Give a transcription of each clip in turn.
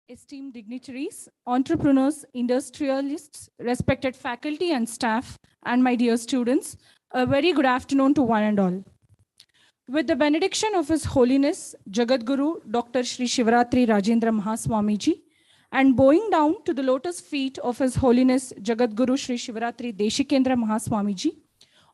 esteemed dignitaries, entrepreneurs, industrialists, respected faculty and staff, and my dear students, a very good afternoon to one and all. With the benediction of His Holiness Jagadguru Dr. Sri Shivaratri Rajendra Mahaswamiji, and bowing down to the lotus feet of His Holiness Jagadguru Sri Shivaratri Deshikendra Mahaswamiji,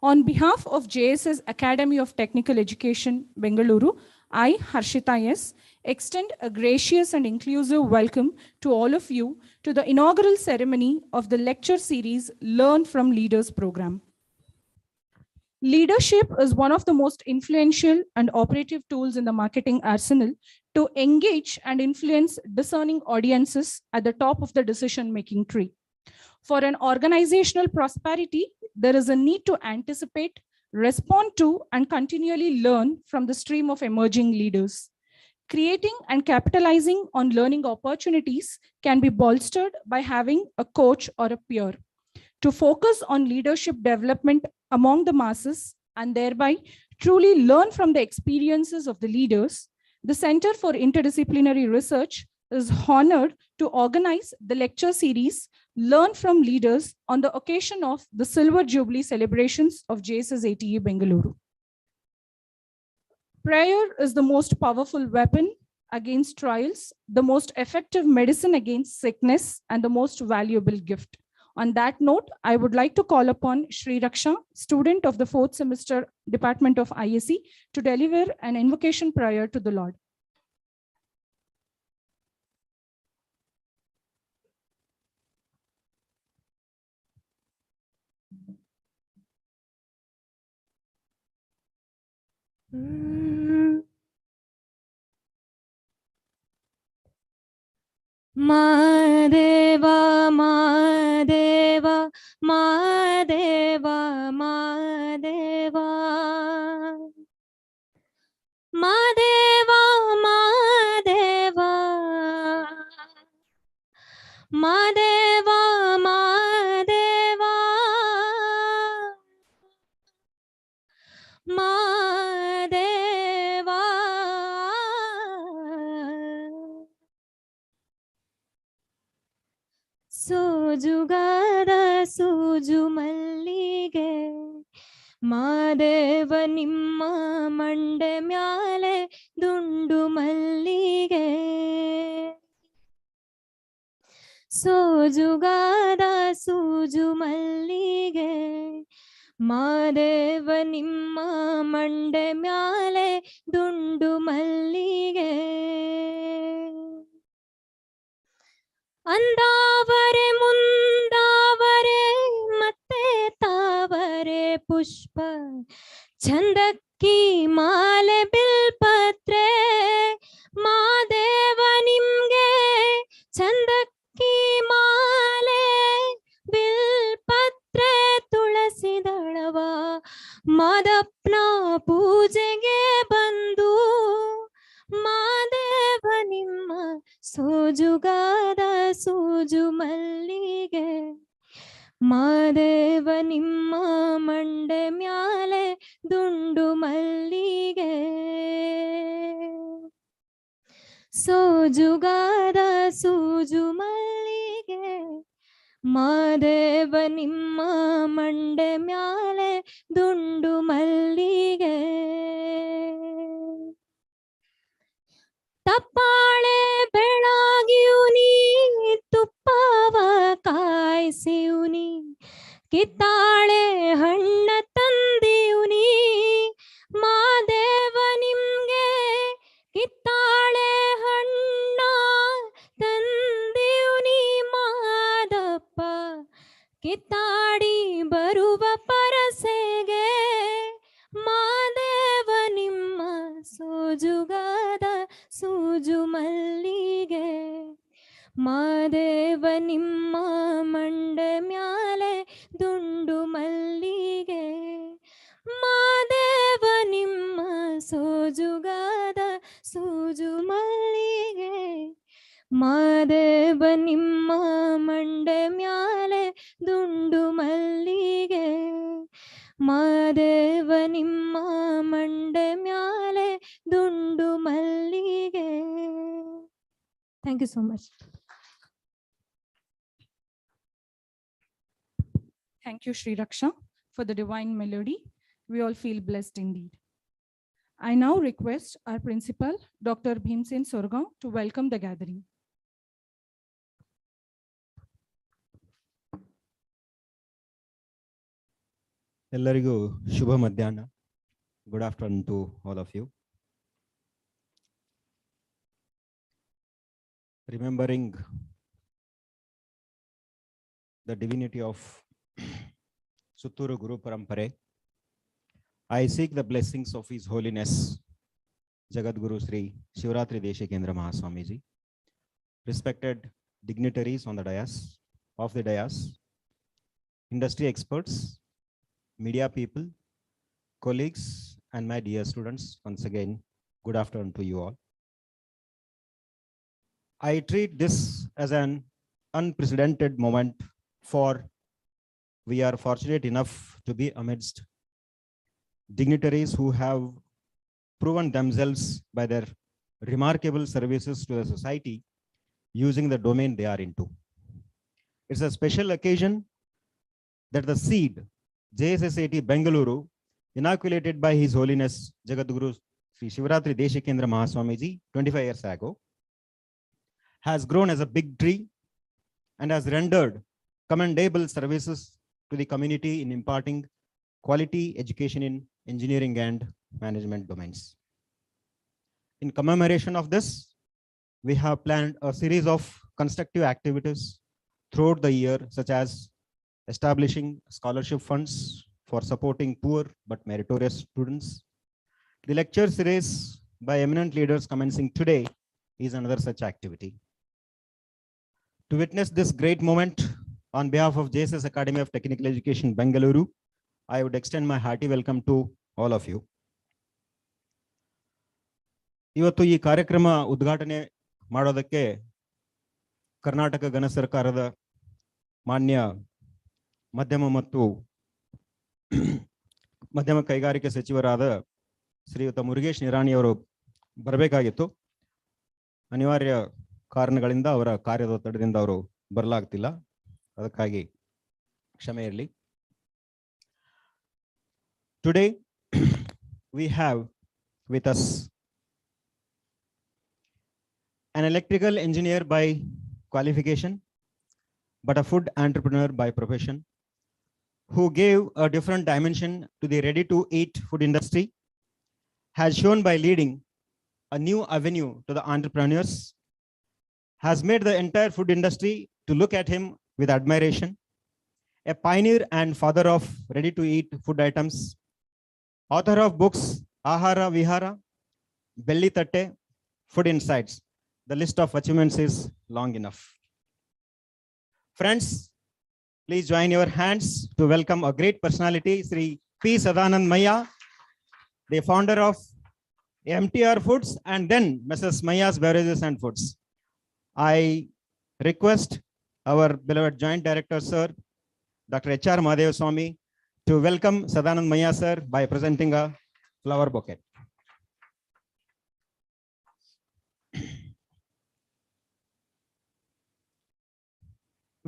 on behalf of JSS Academy of Technical Education, Bengaluru, I, Harshita S., extend a gracious and inclusive welcome to all of you to the inaugural ceremony of the lecture series Learn from Leaders program. Leadership is one of the most influential and operative tools in the marketing arsenal to engage and influence discerning audiences at the top of the decision-making tree. For an organizational prosperity, there is a need to anticipate, respond to, and continually learn from the stream of emerging leaders. Creating and capitalizing on learning opportunities can be bolstered by having a coach or a peer. To focus on leadership development among the masses and thereby truly learn from the experiences of the leaders, the Center for Interdisciplinary Research is honored to organize the lecture series Learn from Leaders on the occasion of the Silver Jubilee celebrations of JSS ATE Bengaluru. Prayer is the most powerful weapon against trials, the most effective medicine against sickness, and the most valuable gift. On that note, I would like to call upon Shri Raksha, student of the 4th semester Department of ISE, to deliver an invocation prayer to the Lord. Madeva, Madeva, Madeva, Madeva. Madeva, Madeva. Madeva, Madeva. Madeva. ಸೋಜುಗಾದ ಸೂಜು ಮಲ್ಲಿಗೆ ಮಾದೇವ ನಿಮ್ಮ ಮಂಡೆ ಮ್ಯಾಲೆ ದುಂಡು ಮಲ್ಲಿಗೆ ಸೋಜುಗಾದ ಸೂಜು ಮಲ್ಲಿಗೆ ಮಾದೇವ ನಿಮ್ಮ ಮಂಡೆ ಮ್ಯಾಲೆ ದುಂಡು ಮಲ್ಲಿಗೆ ಅಂದಾವರೆ ಮುಂದಾವರೆ ಮತ್ತೆ ತಾವರೆ ಪುಷ್ಪ ಚಂದಕ್ಕಿ ಮಾಲೆ ಬಿಲ್ಪತ್ರೆ ಮಾದೇವ ನಿಮ್ಗೆ ಚಂದಕ್ಕಿ ಮಾಲೆ ಬಿಲ್ಪತ್ರೆ ತುಳಸಿ ದಳವ ಮಾದಪ್ಪನ ಪೂಜೆಗೆ ಬಂದು ಮಾದೇವ ನಿಮ್ಮ ಸೋಜುಗಾದ ಸೂಜು ಮಲ್ಲಿಗೆ ಮಾದೇವ ನಿಮ್ಮ ಮಂಡೆ ಮ್ಯಾಲೆ ದುಂಡು ಮಲ್ಲಿಗೆ ಸೋಜುಗಾದ ಸೂಜು ಮಲ್ಲಿಗೆ ಮಾದೇವ ನಿಮ್ಮ ಮಂಡೆ ಮ್ಯಾಲೆ ದುಂಡು ಮಲ್ಲಿಗೆ ತಪ್ಪಾಳೆ ಬೆಳಗಿಯುನಿ ತುಪ್ಪವ ಕಾಯಿಸಿಯುನಿ ಕಿತ್ತಾಳೆ ಹಣ್ಣ ತಂದಿಯುನಿ ಮಾದೇವ ನಿಮ್ಗೆ ಕಿತ್ತಾಳೆ ಹಣ್ಣ ತಂದಿಯುನಿ ಮಾದಪ್ಪ ಕಿತ್ತಾಡಿ ಬರುವ ಪರಸೆಗೆ ಮಾದೇವ ನಿಮ್ಮ ಸೋಜುಗಾದ ಸೂಜು ಮಲ್ಲಿಗೆ ಮಾದೇವ ನಿಮ್ಮ ಮಂಡೆ ಮ್ಯಾಲೆ ದುಂಡು ಮಲ್ಲಿಗೆ ಮಾದೇವ ನಿಮ್ಮ ಸೋಜುಗಾದ ಸೂಜು ಮಲ್ಲಿಗೆ ಮಾದೇವ ನಿಮ್ಮ ಮಂಡೆ ಮ್ಯಾಲೆ ದುಂಡು ಮಲ್ಲಿಗೆ ಮಾದೇವ ನಿಮ್ಮ ಮಂಡೆ ಮ್ಯಾಲೆ ದುಂಡು ಮಲ್ಲಿಗೆ. Thank you so much. Thank you, Sri Raksha, for the divine melody. We all feel blessed indeed. I now request our principal, Dr. Bhimsen Sorgaon, to welcome the gathering. ಎಲ್ಲರಿಗೂ ಶುಭ ಮಧ್ಯಾಹ್ನ. Good afternoon to all of you. Remembering the divinity of Sutturu Guru Parampare, I seek the blessings of His Holiness Jagadguru Sri Shivratri Deshikendra Mahaswamiji, respected dignitaries on the dais, industry experts, media people, colleagues, and my dear students. Once again, good afternoon to you all. I treat this as an unprecedented moment, for we are fortunate enough to be amidst dignitaries who have proven themselves by their remarkable services to the society using the domain they are into. It's a special occasion that the seed JSSAT Bengaluru, inoculated by His Holiness Jagadguru Sri Shivratri Deshikendra Mahaswamiji 25 years ago, has grown as a big tree and has rendered commendable services to the community in imparting quality education in engineering and management domains. In commemoration of this, we have planned a series of constructive activities throughout the year, such as establishing scholarship funds for supporting poor but meritorious students. The lecture series by eminent leaders commencing today is another such activity. To witness this great moment, on behalf of JSS Academy of Technical Education, Bengaluru, I would extend my hearty welcome to all of you. ಇವತ್ತು ಈ ಕಾರ್ಯಕ್ರಮ ಉದ್ಘಾಟನೆ ಮಾಡೋದಕ್ಕೆ ಕರ್ನಾಟಕ ಗಣ ಸರ್ಕಾರದ ಮಾನ್ಯ ಮಧ್ಯಮ ಕೈಗಾರಿಕೆ ಸಚಿವರಾದ ಶ್ರೀಯುತ ಮುರುಗೇಶ್ ನಿರಾಣಿಯವರು ಬರಬೇಕಾಗಿತ್ತು. ಅನಿವಾರ್ಯ ಕಾರಣಗಳಿಂದ ಅವರ ಕಾರ್ಯದ ಒತ್ತಡದಿಂದ ಅವರು ಬರಲಾಗ್ತಿಲ್ಲ, ಅದಕ್ಕಾಗಿ ಕ್ಷಮೆ ಇರಲಿ. Today we have with us an electrical engineer by qualification, but a food entrepreneur by profession, who gave a different dimension to the ready-to-eat food industry, has shown by leading a new avenue to the entrepreneurs, has made the entire food industry to look at him with admiration, a pioneer and father of ready-to-eat food items, author of books Ahara Vihara, Belli Tatte, Food Insights. The list of achievements is long enough. Friends, please join your hands to welcome a great personality, Sri P. Sadanand Maya, the founder of MTR Foods and then Mrs. Maya's Beverages and Foods. I request our beloved Joint Director, Sir, Dr. H.R. Mahadev Swami, to welcome Sadanand Maya, sir, by presenting a flower bouquet.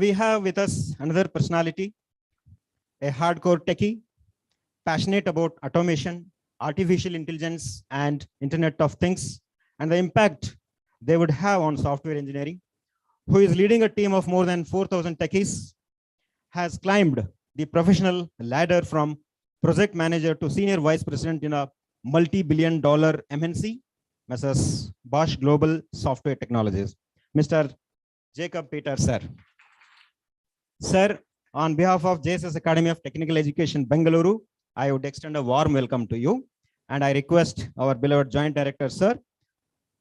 We have with us another personality, a hardcore techie, passionate about automation, artificial intelligence, and Internet of Things, and the impact they would have on software engineering, who is leading a team of more than 4,000 techies, has climbed the professional ladder from project manager to senior vice president in a multi-billion-dollar MNC, Mrs. Bosch Global Software Technologies. Mr. Jacob Peter, sir. Sir, on behalf of JSS Academy of Technical Education, Bengaluru, I would extend a warm welcome to you. And I request our beloved Joint Director, sir,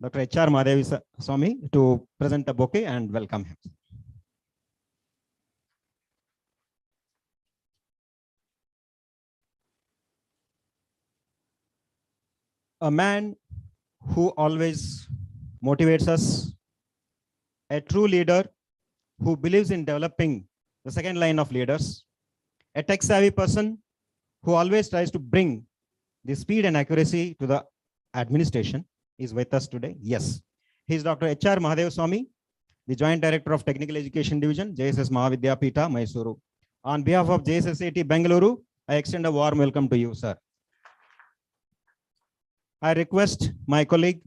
Dr. H.R. Mahadev Swami, to present a bouquet and welcome him. A man who always motivates us, a true leader who believes in developing the second line of leaders, a tech-savvy person who always tries to bring the speed and accuracy to the administration, is with us today. Yes, he is Dr. H.R. Mahadev Swami, the Joint Director of Technical Education Division, JSS Mahavidyapita, Mysuru. On behalf of JSSAT Bengaluru, I extend a warm welcome to you, sir. I request my colleague,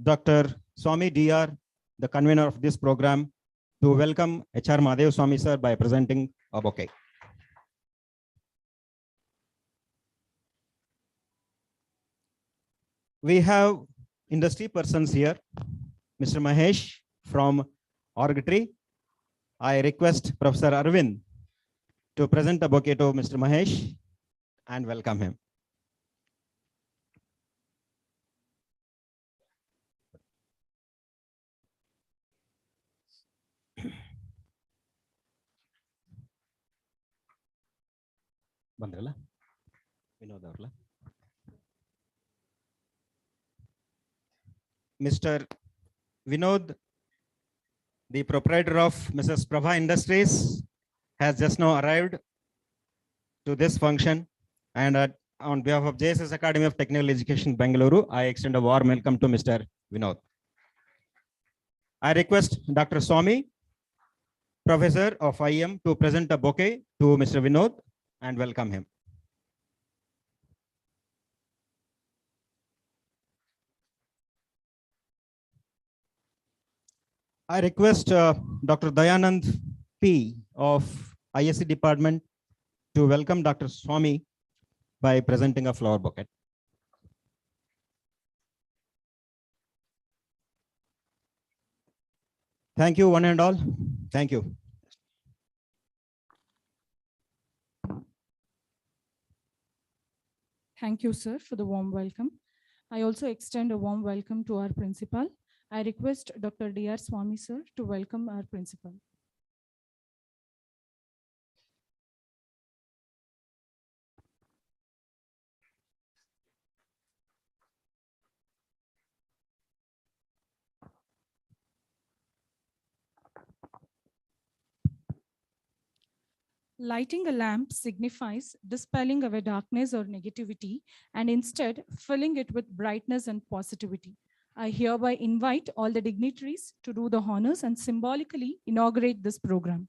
Dr. Swami DR, the convener of this program, to welcome HR Mahadev Swami, sir, by presenting a bouquet. We have industry persons here, Mr. Mahesh from Orgtree. I request Professor Arvind to present a bouquet to Mr. Mahesh and welcome him. Bandrala? Vinod Avarla. Mr. Vinod, the proprietor of Mrs. Prabha Industries, has just now arrived to this function, and on behalf of JSS Academy of Technical Education, Bengaluru, I extend a warm welcome to Mr. Vinod. I request Dr. Swami, Professor of IEM, to present a bouquet to Mr. Vinod and welcome him. I request Dr. Dayanand P. of ISC department to welcome Dr. Swami by presenting a flower bouquet. Thank you, one and all. Thank you. Thank you, sir, for the warm welcome. I also extend a warm welcome to our principal. I request Dr. D.R. Swami, sir, to welcome our principal. Lighting a lamp signifies dispelling away darkness or negativity and instead filling it with brightness and positivity. I hereby invite all the dignitaries to do the honors and symbolically inaugurate this program.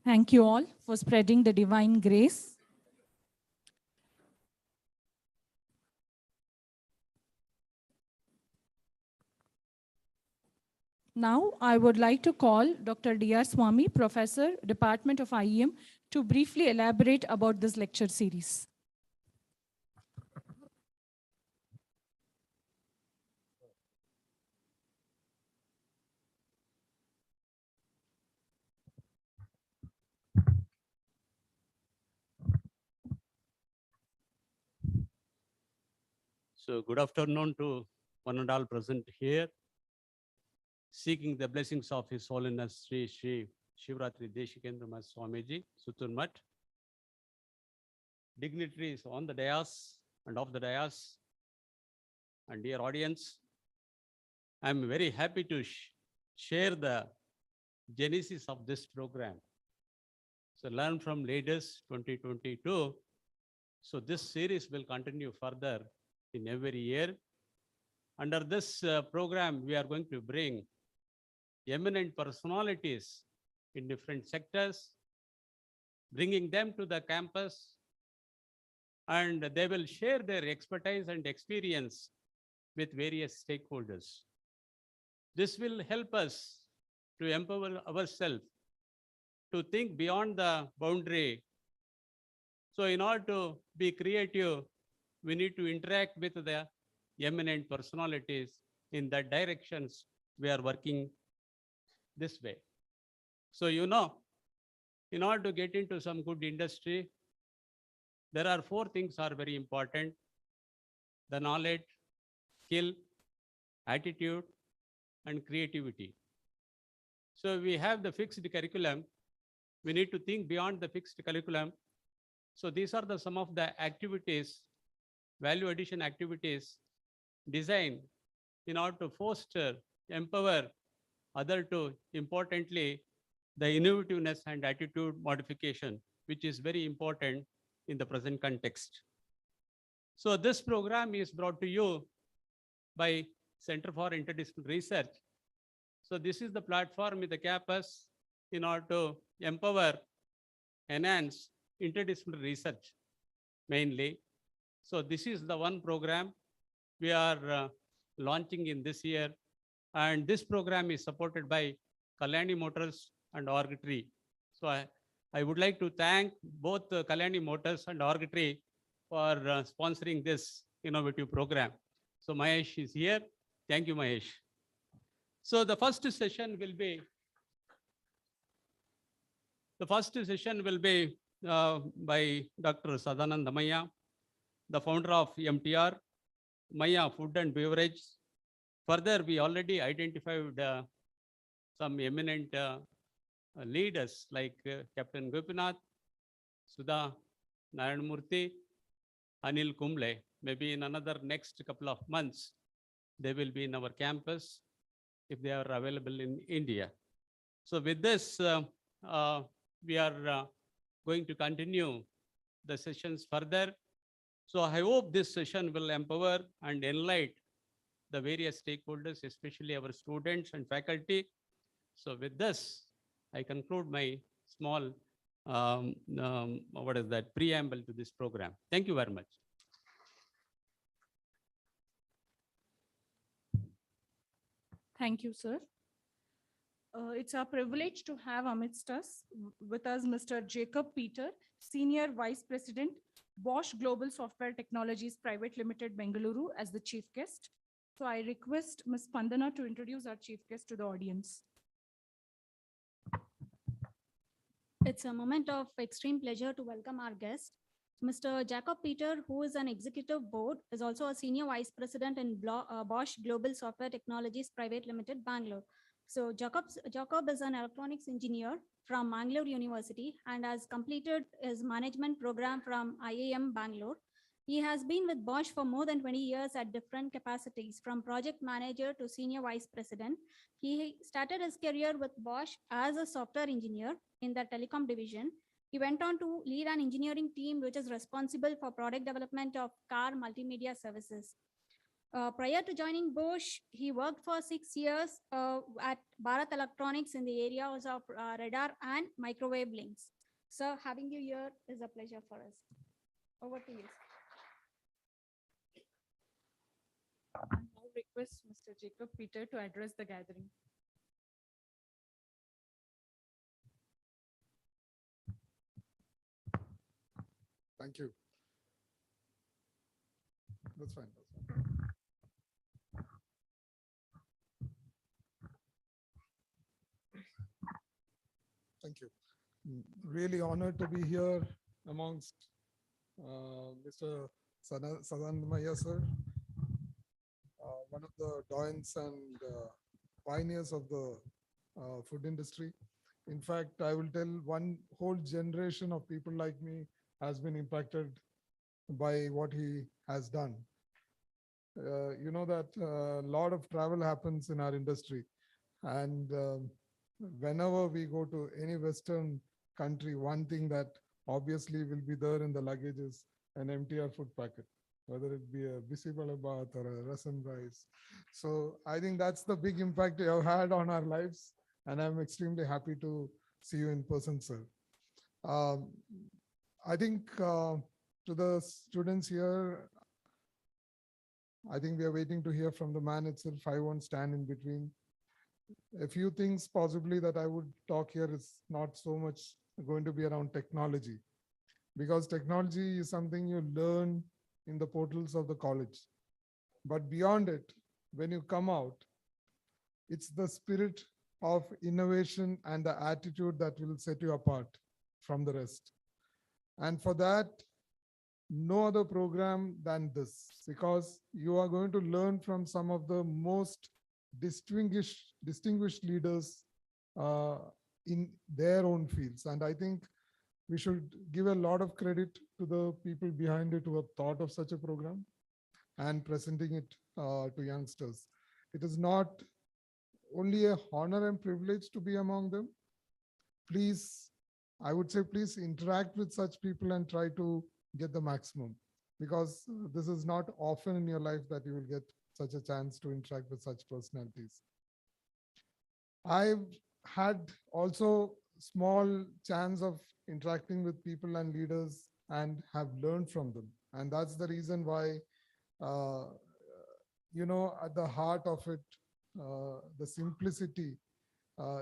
Thank you all for spreading the divine grace. Now, I would like to call Dr. D.R. Swami, Professor, Department of IEM, to briefly elaborate about this lecture series. So good afternoon to one and all present here. Seeking the blessings of His Holiness Sri Shivratri Deshikendra Swamiji, Suturmat, dignitaries on the dais and off the dais, and dear audience, I'm very happy to share the genesis of this program. So learn from leaders 2022. So this series will continue further in every year. Under this program, we are going to bring eminent personalities in different sectors, bringing them to the campus, and they will share their expertise and experience with various stakeholders. This will help us to empower ourselves to think beyond the boundary. So in order to be creative, we need to interact with the eminent personalities. In that directions, we are working this way. So, in order to get into some good industry, there are 4 things are very important: the knowledge, skill, attitude, and creativity. So we have the fixed curriculum. We need to think beyond the fixed curriculum. So these are some of the activities, value addition activities designed in order to foster, empower other to, importantly, the innovativeness and attitude modification, which is very important in the present context. So this program is brought to you by Center for Interdisciplinary Research. So this is the platform with the campus in order to empower, enhance interdisciplinary research mainly. So this is the one program we are launching in this year. And this program is supported by Kalyani Motors and Org-Tree. So I would like to thank both Kalyani Motors and Org-Tree for sponsoring this innovative program. So Mahesh is here. Thank you, Mahesh. So the first session will be by Dr. Sadanand Maya, the founder of MTR, Maya Food and Beverage. Further, we already identified some eminent leaders like Captain Gopinath, Sudha Narayanamurthy, Anil Kumble. Maybe in another next couple of months, they will be in our campus if they are available in India. So with this, we are going to continue the sessions further. So I hope this session will empower and enlighten the various stakeholders, especially our students and faculty. So with this, I conclude my small, preamble to this program. Thank you very much. Thank you, sir. It's our privilege to have amidst us, with us, Mr. Jacob Peter, Senior Vice President, Bosch Global Software Technologies Private Limited, Bengaluru, as the chief guest. So I request Ms. Pandana to introduce our chief guest to the audience. It's a moment of extreme pleasure to welcome our guest. Mr. Jacob Peter, who is an executive board, is also a senior vice president in Bosch Global Software Technologies Private Limited, Bangalore. So Jacob is an electronics engineer from Mangalore University and has completed his management program from IIM Bangalore. He has been with Bosch for more than 20 years at different capacities, from project manager to senior vice president. He started his career with Bosch as a software engineer in the telecom division. He went on to lead an engineering team which is responsible for product development of car multimedia services. Prior to joining Bosch, he worked for 6 years at Bharat Electronics in the areas of radar and microwave links. So having you here is a pleasure for us. Over to you. I now request Mr. Jacob Peter to address the gathering. Thank you. That's fine. Thank you. Really honored to be here amongst Mr. Sadanand Maya, sir, one of the doyens and pioneers of the food industry. In fact, I will tell one whole generation of people like me has been impacted by what he has done. You know that a lot of travel happens in our industry, and whenever we go to any Western country, one thing that obviously will be there in the luggage is an emptier food packet, whether it be a bisi bath or a rasam rice. So I think that's the big impact you have had on our lives. And I'm extremely happy to see you in person, sir. Um, I think to the students here, I think we are waiting to hear from the man itself. I won't stand in between. A few things possibly that I would talk here is not so much going to be around technology, because technology is something you learn in the portals of the college. But beyond it, when you come out, it's the spirit of innovation and the attitude that will set you apart from the rest. And for that, no other program than this, because you are going to learn from some of the most distinguished leaders uh, in their own fields. And I think we should give a lot of credit to the people behind it who have thought of such a program and presenting it to youngsters. It is not only a honor and privilege to be among them. Please, I would say, please interact with such people and try to get the maximum, because this is not often in your life that you will get such a chance to interact with such personalities. I've had also small chance of interacting with people and leaders and have learned from them. And that's the reason why, at the heart of it, the simplicity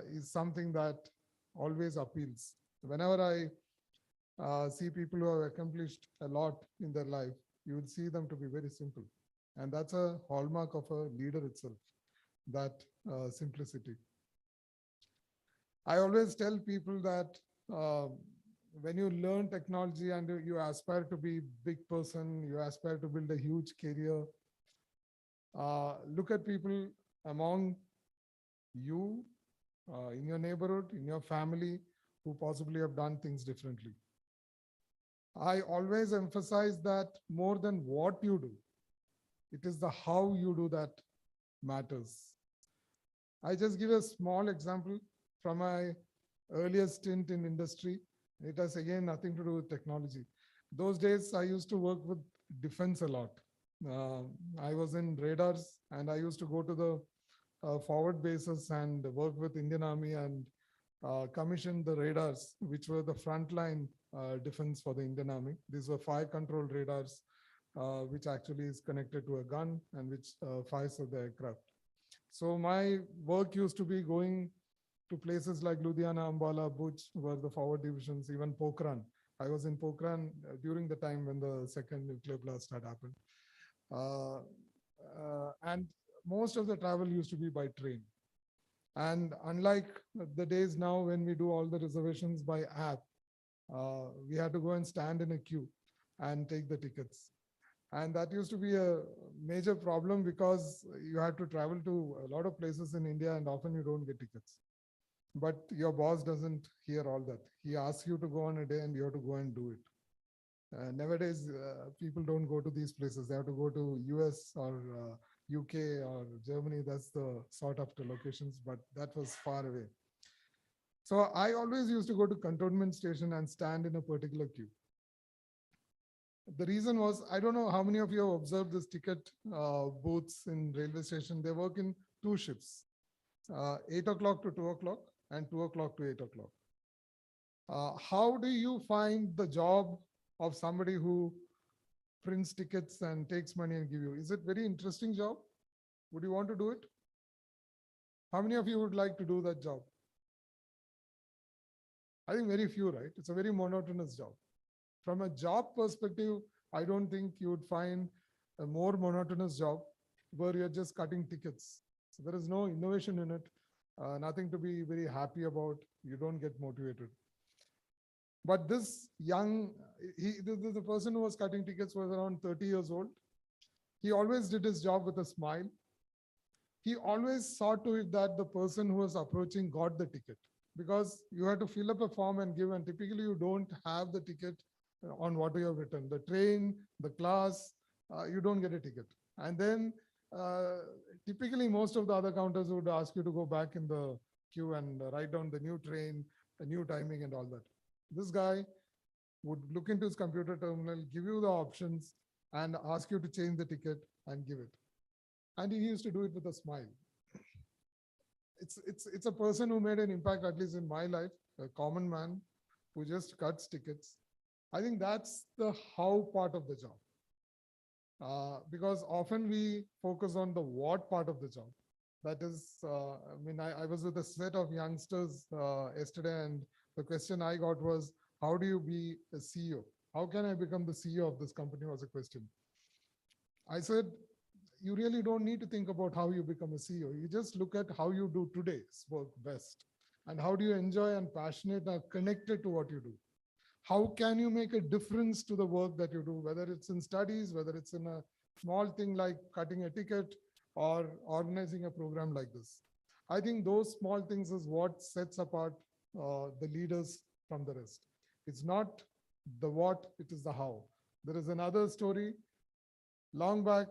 is something that always appeals. Whenever I see people who have accomplished a lot in their life, you will see them to be very simple. And that's a hallmark of a leader itself, that simplicity. I always tell people that when you learn technology and you aspire to be big person, you aspire to build a huge career, look at people among you, in your neighborhood, in your family, who possibly have done things differently. I always emphasize that more than what you do, it is the how you do that matters. I just give a small example from my earlier stint in industry. It has again nothing to do with technology. Those days I used to work with defense a lot. I was in radars and I used to go to the forward bases and work with Indian Army and commission the radars, which were the frontline defense for the Indian Army. These were fire control radars, which actually is connected to a gun and which fires at the aircraft. So my work used to be going to places like Ludhiana, Ambala, Bhuj, were the forward divisions, even Pokhran. I was in Pokhran during the time when the second nuclear blast had happened. And most of the travel used to be by train. And unlike the days now when we do all the reservations by app, we had to go and stand in a queue and take the tickets. And that used to be a major problem because you had to travel to a lot of places in India and often you don't get tickets. But your boss doesn't hear all that. He asks you to go on a day and you have to go and do it. Nowadays, people don't go to these places. They have to go to US or UK or Germany. That's the sought after locations, but that was far away. So I always used to go to cantonment station and stand in a particular queue. The reason was, I don't know how many of you have observed this ticket booths in railway station. They work in two shifts, 8 o'clock to 2 o'clock and 2 o'clock to 8 o'clock. How do you find the job of somebody who prints tickets and takes money and give you? Is it very interesting job? Would you want to do it? How many of you would like to do that job? I think very few, right? It's a very monotonous job. From a job perspective, I don't think you would find a more monotonous job where you're just cutting tickets. So there is no innovation in it, nothing to be very happy about. You don't get motivated. But this young, the person who was cutting tickets was around 30 years old. He always did his job with a smile. He always saw to it that the person who was approaching got the ticket, because you had to fill up a form and give, and typically you don't have the ticket on what you have written. The train, the class, you don't get a ticket. And then typically most of the other counters would ask you to go back in the queue and write down the new train, the new timing and all that. This guy would look into his computer terminal, give you the options, and ask you to change the ticket and give it. And he used to do it with a smile. It's a person who made an impact, at least in my life, a common man who just cuts tickets. I think that's the how part of the job. Because often we focus on the what part of the job. That is, I was with a set of youngsters yesterday, and the question I got was, how do you be a CEO? How can I become the CEO of this company was a question. I said, you really don't need to think about how you become a CEO. You just look at how you do today's work best. And how do you enjoy and passionate and connected to what you do? How can you make a difference to the work that you do, whether it's in studies, whether it's in a small thing like cutting a ticket or organizing a program like this? I think those small things is what sets apart the leaders from the rest. It's not the what, it is the how. There is another story. Long back,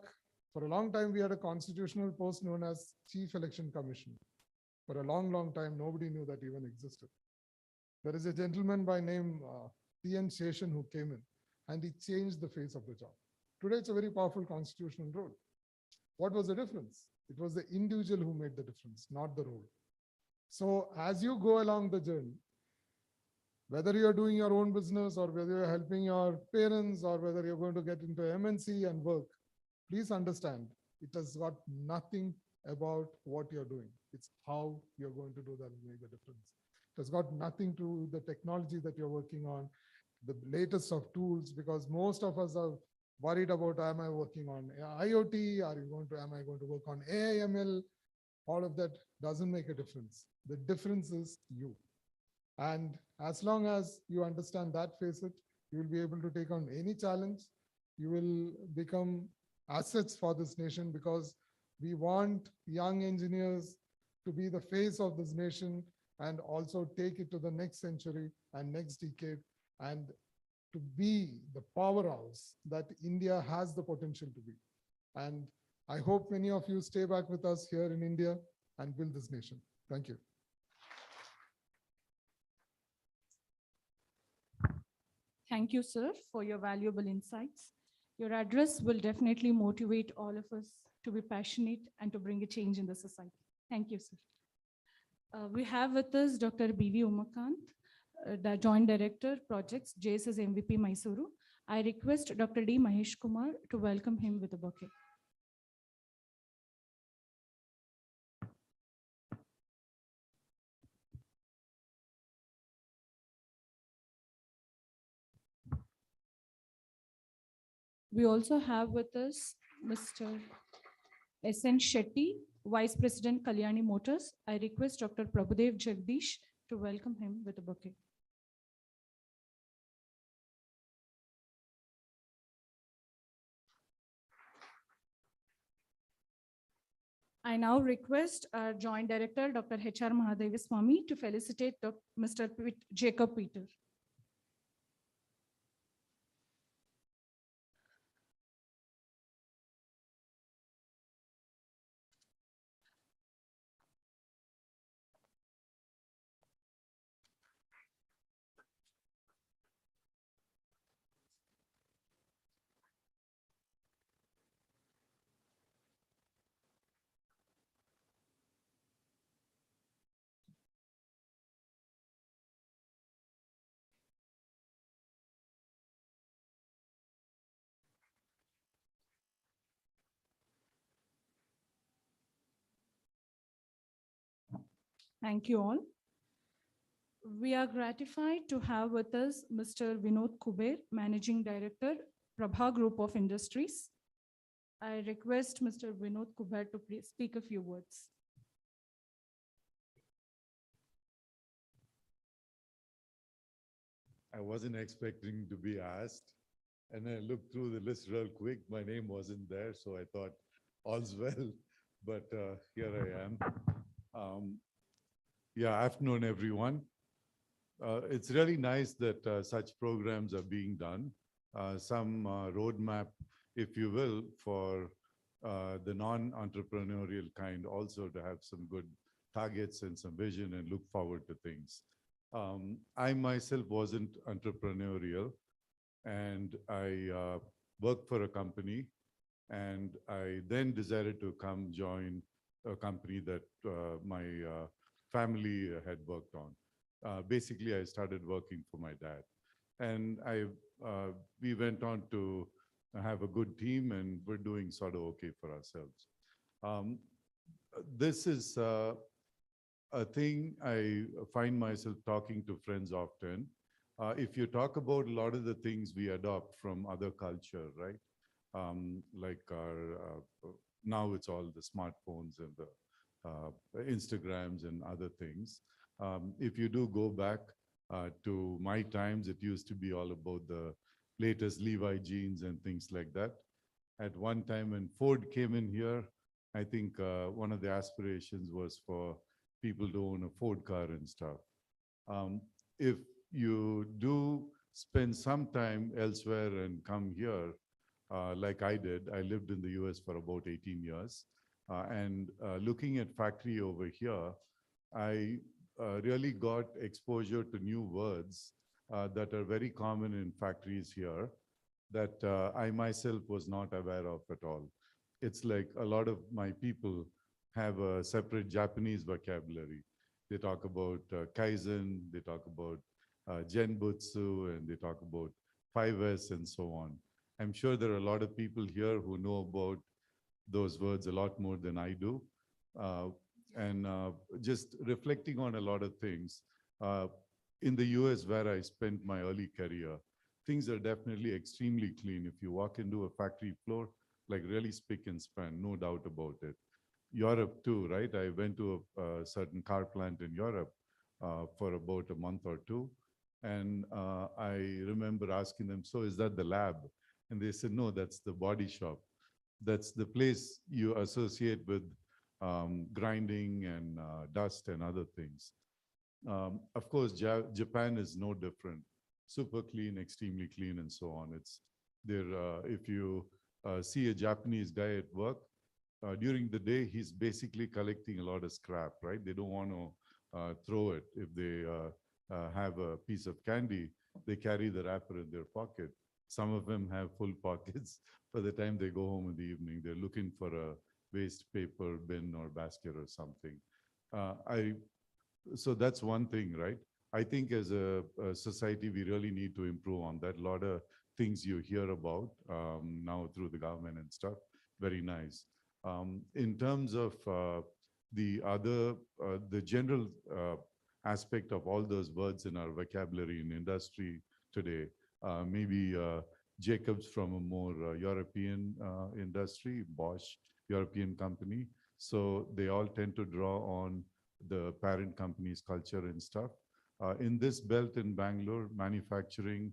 for a long time, we had a constitutional post known as Chief Election Commission. For a long, long time, nobody knew that even existed. There is a gentleman by name T.N. Sheshan who came in, and he changed the face of the job. Today, it's a very powerful constitutional role. What was the difference? It was the individual who made the difference, not the role. So as you go along the journey, whether you're doing your own business or whether you're helping your parents or whether you're going to get into MNC and work, please understand, it has got nothing about what you're doing. It's how you're going to do that will make the difference. It has got nothing to do with the technology that you're working on, the latest of tools, because most of us are worried about, am I working on IoT? Am I going to work on AI/ML? All of that doesn't make a difference. The difference is you. And as long as you understand that facet, you will be able to take on any challenge. You will become assets for this nation, because we want young engineers to be the face of this nation and also take it to the next century and next decade, and to be the powerhouse that India has the potential to be. And I hope many of you stay back with us here in India and build this nation. Thank you. Thank you, sir, for your valuable insights. Your address will definitely motivate all of us to be passionate and to bring a change in the society. Thank you, sir. We have with us Dr. B.V. Umakant, the Joint Director, Projects, JSS MVP Mysuru. I request Dr. D. Mahesh Kumar to welcome him with a bouquet. We also have with us Mr. S.N. Shetty, Vice President, Kalyani Motors. I request Dr. Prabhudev Jagdish to welcome him with a bouquet. I now request our Joint Director, Dr. H.R. Mahadevaswamy, to felicitate Mr. Jacob Peter. Thank you all. We are gratified to have with us Mr. Vinod Kuber, Managing Director, Prabha Group of Industries. I request Mr. Vinod Kuber to please speak a few words. I wasn't expecting to be asked. And I looked through the list real quick. My name wasn't there, so I thought all's well. But here I am. Yeah, afternoon, everyone. It's really nice that such programs are being done. Some roadmap, if you will, for the non-entrepreneurial kind also to have some good targets and some vision and look forward to things. I myself wasn't entrepreneurial, and I worked for a company, and I then decided to come join a company that my family had worked on. Basically, I started working for my dad, and we went on to have a good team, and we're doing sort of okay for ourselves. Um, this is a thing I find myself talking to friends often. If you talk about a lot of the things we adopt from other culture, right? Like now it's all the smartphones and the Instagrams and other things. If you do go back to my times, it used to be all about the latest Levi jeans and things like that. At one time when Ford came in here, I think one of the aspirations was for people to own a Ford car and stuff. If you do spend some time elsewhere and come here, like I did, I lived in the US for about 18 years. And looking at factory over here, I really got exposure to new words that are very common in factories here that I myself was not aware of at all. It's like a lot of my people have a separate Japanese vocabulary. They talk about Kaizen, they talk about Genbutsu, and they talk about 5S and so on. I'm sure there are a lot of people here who know about those words a lot more than I do. Uh, and just reflecting on a lot of things. Uh, in the US, where I spent my early career, things are definitely extremely clean. If you walk into a factory floor, like really spick and span, no doubt about it. Europe too, right? I went to a certain car plant in Europe for about a month or two. And I remember asking them, so is that the lab? And they said, no, that's the body shop. That's the place you associate with grinding and dust and other things. Of course, Japan is no different. Super clean, extremely clean, and so on. It's there. If you see a Japanese guy at work, during the day, he's basically collecting a lot of scrap, right? They don't want to throw it. If they have a piece of candy, they carry the wrapper in their pocket. Some of them have full pockets. By the time they go home in the evening, they're looking for a waste paper bin or basket or something. I So that's one thing, right? I think as a society, we really need to improve on that. A lot of things you hear about now through the government and stuff, very nice. In terms of the general aspect of all those words in our vocabulary in industry today, maybe Jacobs from a more European industry, Bosch, European company. So they all tend to draw on the parent company's culture and stuff. In this belt in Bangalore, manufacturing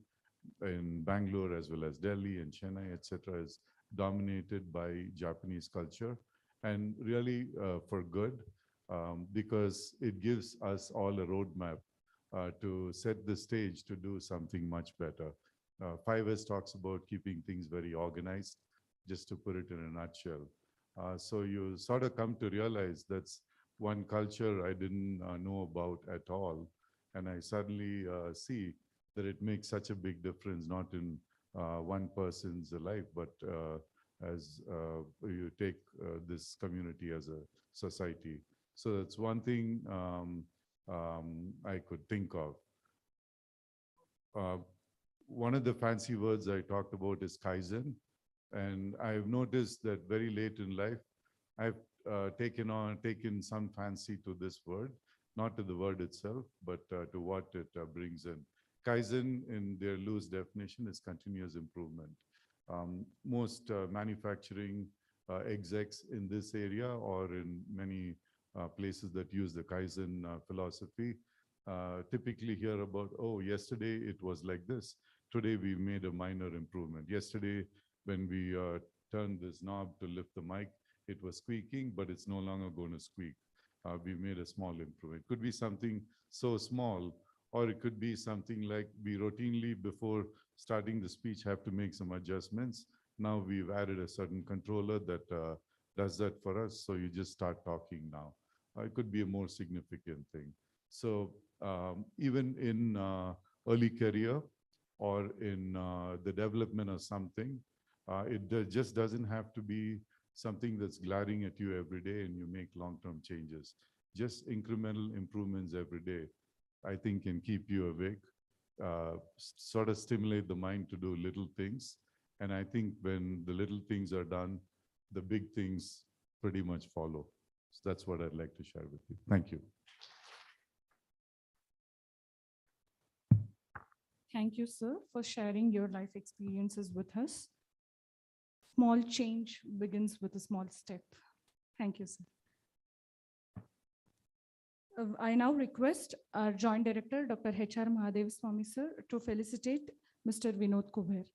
in Bangalore as well as Delhi and Chennai, etc., is dominated by Japanese culture, and really for good, because it gives us all a roadmap to set the stage to do something much better. 5S talks about keeping things very organized, just to put it in a nutshell. So you sort of come to realize that's one culture I didn't know about at all. And I suddenly see that it makes such a big difference, not in one person's life, but as you take this community as a society. So that's one thing I could think of. One of the fancy words I talked about is Kaizen. And I've noticed that very late in life, I've taken some fancy to this word, not to the word itself, but to what it brings in. Kaizen, in their loose definition, is continuous improvement. Most manufacturing execs in this area or in many places that use the Kaizen philosophy typically hear about, oh, yesterday it was like this. Today we made a minor improvement. Yesterday, when we turned this knob to lift the mic, it was squeaking, but it's no longer going to squeak. We made a small improvement. It could be something so small, or it could be something like we routinely, before starting the speech, have to make some adjustments. Now we've added a certain controller that does that for us. So you just start talking now. It could be a more significant thing. So even in early career or in the development of something, just doesn't have to be something that's glaring at you every day and you make long-term changes. Just incremental improvements every day, I think, can keep you awake, sort of stimulate the mind to do little things. And I think when the little things are done, the big things pretty much follow. So that's what I'd like to share with you. Thank you. Thank you, sir, for sharing your life experiences with us. Small change begins with a small step. Thank you, sir. I now request our Joint Director, Dr. H.R. Mahadev Swami, sir, to felicitate Mr. Vinod Kubher.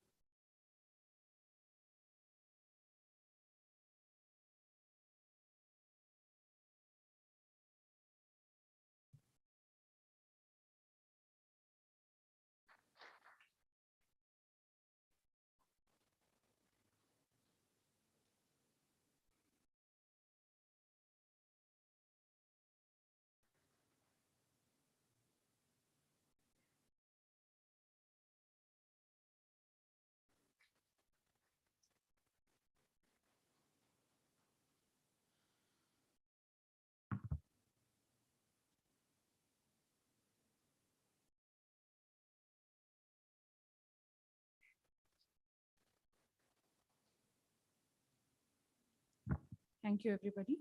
Thank you, everybody.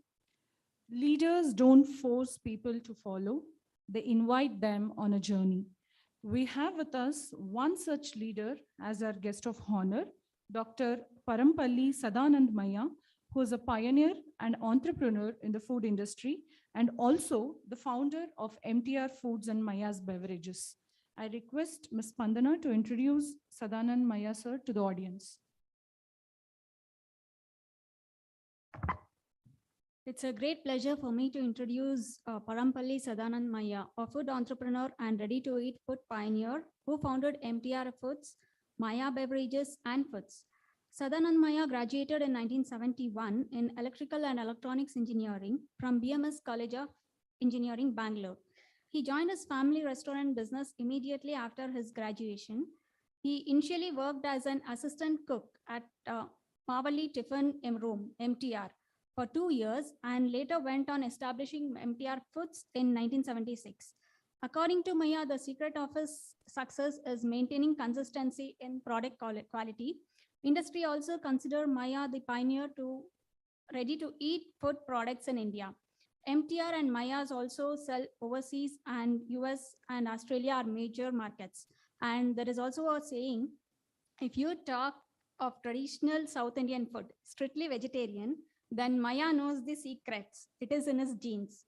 Leaders don't force people to follow, they invite them on a journey. We have with us one such leader as our guest of honor, Dr. Parampalli Sadanand Maya, who is a pioneer and entrepreneur in the food industry and also the founder of MTR Foods and Maya's Beverages. I request Ms. Pandana to introduce Sadanand Maya, sir, to the audience. It's a great pleasure for me to introduce Parampalli Sadanand Maya, a food entrepreneur and ready-to-eat food pioneer who founded MTR Foods, Maya Beverages, and Foods. Sadanand Maya graduated in 1971 in Electrical and Electronics Engineering from BMS College of Engineering, Bangalore. He joined his family restaurant business immediately after his graduation. He initially worked as an assistant cook at Mavali Tiffin Room, MTR, for 2 years and later went on establishing MTR Foods in 1976. According to Maya, the secret of his success is maintaining consistency in product quality. Industry also consider Maya the pioneer to ready-to-eat food products in India. MTR and Maya's also sell overseas, and US and Australia are major markets. And there is also a saying, if you talk of traditional South Indian food, strictly vegetarian, then Maya knows the secrets. It is in his genes.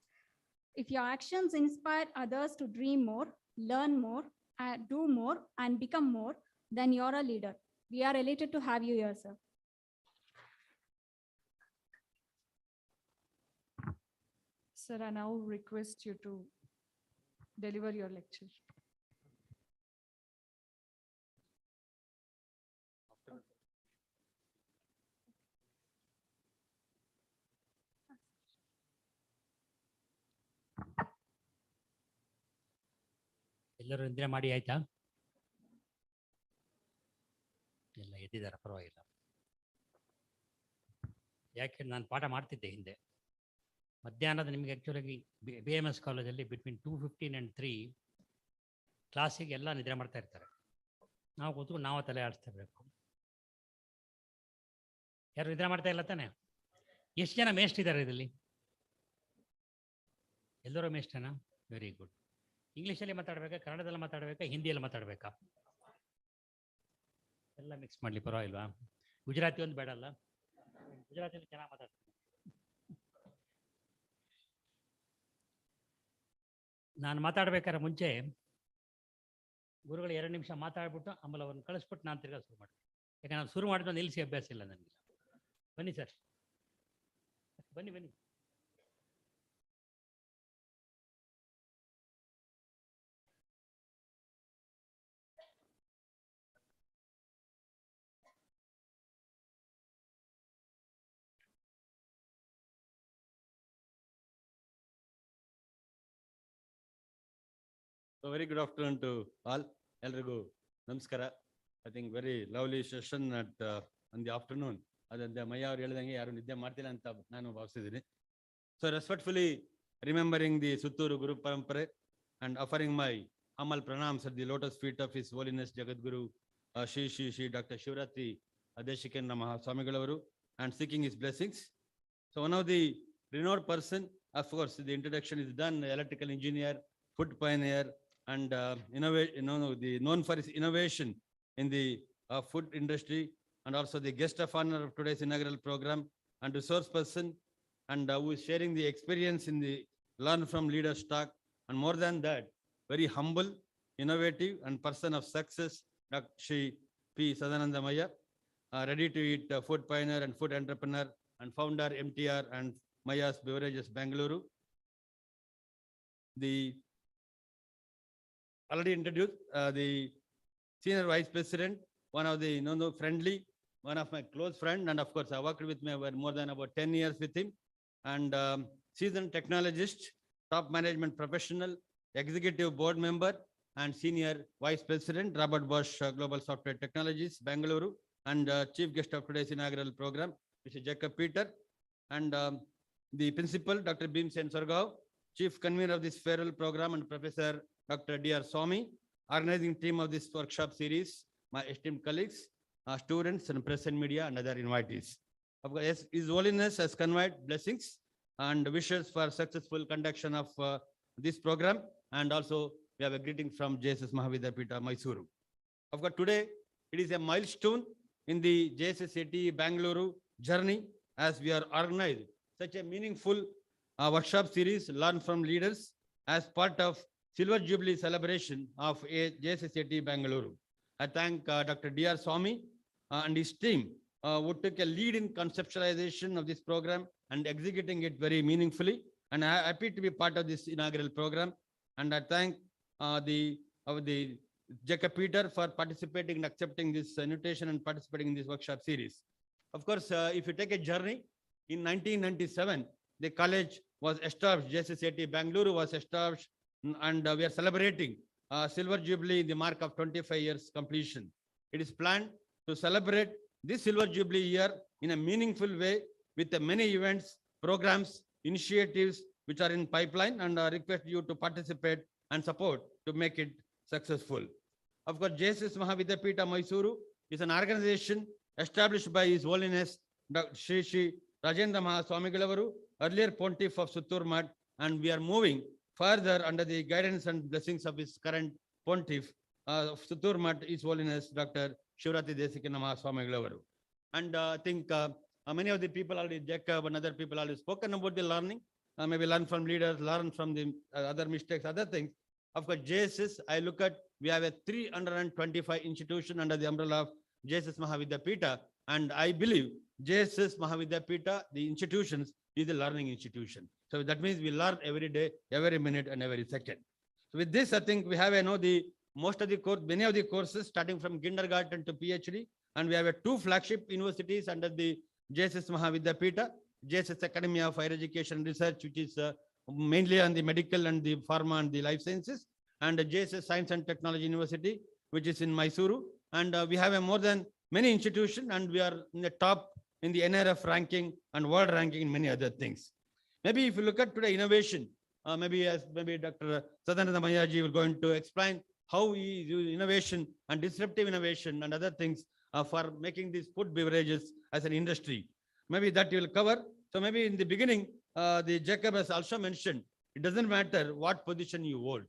If your actions inspire others to dream more, learn more, do more, and become more, then you're a leader. We are elated to have you here, sir. Sir, I now request you to deliver your lecture. ಎಲ್ಲರೂ ನಿದ್ರೆ ಮಾಡಿ ಆಯ್ತಾ? ಎಲ್ಲ ಎದ್ದಿದ್ದಾರೆ, ಪರವಾಗಿಲ್ಲ. ಯಾಕೆ ನಾನು ಪಾಠ ಮಾಡ್ತಿದ್ದೆ ಹಿಂದೆ ಮಧ್ಯಾಹ್ನದ ನಿಮಗೆ ಆ್ಯಕ್ಚುಲಾಗಿ BMS ಕಾಲೇಜಲ್ಲಿ ಬಿಟ್ವೀನ್ 2:15 and 3 ಕ್ಲಾಸಿಗೆ ಎಲ್ಲ ನಿದ್ರೆ ಮಾಡ್ತಾ ಇರ್ತಾರೆ. ನಾವು ಕೂತ್ಕೊಂಡು ನಾವು ತಲೆ ಆಡಿಸ್ತಾ ಇರಬೇಕು. ಯಾರು ನಿದ್ರೆ ಮಾಡ್ತಾ ಇಲ್ಲ ತಾನೆ? ಎಷ್ಟು ಜನ ಮೇಷ್ಟಿದ್ದಾರೆ ಇದರಲ್ಲಿ? ಎಲ್ಲರೂ ಮೇಷ್ಟನಾ? Very good. ಇಂಗ್ಲೀಷಲ್ಲಿ ಮಾತಾಡಬೇಕಾ, ಕನ್ನಡದಲ್ಲಿ ಮಾತಾಡಬೇಕಾ, ಹಿಂದಿಯಲ್ಲಿ ಮಾತಾಡಬೇಕಾ? ಎಲ್ಲ ಮಿಕ್ಸ್ ಮಾಡಲಿ, ಪರವಾಗಿಲ್ವಾ? ಗುಜರಾತಿ ಒಂದು ಬೇಡ ಅಲ್ಲ? ಗುಜರಾತಿಯಲ್ಲಿ ಚೆನ್ನಾಗಿ ಮಾತಾಡ್ತೀನಿ. ನಾನು ಮಾತಾಡ್ಬೇಕಾದ್ರೆ ಮುಂಚೆ ಗುರುಗಳು 2 ನಿಮಿಷ ಮಾತಾಡ್ಬಿಟ್ಟು ಆಮೇಲೆ ಅವ್ರನ್ನ ಕಳಿಸ್ಬಿಟ್ಟು ನಾನು ತಿರ್ಗಾ ಶುರು ಮಾಡ್ತೀನಿ. ಯಾಕಂದ್ರೆ ನಾನು ಶುರು ಮಾಡಿದ್ರೆ ನಿಲ್ಲಿಸಿ ಅಭ್ಯಾಸ ಇಲ್ಲ ನನಗೆ. ಬನ್ನಿ ಸರ್, ಬನ್ನಿ. So very good afternoon to all. Elrigu namaskara. I think very lovely session at in the afternoon. ಅದಂತೆ Mayya ಅವರು ಹೇಳಿದಂಗೆ ಯಾರು ನಿದ್ದೆ ಮಾಡ್ತಿಲ್ಲ ಅಂತ ನಾನು ಭಾವಿಸಿದ್ದೀನಿ. So respectfully remembering the Sutturu Guru Parampare and offering my humble pranams at the lotus feet of His Holiness Jagadguru Shri Dr. Shivratri Adeshikan Namaha Swamigalaru and seeking his blessings. So one of the renowned person, of course, the introduction is done, electrical engineer, food pioneer, and known for his innovation in the food industry, and also the guest of honor of today's inaugural program, and resource person, and who is sharing the experience in the learn from leaders talk, and more than that, very humble, innovative, and person of success, Dr. Shri P. Sadananda Maya, ready to eat food pioneer and food entrepreneur, and founder MTR and Maya's Beverages Bangalore. The already introduced the senior vice president, one of the friendly, one of my close friend, and of course I worked with me over more than about 10 years with him, and seasoned technologist, top management professional, executive board member, and senior vice president, Robert Bosch Global Software Technologies, Bangalore, and chief guest of today's inaugural program, Mr. Jacob Peter, and the principal, Dr. Bhimsen Sargao, chief convener of this farewell program, and Professor Dr. D.R. Swami, organizing team of this workshop series, my esteemed colleagues, students, and press and media, and other invitees. Of course, His Holiness has conveyed blessings and wishes for successful conduction of this program, and also we have a greeting from JSS Mahavidyapita, Mysuru. Of course, today it is a milestone in the JSSAT Bangalore journey, as we are organized such a meaningful workshop series, Learn from Leaders, as part of Silver Jubilee celebration of JSSAT Bangalore. I thank Dr. D.R. Swami and his team who took a lead in conceptualization of this program and executing it very meaningfully. And I am happy to be part of this inaugural program. And I thank the Jacob Peter for participating and accepting this invitation and participating in this workshop series. Of course, if you take a journey, in 1997, the college was established, JSSAT Bangalore was established, and we are celebrating Silver Jubilee, the mark of 25 years completion. It is planned to celebrate this Silver Jubilee year in a meaningful way with many events, programs, initiatives which are in pipeline, and I request you to participate and support to make it successful. Of course, JSS Mahavidyapita Mysuru is an organization established by His Holiness Dr. Shri Rajendra Mahaswamigalaru, earlier Pontiff of Suttur Math, and we are moving further under the guidance and blessings of his current Pontiff of Suttur Math, His Holiness Dr. Shivratri Adeshikan Swamigalaru. And I think many of the people already, Jacob and other people already spoken about the learning, maybe learn from leaders, learn from the other mistakes, other things. Of course, JSS, I look at, we have a 325 institution under the umbrella of JSS Mahavidyapita, and I believe JSS Mahavidyapita, the institutions, is a learning institution. So that means we learn every day, every minute, and every second. So with this, I think we have most of the course, many of the courses starting from kindergarten to PhD, and we have two flagship universities under the JSS Mahavidyapita, JSS Academy of Higher Education and Research, which is mainly on the medical and the pharma and the life sciences, and the JSS Science and Technology University, which is in Mysuru. And we have more than many institutions, and we are in the top in the NRF ranking and world ranking in many other things. Maybe if you look at today innovation, maybe Dr. Sadananda Mayaji will going to explain how he uses innovation and disruptive innovation and other things for making these food beverages as an industry. Maybe that you will cover. So maybe in the beginning, the Jacob has also mentioned, it doesn't matter what position you hold.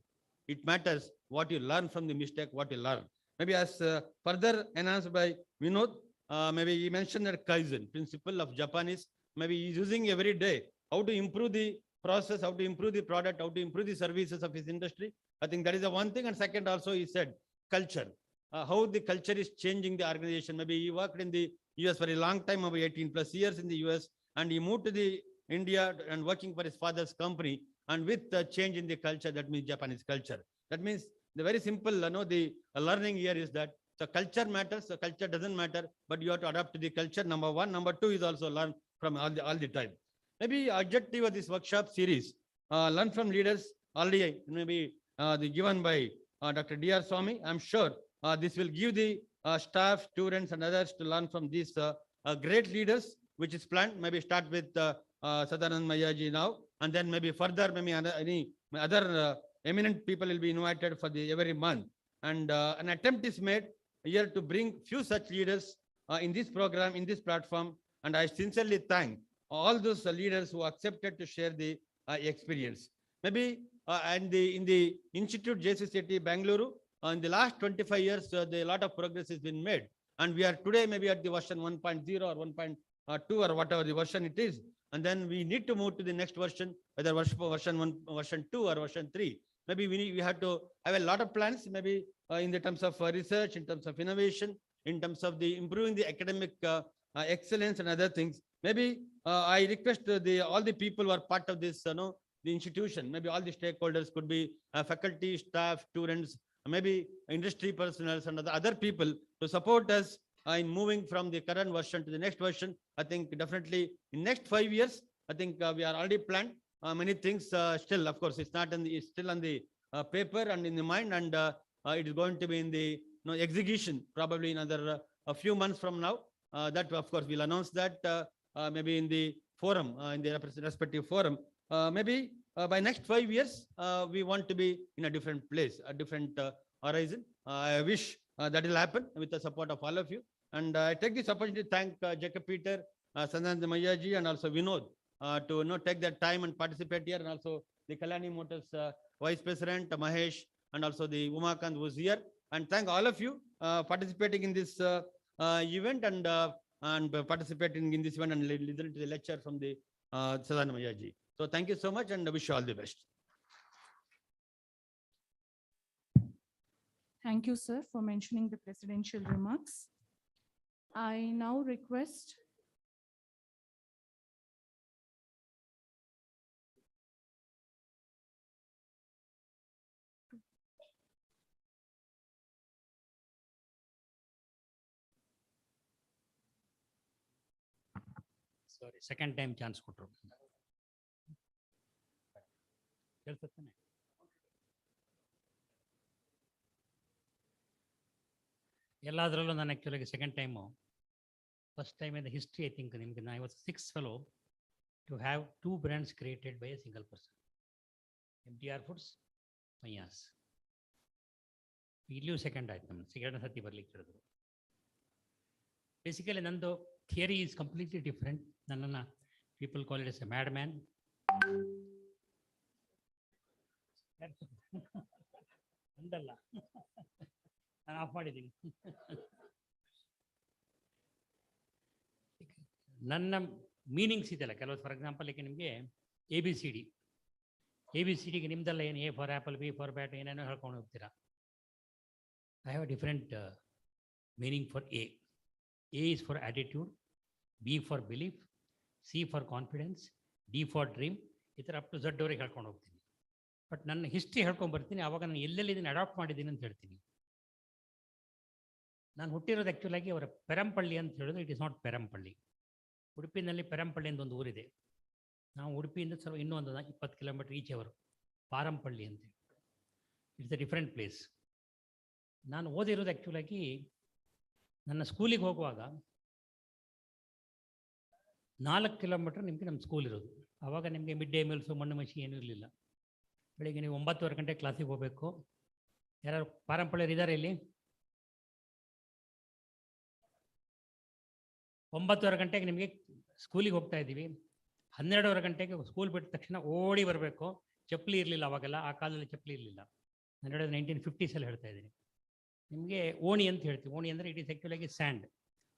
It matters what you learn from the mistake, what you learn. Maybe as further enhanced by Vinod, maybe he mentioned that Kaizen principle of Japanese, maybe he's using every day, how to improve the process, how to improve the product, how to improve the services of his industry. I think that is the one thing. And second, also he said culture, how the culture is changing the organization. Maybe he worked in the US for a long time, over 18 plus years in the US, and he moved to the India and working for his father's company. And with the change in the culture, that means Japanese culture. That means the very simple, the learning here is that the culture matters. The culture doesn't matter, but you have to adapt to the culture. Number one. Number two is also learn from all the time. Maybe objective of this workshop series, learn from leaders. Already maybe given by Dr. D.R. Swami. I'm sure this will give the staff, students, and others to learn from these great leaders, which is planned. Maybe start with Sadanand Mayaji now, and then maybe further, maybe any other eminent people will be invited for the every month. And an attempt is made here to bring few such leaders in this program, in this platform. And I sincerely thank all those leaders who accepted to share the experience. Maybe and in the Institute JCCT Bangalore, in the last 25 years, a lot of progress has been made. And we are today maybe at the version 1.0 or 1.2 or whatever the version it is. And then we need to move to the next version, whether version 1, version 2 or version 3. Maybe we have to have a lot of plans, maybe in the terms of research, in terms of innovation, in terms of the improving the academic excellence and other things. Maybe I request all the people who are part of this, the institution, maybe all the stakeholders could be faculty, staff, students, maybe industry personnel and other people to support us in moving from the current version to the next version. I think definitely in next 5 years, I think we are already planned many things. Still, of course, it's not in the, it's still on the paper and in the mind, and it is going to be in the execution probably in another a few months from now. That of course we'll announce that maybe in the forum, in the respective forum. Maybe by next 5 years, we want to be in a different place, a different horizon. I wish that will happen with the support of all of you. And I take this opportunity to thank Jacob Peter, Sanand Mayaji, and also Vinod to take their time and participate here, and also the Kalani Motors Vice President Mahesh, and also the Umakant who is here. And thank all of you participating in this event and participating in this event and listening to the lecture from the Sanand Mayaji. So thank you so much and wish you all the best. Thank you, sir, for mentioning the presidential remarks. I now request Sorry, second time chance ಕೊಟ್ಟರು. ಕೇಳ್ತಾನೆ. ಎಲ್ಲದರಲ್ಲೂ ನಾನು ಆ್ಯಕ್ಚುಲಾಗಿ second time, first time in the history I think ನಿಮಗೆ I was 6th fellow to have 2 brands created by a single person. MTR Foods, Mayas. ಇಲ್ಲಿಯೂ second ಆಯ್ತು ನಮ್ಮ second ಸತಿ ಬರ್ಲಿಕ್ಕೆ ಹೇಳಿದ್ರು. ಬೇಸಿಕಲಿ ನಂದು ಥಿಯರಿ ಈಸ್ ಕಂಪ್ಲೀಟ್ಲಿ ಡಿಫ್ರೆಂಟ್. ನನ್ನನ್ನು people call it as a mad man. ಅಂದಲ್ಲ, ನಾನು ಆಫ್ ಮಾಡಿದ್ದೀನಿ. ನನ್ನ ಮೀನಿಂಗ್ಸ್ ಇದೆಯಲ್ಲ ಕೆಲವು, ಫಾರ್ ಎಕ್ಸಾಂಪಲ್ ಈಗ ನಿಮಗೆ ABCD, ABCDಗೆ ನಿಮ್ದೆಲ್ಲ ಏನು A for apple, B for bat ಏನೇನೋ ಹೇಳ್ಕೊಂಡು ಹೋಗ್ತೀರಾ. I have a different meaning for A. A is for attitude, B for belief, C for confidence, D for dream. ಈ ಥರ ಅಪ್ ಟು Z ಅವ್ರಿಗೆ ಹೇಳ್ಕೊಂಡು ಹೋಗ್ತೀನಿ. ಬಟ್ ನನ್ನ ಹಿಸ್ಟ್ರಿ ಹೇಳ್ಕೊಂಡು ಬರ್ತೀನಿ, ಆವಾಗ ನಾನು ಎಲ್ಲೆಲ್ಲಿ ಇದನ್ನು ಅಡಾಪ್ಟ್ ಮಾಡಿದ್ದೀನಿ ಅಂತ ಹೇಳ್ತೀನಿ. ನಾನು ಹುಟ್ಟಿರೋದು ಆ್ಯಕ್ಚುಲಾಗಿ ಅವರ ಪೆರಂಪಳ್ಳಿ ಅಂತ ಹೇಳಿದ್ರೆ ಇಟ್ ಇಸ್ ನಾಟ್ ಪೆರಂಪಳ್ಳಿ. ಉಡುಪಿನಲ್ಲಿ ಪೆರಂಪಳ್ಳಿ ಅಂತ ಒಂದು ಊರಿದೆ. ನಾವು ಉಡುಪಿಯಿಂದ ಸ್ವಲ್ಪ ಇನ್ನೂ ಒಂದು 20 ಕಿಲೋಮೀಟರ್ ಈಚೆವರು ಪಾರಂಪಳ್ಳಿ ಅಂತ. It's a different place. ನಾನು ಓದಿರೋದು ಆ್ಯಕ್ಚುಲಾಗಿ ನನ್ನ ಸ್ಕೂಲಿಗೆ ಹೋಗುವಾಗ 4 ಕಿಲೋಮೀಟರ್ ನಿಮಗೆ ನಮ್ಮ ಸ್ಕೂಲ್ ಇರೋದು. ಆವಾಗ ನಿಮಗೆ ಮಿಡ್ ಡೇ ಮೀಲ್ಸು, ಮಣ್ಣು ಮಸಿ ಏನೂ ಇರಲಿಲ್ಲ. ಬೆಳಿಗ್ಗೆ ನೀವು 9:30 ಗಂಟೆ ಕ್ಲಾಸಿಗೆ ಹೋಗಬೇಕು. ಯಾರು ಪಾರಂಪಳ್ಳಿಯರು ಇದ್ದಾರೆ ಇಲ್ಲಿ? 9:30 ಗಂಟೆಗೆ ನಿಮಗೆ ಸ್ಕೂಲಿಗೆ ಹೋಗ್ತಾ ಇದ್ದೀವಿ. 12:30 ಗಂಟೆಗೆ ಸ್ಕೂಲ್ ಬಿಟ್ಟ ತಕ್ಷಣ ಓಡಿ ಬರಬೇಕು. ಚಪ್ಪಲಿ ಇರಲಿಲ್ಲ ಅವಾಗೆಲ್ಲ, ಆ ಕಾಲದಲ್ಲಿ ಚಪ್ಪಲಿ ಇರಲಿಲ್ಲ. ನಾನು ಹೇಳೋದು 1950s ಹೇಳ್ತಾ ಇದ್ದೀನಿ. ನಿಮಗೆ ಓಣಿ ಅಂತ ಹೇಳ್ತೀವಿ. ಓಣಿ ಅಂದರೆ ಇಟ್ ಈಸ್ ಆ್ಯಕ್ಚುಲಾಗಿ ಸ್ಯಾಂಡ್.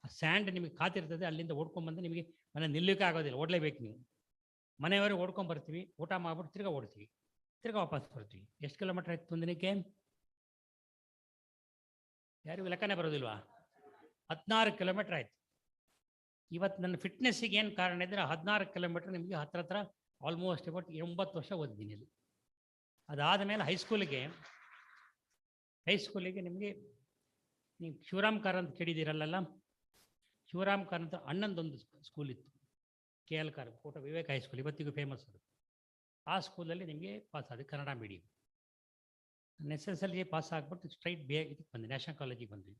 ಆ ಸ್ಯಾಂಡ್ ನಿಮಗೆ ಕಾತಿರ್ತದೆ, ಅಲ್ಲಿಂದ ಓಡ್ಕೊಂಡ್ಬಂದು ನಿಮಗೆ ಮನೆ ನಿಲ್ಲಕ್ಕೆ ಆಗೋದಿಲ್ಲ, ಓಡಲೇಬೇಕು ನೀವು. ಮನೆಯವರೆಗೆ ಓಡ್ಕೊಂಡ್ಬರ್ತೀವಿ, ಊಟ ಮಾಡ್ಬಿಟ್ಟು ತಿರ್ಗಾ ಓಡ್ತೀವಿ, ತಿರ್ಗಾ ವಾಪಸ್ ಬರ್ತೀವಿ. ಎಷ್ಟು ಕಿಲೋಮೀಟರ್ ಆಯ್ತು ಒಂದಿನಕ್ಕೆ? ಯಾರಿಗೂ ಲೆಕ್ಕನೇ ಬರೋದಿಲ್ವಾ? 16 ಕಿಲೋಮೀಟರ್ ಆಯ್ತು. ಇವತ್ತು ನನ್ನ ಫಿಟ್ನೆಸ್ಸಿಗೆ ಏನು ಕಾರಣ ಇದ್ದರೆ 16 ಕಿಲೋಮೀಟರ್ ನಿಮಗೆ ಹತ್ರ ಆಲ್ಮೋಸ್ಟ್ ಅಬೌಟ್ 9 ವರ್ಷ ಓದಿದ್ದೀನಿ ಇಲ್ಲಿ. ಅದಾದ ಮೇಲೆ ಹೈಸ್ಕೂಲಿಗೆ ನಿಮಗೆ ನೀವು ಶಿವರಾಮ್ ಕಾರಂತ್ ಕೇಳಿದ್ದೀರಲ್ಲ, ಶಿವರಾಮ್ ಕಾರಂತ್ ಅಣ್ಣಂದೊಂದು ಸ್ಕೂಲ್ ಇತ್ತು, KL ಕಾರಂತ್, ಕೋಟ ವಿವೇಕ್ ಹೈಸ್ಕೂಲ್, ಇವತ್ತಿಗೂ ಫೇಮಸ್ ಅದು. ಆ ಸ್ಕೂಲಲ್ಲಿ ನಿಮಗೆ ಪಾಸ್ ಆದ ಕನ್ನಡ ಮೀಡಿಯಂ. ನಾನು SSLC ಪಾಸ್ ಆಗ್ಬಿಟ್ಟು ಸ್ಟ್ರೈಟ್ ಇದಕ್ಕೆ ಬಂದೆ, ನ್ಯಾಷನಲ್ ಕಾಲೇಜಿಗೆ ಬಂದ್ವಿ.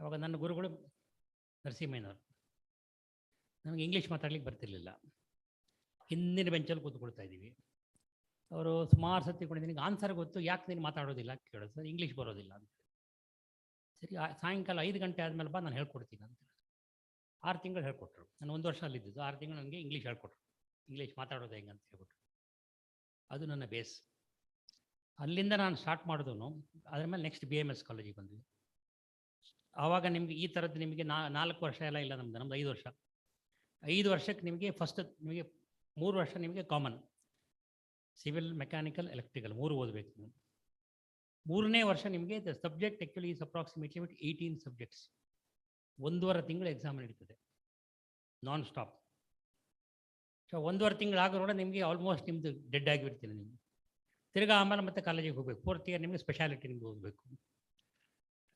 ಅವಾಗ ನನ್ನ ಗುರುಗಳು ನರಸಿಂಹಯ್ಯನವರು. ನಮಗೆ ಇಂಗ್ಲೀಷ್ ಮಾತಾಡ್ಲಿಕ್ಕೆ ಬರ್ತಿರ್ಲಿಲ್ಲ. ಹಿಂದಿನ ಬೆಂಚಲ್ಲಿ ಕೂತ್ಕೊಳ್ತಾ ಇದ್ದೀವಿ. ಅವರು ಸುಮಾರು ಸತಿ ಕೊಂಡಿದ್ದೀನಿ, ಆನ್ಸರ್ ಗೊತ್ತು, ಯಾಕೆ ನೀನು ಮಾತಾಡೋದಿಲ್ಲ ಕೇಳೋದು. ಸರ್ ಇಂಗ್ಲೀಷ್ ಬರೋದಿಲ್ಲ ಅಂತ. ಸರಿ, ಸಾಯಂಕಾಲ 5 ಗಂಟೆ ಆದಮೇಲೆ ಬಾ, ನಾನು ಹೇಳ್ಕೊಡ್ತೀನಿ ಅಂತ. 6 ತಿಂಗಳು ಹೇಳ್ಕೊಟ್ರು. ನಾನು 1 ವರ್ಷ ಅಲ್ಲಿದ್ದು, 6 ತಿಂಗಳು ನನಗೆ ಇಂಗ್ಲೀಷ್ ಹೇಳ್ಕೊಟ್ರು. ಇಂಗ್ಲೀಷ್ ಮಾತಾಡೋದು ಹೆಂಗೆ ಅಂತ ಹೇಳ್ಬಿಟ್ಟು. ಅದು ನನ್ನ ಬೇಸ್. ಅಲ್ಲಿಂದ ನಾನು ಸ್ಟಾರ್ಟ್ ಮಾಡಿದವನು. ಅದ್ರ ಮೇಲೆ ನೆಕ್ಸ್ಟ್ BMS ಕಾಲೇಜಿಗೆ ಬಂದ್ವಿ. ಆವಾಗ ನಿಮಗೆ ಈ ಥರದ್ದು ನಿಮಗೆ 4 ವರ್ಷ ಎಲ್ಲ ಇಲ್ಲ, ನಮ್ದು 5 ವರ್ಷ. 5 ವರ್ಷಕ್ಕೆ ನಿಮಗೆ ನಿಮಗೆ 3 ವರ್ಷ ನಿಮಗೆ ಕಾಮನ್, ಸಿವಿಲ್, ಮೆಕ್ಯಾನಿಕಲ್, ಎಲೆಕ್ಟ್ರಿಕಲ್ 3 ಓದಬೇಕು ನೀವು. 3ನೇ ವರ್ಷ ನಿಮಗೆ the subject actually is approximately 18 subjects. 1.5 ತಿಂಗಳು ಎಕ್ಸಾಮ್ ನಡೀತದೆ ನಾನ್ ಸ್ಟಾಪ್. ಸೊ 1.5 ತಿಂಗಳು ಆಗೋಣ ನಿಮಗೆ ಆಲ್ಮೋಸ್ಟ್ ನಿಮ್ಮದು ಡೆಡ್ ಆಗಿರ್ತೀರಿ ನೀವು. ತಿರ್ಗಾ ಆಮೇಲೆ ಮತ್ತೆ ಕಾಲೇಜಿಗೆ ಹೋಗ್ಬೇಕು. 4th ಇಯರ್ ನಿಮಗೆ ಸ್ಪೆಷಾಲಿಟಿ ನಿಮ್ಗೆ ಓದಬೇಕು.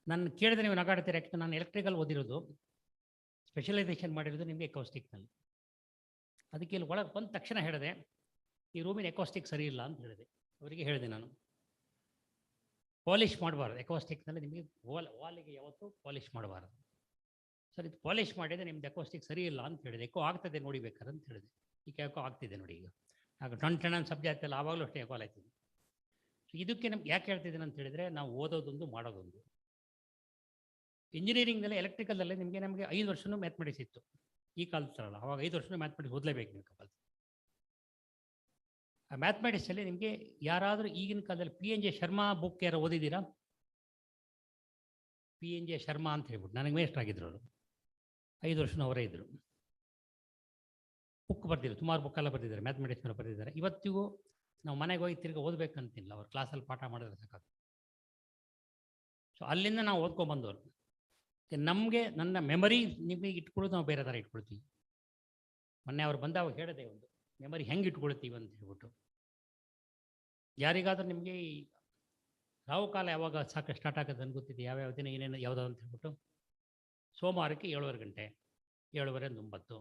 ನಾನು ಕೇಳಿದ್ರೆ ನೀವು ನಗಾಡ್ತೀರ, ಯಾಕೆ ನಾನು ಎಲೆಕ್ಟ್ರಿಕಲ್ ಓದಿರೋದು, ಸ್ಪೆಷಲೈಸೇಷನ್ ಮಾಡಿರೋದು ನಿಮಗೆ ಎಕೋಸ್ಟಿಕ್ನಲ್ಲಿ. ಅದಕ್ಕೆ ಇಲ್ಲಿ ಒಳಗೆ ಬಂದ ತಕ್ಷಣ ಹೇಳಿದೆ, ಈ ರೂಮಿನ ಎಕೋಸ್ಟಿಕ್ ಸರಿ ಇಲ್ಲ ಅಂತ ಹೇಳಿದೆ. ಅವರಿಗೆ ಹೇಳಿದೆ ನಾನು, ಪಾಲಿಷ್ ಮಾಡಬಾರ್ದು ಎಕೋಸ್ಟಿಕ್ನಲ್ಲಿ, ನಿಮಗೆ ವಾಲಿಗೆ ಯಾವತ್ತೂ ಪಾಲಿಷ್ ಮಾಡಬಾರ್ದು. ಸರ್ ಇದು ಪಾಲಿಷ್ ಮಾಡಿದರೆ ನಿಮ್ದು ಎಕೋಸ್ಟಿಕ್ ಸರಿ ಇಲ್ಲ ಅಂತ ಹೇಳಿದೆ. ಎಕೋ ಆಗ್ತದೆ ನೋಡಿಬೇಕಾರೆ ಅಂತ ಹೇಳಿದೆ. ಈಗ ಎಕೋ ಆಗ್ತಿದೆ ನೋಡಿ. ಈಗ ಆಗ ಟೊಣ್ಣ ಸಬ್ಜೆಕ್ಟ್ ಎಲ್ಲ ಆವಾಗಲೂ ಅಷ್ಟೇ ಎಕೋ ಆಗ್ತಿದೆ. ಸೊ ಇದಕ್ಕೆ ನಮ್ಗೆ ಯಾಕೆ ಹೇಳ್ತಿದ್ದೀನಿ ಅಂತ ಹೇಳಿದರೆ, ನಾವು ಓದೋದೊಂದು ಮಾಡೋದೊಂದು. ಇಂಜಿನಿಯರಿಂಗ್ನಲ್ಲಿ ಎಲೆಕ್ಟ್ರಿಕಲ್ನಲ್ಲಿ ನಮಗೆ 5 ವರ್ಷನೂ ಮ್ಯಾಥಮೆಟಿಕ್ಸ್ ಇತ್ತು. ಈ ಕಾಲದ ಥರ ಅಲ್ಲ, ಅವಾಗ 5 ವರ್ಷನೂ ಮ್ಯಾಥಮೆಟಿಕ್ಸ್ ಓದಲೇಬೇಕು ನೀವು ಕಪಲ್. ಆ ಮ್ಯಾಥಮೆಟಿಕ್ಸಲ್ಲಿ ನಿಮಗೆ ಯಾರಾದರೂ ಈಗಿನ ಕಾಲದಲ್ಲಿ PNJ ಶರ್ಮಾ ಬುಕ್ ಯಾರು ಓದಿದ್ದೀರಾ? PNJ ಶರ್ಮಾ ಅಂತ ಹೇಳ್ಬಿಟ್ಟು ನನಗೆ ಮೇಸ್ಟ್ ಆಗಿದ್ರು ಅವರು. 5 ವರ್ಷನೂ ಅವರೇ ಇದ್ದರು. ಬುಕ್ ಬರ್ತಿದ್ರು, ಸುಮಾರು ಬುಕ್ಕೆಲ್ಲ ಬರ್ತಿದ್ದಾರೆ, ಮ್ಯಾಥಮೆಟಿಕ್ಸ್ ಬರ್ತಿದ್ದಾರೆ. ಇವತ್ತಿಗೂ ನಾವು ಮನೆಗೆ ಹೋಗಿ ತಿರ್ಗಿ ಓದಬೇಕಂತಿಲ್ಲ, ಅವ್ರು ಕ್ಲಾಸಲ್ಲಿ ಪಾಠ ಮಾಡಿದ್ರೆ ಸಾಕಾಗ್ತದೆ. ಸೊ ಅಲ್ಲಿಂದ ನಾವು ಓದ್ಕೊಂಡ್ಬಂದವರು. ನಮಗೆ ನನ್ನ ಮೆಮರಿ ನಿಮಗೆ ಇಟ್ಕೊಳ್ಳೋದು ನಾವು ಬೇರೆ ಥರ ಇಟ್ಕೊಳ್ತೀವಿ. ಮೊನ್ನೆ ಅವ್ರು ಬಂದಾಗ ಹೇಳಿದೆ, ಒಂದು ಮೆಮರಿ ಹೆಂಗೆ ಇಟ್ಕೊಳ್ತೀವಿ ಅಂತ ಹೇಳ್ಬಿಟ್ಟು. ಯಾರಿಗಾದ್ರೂ ನಿಮಗೆ ರಾವು ಕಾಲ ಯಾವಾಗ ಸಾಕು ಸ್ಟಾರ್ಟ್ ಆಗೋದು ಅಂತ ಗೊತ್ತಿದೆ, ಯಾವ್ಯಾವ ದಿನ ಏನೇನು ಯಾವ್ದು ಅಂತ ಹೇಳ್ಬಿಟ್ಟು. ಸೋಮವಾರಕ್ಕೆ 7:30 ಗಂಟೆ, 7:30 ಇಂದ 9,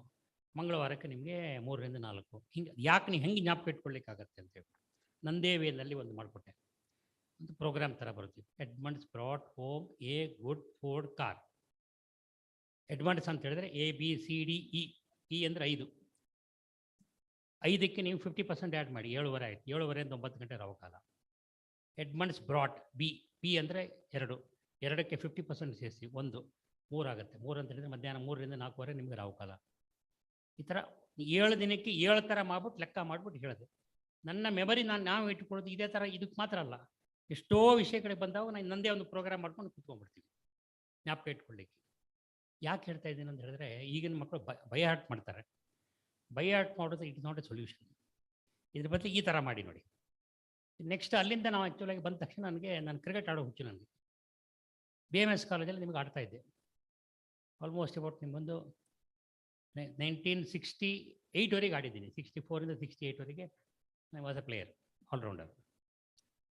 ಮಂಗಳವಾರಕ್ಕೆ ನಿಮಗೆ 3 ರಿಂದ 4. ಹಿಂಗೆ ಯಾಕೆ ನೀವು ಹೆಂಗೆ ಜ್ಞಾಪಕ ಇಟ್ಕೊಳ್ಳಿಕ್ಕಾಗತ್ತೆ ಅಂತ ಹೇಳ್ಬಿಟ್ಟು ನಂದೇ ವೇನಲ್ಲಿ ಒಂದು ಮಾಡಿಕೊಟ್ಟೆ. ಒಂದು ಪ್ರೋಗ್ರಾಮ್ ಥರ ಬರುತ್ತೆ. Edmunds brought home a good Ford car. Edmunds ಅಂತ ಹೇಳಿದ್ರೆ ABCDE. E ಅಂದರೆ 5. 5ಕ್ಕೆ ನೀವು 50% ಆ್ಯಡ್ ಮಾಡಿ, 7:30 ಆಯಿತು. 7:30 ಇಂದ 9 ಗಂಟೆ ರಾವು ಕಾಲ. ಎಡ್ಮಂಡ್ಸ್ ಬ್ರಾಟ್ B ಅಂದರೆ 2. 2ಕ್ಕೆ 50% ಸೇರಿಸಿ 1, 3 ಆಗುತ್ತೆ. 3 ಅಂತ ಹೇಳಿದ್ರೆ ಮಧ್ಯಾಹ್ನ 3 ರಿಂದ 4:30 ನಿಮಗೆ ರಾವು ಕಾಲ. ಈ ಥರ 7 ದಿನಕ್ಕೆ 7 ಥರ ಮಾಡ್ಬಿಟ್ಟು ಲೆಕ್ಕ ಮಾಡ್ಬಿಟ್ಟು ಹೇಳಿದೆ. ನನ್ನ ಮೆಮರಿ ನಾವು ಇಟ್ಕೊಳ್ಳೋದು ಇದೇ ಥರ. ಇದಕ್ಕೆ ಮಾತ್ರ ಅಲ್ಲ, ಎಷ್ಟೋ ವಿಷಯಗಳಿಗೆ ಬಂದಾಗ ನಾನು ನಂದೇ ಒಂದು ಪ್ರೋಗ್ರಾಮ್ ಮಾಡ್ಕೊಂಡು ಕೂತ್ಕೊಂಡ್ಬಿಡ್ತೀವಿ ಜ್ಞಾಪಕ ಇಟ್ಕೊಳ್ಳಿಕ್ಕೆ. ಯಾಕೆ ಹೇಳ್ತಾ ಇದ್ದೀನಿ ಅಂತ ಹೇಳಿದ್ರೆ, ಈಗಿನ ಮಕ್ಕಳು ಬೈ ಹಾರ್ಟ್ ಮಾಡ್ತಾರೆ. ಬೈ ಹಾರ್ಟ್ ಮಾಡೋದು it is not A solution. ಇದ್ರ ಬದಲು ಈ ಥರ ಮಾಡಿ ನೋಡಿ. ನೆಕ್ಸ್ಟ್ ಅಲ್ಲಿಂದ ನಾವು ಆ್ಯಕ್ಚುಲಾಗಿ ಬಂದ ತಕ್ಷಣ ನಾನು ಕ್ರಿಕೆಟ್ ಆಡೋ ಹುಚ್ಚು ನನಗೆ. BMS ಕಾಲೇಜಲ್ಲಿ ನಿಮಗೆ ಆಡ್ತಾ ಇದ್ದೆ. ಆಲ್ಮೋಸ್ಟ್ ಅಬೌಟ್ ನಿಮ್ಮೊಂದು 1968ವರೆಗೆ ಆಡಿದ್ದೀನಿ. 64 ಇಂದ 68ವರೆಗೆ ನಾನು ವಾಸ್ ಅ ಪ್ಲೇಯರ್, ಆಲ್ರೌಂಡರ್.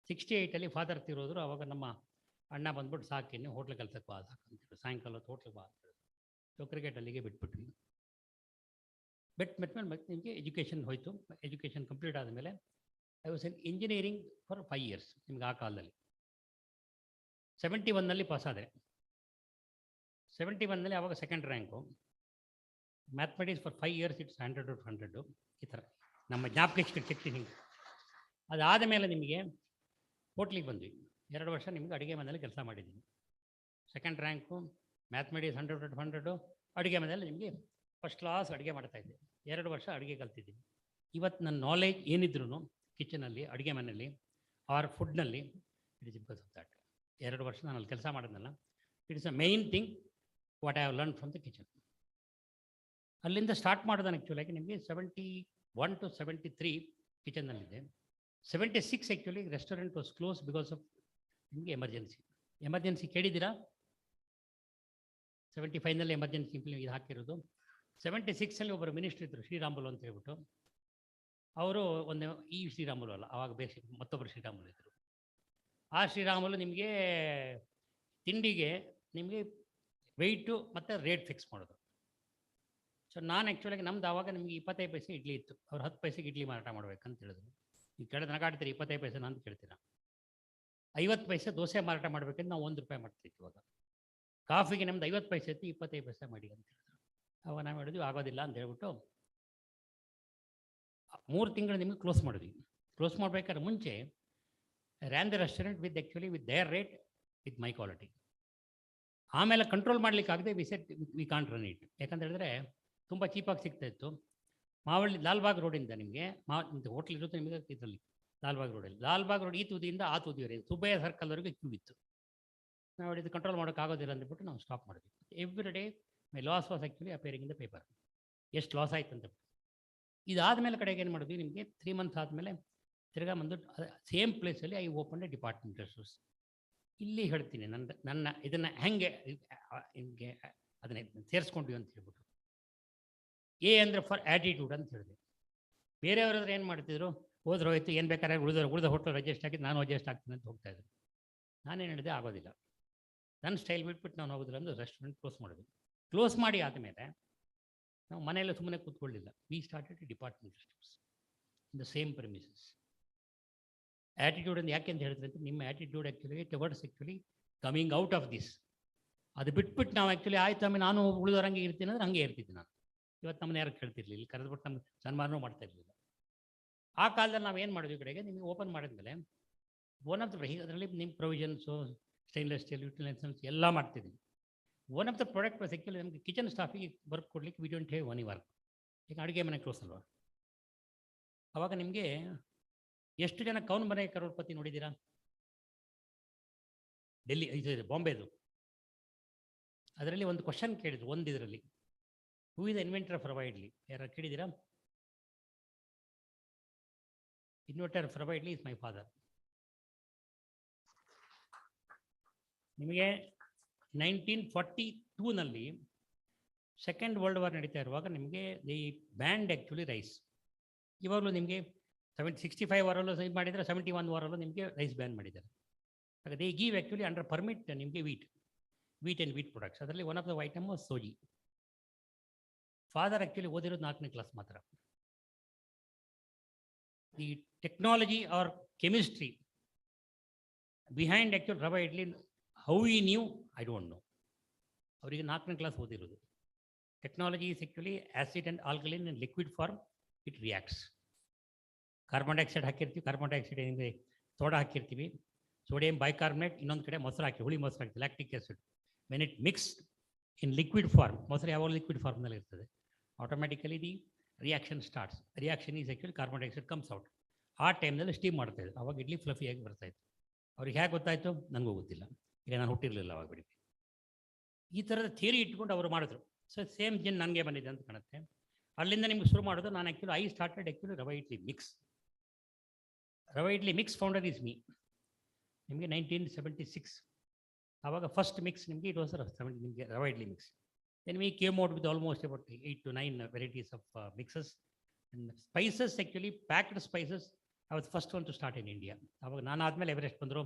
68ಅಲ್ಲಿ ಫಾದರ್ ತೀರೋದ್ರು. ಅವಾಗ ನಮ್ಮ ಅಣ್ಣ ಬಂದ್ಬಿಟ್ಟು ಸಾಕಿನ್ನು ಹೋಟ್ಲ್ ಕೆಲಸಕ್ಕೆ ಬಾ ಸಾಕಂತೇಳಿ, ಸಾಯಂಕಾಲ ಹೊತ್ತು ಹೋಟ್ಲಿಗೆ ಬಾ ಅಂತೇಳಿ. ಸೊ ಕ್ರಿಕೆಟ್ ಅಲ್ಲಿಗೆ ಬಿಟ್ಬಿಟ್ವಿ. ಬಿಟ್ಮೇಲೆ ಮತ್ತೆ ನಿಮಗೆ ಎಜುಕೇಷನ್ ಹೋಯಿತು. ಎಜುಕೇಷನ್ ಕಂಪ್ಲೀಟ್ ಆದಮೇಲೆ I was in engineering for 5 years. ನಿಮ್ಗೆ ಆ ಕಾಲದಲ್ಲಿ 71ನಲ್ಲಿ ಪಾಸ್ ಆದರೆ, 71ನಲ್ಲಿ ಆವಾಗ second rank. Mathematics for 5 years it's 100/100. ಈ ಥರ ನಮ್ಮ ಜ್ಞಾಪಕ ಶಕ್ತಿ ಹಿಂಗೆ. ಅದಾದ ಮೇಲೆ ನಿಮಗೆ ಹೋಟ್ಲಿಗೆ ಬಂದ್ವಿ. 2 ವರ್ಷ ನಿಮಗೆ ಅಡುಗೆ ಮನೆಯಲ್ಲಿ ಕೆಲಸ ಮಾಡಿದ್ದೀನಿ. ಸೆಕೆಂಡ್ ರ್ಯಾಂಕು, ಮ್ಯಾಥಮೆಟಿಕ್ಸ್ 100/100, ಅಡುಗೆ ಮನೆಯಲ್ಲಿ ನಿಮಗೆ ಫಸ್ಟ್ ಕ್ಲಾಸ್ ಅಡುಗೆ ಮಾಡ್ತಾಯಿದ್ದೆ. 2 ವರ್ಷ ಅಡುಗೆ ಕಲ್ತಿದ್ದೀನಿ. ಇವತ್ತು ನನ್ನ ನಾಲೆಜ್ ಏನಿದ್ರು ಕಿಚನಲ್ಲಿ, ಅಡುಗೆ ಮನೆಯಲ್ಲಿ ಆರ್ ಫುಡ್ನಲ್ಲಿ, it is because of that. 2 ವರ್ಷ ನಾನು ಅಲ್ಲಿ ಕೆಲಸ ಮಾಡೋದಲ್ಲ, it is a main thing what I have learn from the kitchen. ಅಲ್ಲಿಂದ ಸ್ಟಾರ್ಟ್ ಮಾಡೋದನ್ನು ಆ್ಯಕ್ಚುಲಾಗಿ ನಿಮಗೆ 71 to 73 ಕಿಚನ್ನಲ್ಲಿದೆ. 76 actually restaurant was close because of ನಿಮಗೆ ಎಮರ್ಜೆನ್ಸಿ ಕೇಳಿದ್ದೀರಾ? 75ನಲ್ಲಿ ಎಮರ್ಜೆನ್ಸಿ ಇದು ಹಾಕಿರೋದು. 76ಅಲ್ಲಿ ಒಬ್ಬರು ಮಿನಿಸ್ಟ್ರ್ ಇದ್ದರು, ಶ್ರೀರಾಮುಲು ಅಂತ ಹೇಳ್ಬಿಟ್ಟು. ಅವರು ಈ ಶ್ರೀರಾಮುಲು ಅಲ್ಲ, ಆವಾಗ ಬೇರೆ ಮತ್ತೊಬ್ಬರು ಶ್ರೀರಾಮುಲು ಇದ್ದರು. ಆ ಶ್ರೀರಾಮುಲು ನಿಮಗೆ ತಿಂಡಿಗೆ ನಿಮಗೆ ವೆಯ್ಟು ಮತ್ತು ರೇಟ್ ಫಿಕ್ಸ್ ಮಾಡೋದು. ಸೊ ನಾನು ಆ್ಯಕ್ಚುಲಾಗಿ ನಮ್ದು ಆವಾಗ ನಿಮಗೆ 25 ಪೈಸೆ ಇಡ್ಲಿ ಇತ್ತು. ಅವ್ರು 10 ಪೈಸೆಗೆ ಇಡ್ಲಿ ಮಾರಾಟ ಮಾಡ್ಬೇಕಂತ ಹೇಳಿದ್ರು. ನೀವು ಕೇಳಿದ್ರೆ ನಗಾಡ್ತೀರಿ, 25 ಪೈಸೆನ ಅಂತ ಕೇಳ್ತೀರಾ. 50 ಪೈಸೆ ದೋಸೆ ಮಾರಾಟ ಮಾಡ್ಬೇಕಂದ್ರೆ ನಾವು 1 ರೂಪಾಯಿ ಮಾಡ್ತಿದ್ವಿ. ಇವಾಗ ಕಾಫಿಗೆ ನಮ್ದು 50 ಪೈಸೆ ಇತ್ತು, 25 ಪೈಸೆ ಮಾಡಿ ಅಂತ ಹೇಳಿದ್ರು. ಅವಾಗ ನಾವು ಹೇಳಿದ್ವಿ ಆಗೋದಿಲ್ಲ ಅಂತ ಹೇಳ್ಬಿಟ್ಟು 3 ತಿಂಗಳು ನಿಮಗೆ ಕ್ಲೋಸ್ ಮಾಡಿದ್ವಿ. ಕ್ಲೋಸ್ ಮಾಡ್ಬೇಕಾದ್ರೆ ಮುಂಚೆ ran the restaurant with actually with their rate with my quality. ಆಮೇಲೆ ಕಂಟ್ರೋಲ್ ಮಾಡ್ಲಿಕ್ಕೆ ಆಗದೆ we said we can't run it. ಯಾಕಂತ ಹೇಳಿದ್ರೆ ತುಂಬ ಚೀಪಾಗಿ ಸಿಗ್ತಾ ಇತ್ತು. ಮಾವಳ್ಳಿ ಲಾಲ್ಬಾಗ್ ರೋಡಿಂದ ನಿಮಗೆ ಹೋಟ್ಲ್ ಇರುತ್ತೆ ನಿಮಗೆ ಇದರಲ್ಲಿ ಲಾಲ್ಬಾಗ್ ರೋಡಲ್ಲಿ. ಲಾಲ್ಬಾಗ್ ರೋಡ್ ಈ ತುದಿಯಿಂದ ಆ ತುದಿವರೆಗೆ ಸುಬ್ಬಯ್ಯ ಸರ್ಕಲ್ವರೆಗೆ ಕ್ಯೂ ಇತ್ತು. ನಾವು ಇದು ಕಂಟ್ರೋಲ್ ಮಾಡೋಕ್ಕಾಗೋದಿಲ್ಲ ಅಂದ್ಬಿಟ್ಟು ನಾವು ಸ್ಟಾಪ್ ಮಾಡಿದ್ವಿ. Every day my loss was actually appearing in the paper. ಎಷ್ಟು ಲಾಸ್ ಆಯ್ತು ಅಂತ. ಇದಾದಮೇಲೆ ಕಡೆಗೆ ಏನು ಮಾಡಿದ್ವಿ, ನಿಮಗೆ 3 ಮಂತ್ಸ್ ಆದಮೇಲೆ ತಿರ್ಗಾ ಬಂದು ಸೇಮ್ ಪ್ಲೇಸಲ್ಲಿ I open A departmental stores. ಇಲ್ಲಿ ಹೇಳ್ತೀನಿ ನನ್ನ ಇದನ್ನು ಹೆಂಗೆ ಹಿಂಗೆ ಅದನ್ನೇ ಸೇರಿಸ್ಕೊಂಡ್ವಿ ಅಂತ ಹೇಳ್ಬಿಟ್ಟು. ಎ ಅಂದರೆ ಫಾರ್ ಆ್ಯಟಿಟ್ಯೂಡ್ ಅಂತ ಹೇಳಿದೆ. ಬೇರೆಯವರಾದ್ರೆ ಏನು ಮಾಡ್ತಿದ್ರು, ಹೋದ್ರೆ ಹೋಯ್ತು, ಏನು ಬೇಕಾದ್ರೆ ಉಳಿದ ಹೋಟೆಲ್ ಅಡ್ಜಸ್ಟ್ ಆಗಿದ್ದು ನಾನು ಅಡ್ಜಸ್ಟ್ ಆಗ್ತೀನಿ ಅಂತ ಹೋಗ್ತಾಯಿದ್ರು. ನಾನೇನು ಹೇಳಿದೆ ಆಗೋದಿಲ್ಲ, ನನ್ನ ಸ್ಟೈಲ್ ಬಿಟ್ಬಿಟ್ಟು ನಾನು ಹೋಗೋದಿಲ್ಲ ಅಂದ್ರೆ ರೆಸ್ಟೋರೆಂಟ್ ಕ್ಲೋಸ್ ಮಾಡಿದ್ವಿ. ಕ್ಲೋಸ್ ಮಾಡಿ ಆದಮೇಲೆ ನಾವು ಮನೆಯಲ್ಲ ಸುಮ್ಮನೆ ಕೂತ್ಕೊಳ್ಳಿಲ್ಲ. We started departmental stores in the same premises. Attitude ಅಂತ ಯಾಕೆ ಅಂತ ಹೇಳಿದ್ರೆ, ನಿಮ್ಮ attitude actually towards actually coming out of this. ಅದು ಬಿಟ್ಬಿಟ್ಟು ನಾವು ಆ್ಯಕ್ಚುಲಿ ಆಯ್ತು ಆಮೇಲೆ ನಾನು ಉಳಿದವರಂಗೆ ಇರ್ತೀನಿ ಅಂದ್ರೆ ಹಂಗೆ ಇರ್ತಿದ್ದೆ ನಾನು. ಇವತ್ತು ನಮ್ಮನ್ನ ಯಾರು ಕೇಳ್ತಿರ್ಲಿಲ್ಲ, ಕರೆದ್ಬಿಟ್ಟು ನಮ್ಗೆ ಸನ್ಮಾನವೂ ಮಾಡ್ತಾ ಇರಲಿಲ್ಲ. ಆ ಕಾಲದಲ್ಲಿ ನಾವು ಏನು ಮಾಡಿದ್ವಿ ಕಡೆಗೆ ನಿಮಗೆ ಓಪನ್ ಮಾಡಿದ್ಮೇಲೆ ಒನ್ ಆಫ್ ದ ಅದರಲ್ಲಿ ನಿಮ್ಮ ಪ್ರೊವಿಷನ್ಸು, ಸ್ಟೈನ್ಲೆಸ್ ಸ್ಟೀಲ್, ಯುಟಿಲೈಸನ್ಸ್ ಎಲ್ಲ ಮಾಡ್ತಿದ್ವಿ. One of the product was actually ನಮಗೆ ಕಿಚನ್ ಸ್ಟಾಫಿಗೆ ವರ್ಕ್ ಕೊಡ್ಲಿಕ್ಕೆ we don't have one work. ಈಗ ಅಡುಗೆ ಮನೆ ಕ್ಲೋಸ್ ಅಲ್ವಾ. ಅವಾಗ ನಿಮಗೆ ಎಷ್ಟು ಜನ ಕೌನ್ ಮನೆ ಕರೋಡ್ಪತಿ ನೋಡಿದ್ದೀರಾ? ಡೆಲ್ಲಿ ಇದು ಬಾಂಬೆದು. ಅದರಲ್ಲಿ ಒಂದು ಕ್ವಶನ್ ಕೇಳಿದ್ರು ಒಂದು ಇದರಲ್ಲಿ, who is inventor of rava idli? ಯಾರು ಕೇಳಿದ್ದೀರಾ? Inventor of rava idli is my father. ನಿಮಗೆ 1942ನಲ್ಲಿ ಸೆಕೆಂಡ್ ವರ್ಲ್ಡ್ ವಾರ್ ನಡೀತಾ ಇರುವಾಗ ನಿಮಗೆ ದಿ ಬ್ಯಾಂಡ್ ಆ್ಯಕ್ಚುಲಿ ರೈಸ್. ಇವಾಗಲೂ ನಿಮಗೆ 65 ವಾರಲ್ಲೂ ಇದು ಮಾಡಿದರೆ 71 ವಾರಲ್ಲೂ ನಿಮಗೆ ರೈಸ್ ಬ್ಯಾನ್ ಮಾಡಿದ್ದಾರೆ. ಹಾಗೆ they give actually under permit ನಿಮಗೆ ವೀಟ್ ಆ್ಯಂಡ್ ವೀಟ್ ಪ್ರಾಡಕ್ಟ್ಸ್. ಅದರಲ್ಲಿ one of the item sooji. Father actually ಓದಿರೋದು 4ನೇ ಕ್ಲಾಸ್ ಮಾತ್ರ. The technology or chemistry behind actually rava idli, how he knew I don't know. ಅವರಿಗೆ 4ನೇ ಕ್ಲಾಸ್ ಓದಿರೋದು. Technology is actually acid and alkaline in liquid form, it reacts. Carbon dioxide ಹಾಕಿರ್ತೀವಿ, carbon dioxide ಏನಿದೆ soda ಹಾಕಿರ್ತೀವಿ, sodium bicarbonate, ಇನ್ನೊಂದು ಕಡೆ ಮೊಸರು ಹಾಕಿ ಹುಳಿ ಮೊಸರು ಹಾಕ್ತೀವಿ, lactic acid. When it mix in liquid form, ಮೊಸರು ಯಾವಾಗ ಲಿಕ್ವಿಡ್ ಫಾರ್ಮ್ನಲ್ಲಿ ಇರ್ತದೆ, automatically the reaction starts. Reaction is actually carbon dioxide comes out. ಆ ಟೈಮ್ನಲ್ಲಿ ಸ್ಟೀಮ್ ಮಾಡ್ತಾಯಿದ್ರು. ಅವಾಗ ಇಡ್ಲಿ ಫ್ಲಫಿಯಾಗಿ ಬರ್ತಾಯಿತ್ತು. ಅವ್ರಿಗೆ ಹೇಗೆ ಗೊತ್ತಾಯಿತು ನನಗೂ ಗೊತ್ತಿಲ್ಲ, ಈಗ ನಾನು ಹುಟ್ಟಿರಲಿಲ್ಲ ಅವಾಗ ಬೆಳಿಗ್ಗೆ. ಈ ಥರದ ಥಿಯರಿ ಇಟ್ಕೊಂಡು ಅವರು ಮಾಡಿದ್ರು. ಸೊ ಸೇಮ್ ಜಿನ್ ನನಗೆ ಬಂದಿದೆ ಅಂತ ಕಾಣುತ್ತೆ. ಅಲ್ಲಿಂದ ನಿಮ್ಗೆ ಶುರು ಮಾಡೋದು. ನಾನು actually I started actually rava idli mix. Rava idli mix founder is me. ನಿಮಗೆ 1976 ಆವಾಗ ಫಸ್ಟ್ ಮಿಕ್ಸ್ ನಿಮಗೆ ಇಟ್ ವಾಸ್ ನಿಮಗೆ rava idli mix. Then we came out with almost about 8 to 9 varieties of mixes and spices. Actually packed spices I was first one to start in India. ಆವಾಗ ನಾನು ಆದಮೇಲೆ Everest ಬಂದರು,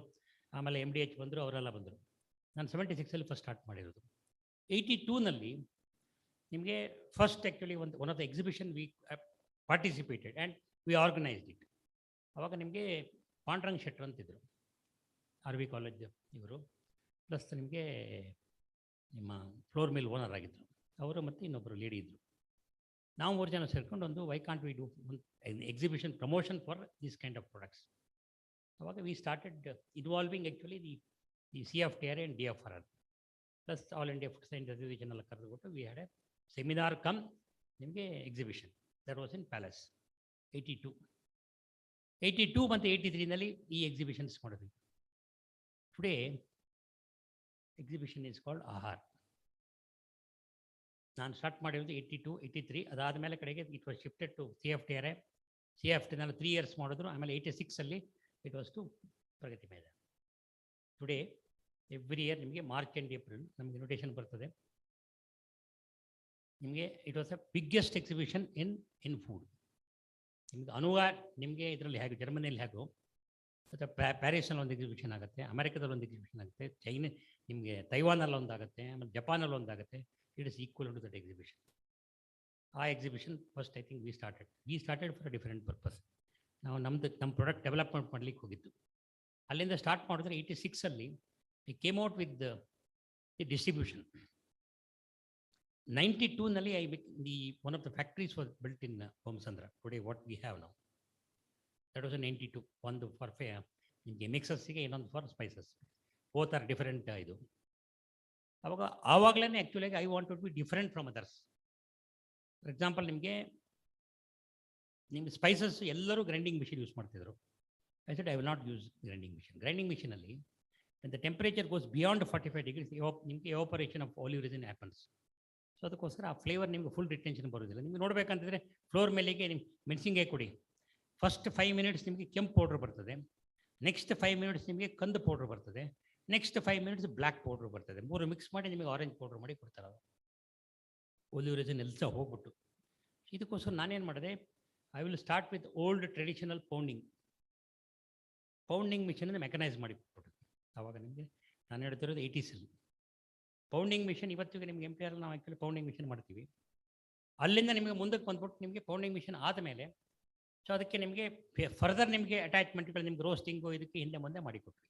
ಆಮೇಲೆ MDH ಬಂದರು, ಅವರೆಲ್ಲ ಬಂದರು. ನಾನು 76 ಫಸ್ಟ್ ಸ್ಟಾರ್ಟ್ ಮಾಡಿರೋದು. 82ನಲ್ಲಿ ನಿಮಗೆ first actually one of the exhibition we participated and we organised it. ಆವಾಗ ನಿಮಗೆ ಪಾಂಡ್ರಂಗ್ ಶೆಟ್ಟರ್ ಅಂತಿದ್ರು, RV ಕಾಲೇಜ್ ಇವರು, ಪ್ಲಸ್ ನಿಮಗೆ ನಿಮ್ಮ ಫ್ಲೋರ್ ಮಿಲ್ ಓನರ್ ಆಗಿದ್ದರು ಅವರು, ಮತ್ತು ಇನ್ನೊಬ್ಬರು ಲೇಡಿ ಇದ್ದರು. ನಾವು 3 ಜನ ಸೇರ್ಕೊಂಡು ಒಂದು why can't we do exhibition promotion for this kind of products. ಅವಾಗ we started involving actually the CFTR and DFRR plus all India food science association ಎಲ್ಲ ಕರೆದುಬಿಟ್ಟು we had a seminar cum ನಿಮಗೆ exhibition. That was in palace. 82 ಮತ್ತು 83ನಲ್ಲಿ ಈ exhibitions ಮಾಡಿದ್ವಿ. Today exhibition is called ಆಹಾರ್. ನಾನು start ಮಾಡಿರೋದು 82, 83. ಅದಾದಮೇಲೆ ಕಡೆಗೆ it was shifted to CFTR. CFTನಲ್ಲಿ 3 years ಮಾಡಿದ್ರು. ಆಮೇಲೆ 86ಅಲ್ಲಿ it was to Pragati Maidan. Today every year ನಿಮಗೆ ಮಾರ್ಚ್ ಆ್ಯಂಡ್ ಏಪ್ರಿಲ್ ನಮಗೆ ಇನ್ವಿಟೇಷನ್ ಬರ್ತದೆ. ನಿಮಗೆ it was a biggest exhibition in food. ನಿಮಗೆ ನಿಮಗೆ ಇದರಲ್ಲಿ ಹೇಗೆ ಜರ್ಮನಿಯಲ್ಲಿ ಹೇಗೋ, ಮತ್ತು ಪ್ಯಾರಿಸಲ್ಲಿ ಒಂದು ಎಕ್ಸಿಬಿಷನ್ ಆಗುತ್ತೆ, ಅಮೆರಿಕದಲ್ಲಿ ಒಂದು ಎಕ್ಸಿಬಿಷನ್ ಆಗುತ್ತೆ, ನಿಮಗೆ ತೈವಾನಲ್ಲಿ ಒಂದಾಗುತ್ತೆ, ಆಮೇಲೆ ಜಪಾನಲ್ಲಿ ಒಂದಾಗುತ್ತೆ. It is equal to that exhibition. ಆ exhibition first I think we started for a different purpose. ನಾವು ನಮ್ಮ ಪ್ರಾಡಕ್ಟ್ ಡೆವಲಪ್ಮೆಂಟ್ ಮಾಡಲಿಕ್ಕೆ ಹೋಗಿದ್ದು. ಅಲ್ಲಿಂದ ಸ್ಟಾರ್ಟ್ ಮಾಡಿದ್ರೆ 86 I came out with the distribution. 92 one of the factories was built in Bomsandra. Today what we have now. That was in 92. One for ನಿಮಗೆ ಮಿಕ್ಸಸ್ಸಿಗೆ, ಇನ್ನೊಂದು for spices. Both are different. ಇದು ಆವಾಗಲೇ ಆ್ಯಕ್ಚುಲಾಗಿ I want to be different from others. For example, ನಿಮಗೆ spices ಎಲ್ಲರೂ grinding machine use ಮಾಡ್ತಿದ್ರು. I said I will not use grinding machine. Grinding ಮಿಷಿನಲ್ಲಿ the temperature goes beyond 45 degrees, ನಿಮಗೆ evaporation of olive resin happens. So ಅದಕ್ಕೋಸ್ಕರ ಆ flavour ನಿಮಗೆ full retention ಬರೋದಿಲ್ಲ. ನಿಮಗೆ ನೋಡಬೇಕಂತಿದ್ರೆ ಫ್ಲೋರ್ ಮೇಲೆಗೆ ನಿಮ್ಮ ಮೆಣಸಿನ್ಕಾಯಿ ಕೊಡಿ. ಫಸ್ಟ್ 5 minutes ನಿಮಗೆ ಕೆಂಪು ಪೌಡ್ರ್ ಬರ್ತದೆ, ನೆಕ್ಸ್ಟ್ 5 minutes ನಿಮಗೆ ಕಂದು ಪೌಡ್ರ್ ಬರ್ತದೆ, ನೆಕ್ಸ್ಟ್ 5 minutes ಬ್ಲ್ಯಾಕ್ ಪೌಡ್ರ್ ಬರ್ತದೆ. 3 ಮಿಕ್ಸ್ ಮಾಡಿ ನಿಮಗೆ ಆರೆಂಜ್ ಪೌಡ್ರ್ ಮಾಡಿ ಕೊಡ್ತಾರೆ. ಒಲಿವ್ ರೆಸಿನ್ ಎಲ್ಲ ಹೋಗ್ಬಿಟ್ಟು. ಇದಕ್ಕೋಸ್ಕರ ನಾನೇನು ಮಾಡಿದೆ, I will start with old traditional pounding ಮಿಷಿನನ್ನು ಮೆಕನೈಸ್ ಮಾಡಿ ಕೊಟ್ಬಿಟ್ಟು. ಆವಾಗ ನಿಮಗೆ ನಾನು ಹೇಳ್ತಿರೋದು 80s. ಪೌಂಡಿಂಗ್ ಮಿಷಿನ್ ಇವತ್ತಿಗೆ ನಿಮ್ಗೆ MTR ನಾವು ಆ್ಯಕ್ಚುಲಿ ಪೌಂಡಿಂಗ್ ಮಿಷಿನ್ ಮಾಡ್ತೀವಿ. ಅಲ್ಲಿಂದ ನಿಮಗೆ ಮುಂದಕ್ಕೆ ಬಂದ್ಬಿಟ್ಟು ನಿಮಗೆ ಪೌಂಡಿಂಗ್ ಮಿಷಿನ್ ಆದಮೇಲೆ ಸೊ ಅದಕ್ಕೆ ನಿಮಗೆ ಫರ್ದರ್ ನಿಮಗೆ ಅಟ್ಯಾಚ್ಮೆಂಟ್ಗಳು, ನಿಮ್ಗೆ ರೋಸ್ಟಿಂಗು ಇದಕ್ಕೆ ಹಿಂದೆ ಮುಂದೆ ಮಾಡಿಕೊಟ್ವಿ.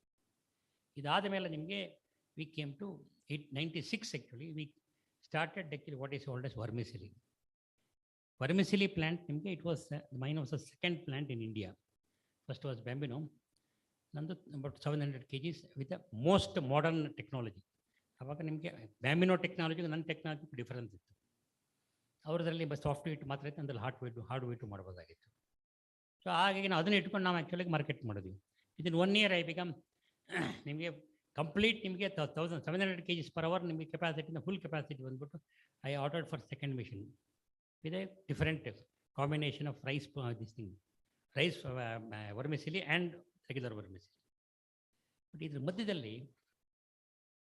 ಇದಾದ ಮೇಲೆ ನಿಮಗೆ we came to 96 actually we started actually what is called as vermicelli. Vermicelli plant ನಿಮಗೆ it was mine was the second plant in India. First was Bambino. ನಂದು about 700 kgs with the most modern technology. ಆವಾಗ ನಿಮಗೆ ಬ್ಯಾಂಬಿನೋ ಟೆಕ್ನಾಲಜಿಗೆ ನನ್ನ technology difference ಇತ್ತು. ಅವ್ರದ್ರಲ್ಲಿ soft wait ಮಾತ್ರ ಇತ್ತು, ಅಂದ್ರಲ್ಲಿ hard weight ಮಾಡ್ಬೋದಾಗಿತ್ತು. So ಹಾಗಾಗಿ ನಾವು ಅದನ್ನು ಇಟ್ಕೊಂಡು ನಾವು ಆ್ಯಕ್ಚುಲಾಗಿ ಮಾರ್ಕೆಟ್ ಮಾಡಿದ್ವಿ. ಇದನ್ನು 1 year ಐ ಬಿಕಮ್ ನಿಮಗೆ ಕಂಪ್ಲೀಟ್ ನಿಮಗೆ 1700 kgs per hour ನಿಮಗೆ ಕೆಪಾಸಿಟಿನ ಫುಲ್ ಕೆಪಾಸಿಟಿ ಬಂದ್ಬಿಟ್ಟು I ordered for second machine with a different combination of rice rice vermicelli and regular vermicelli. But ಇದ್ರ ಮಧ್ಯದಲ್ಲಿ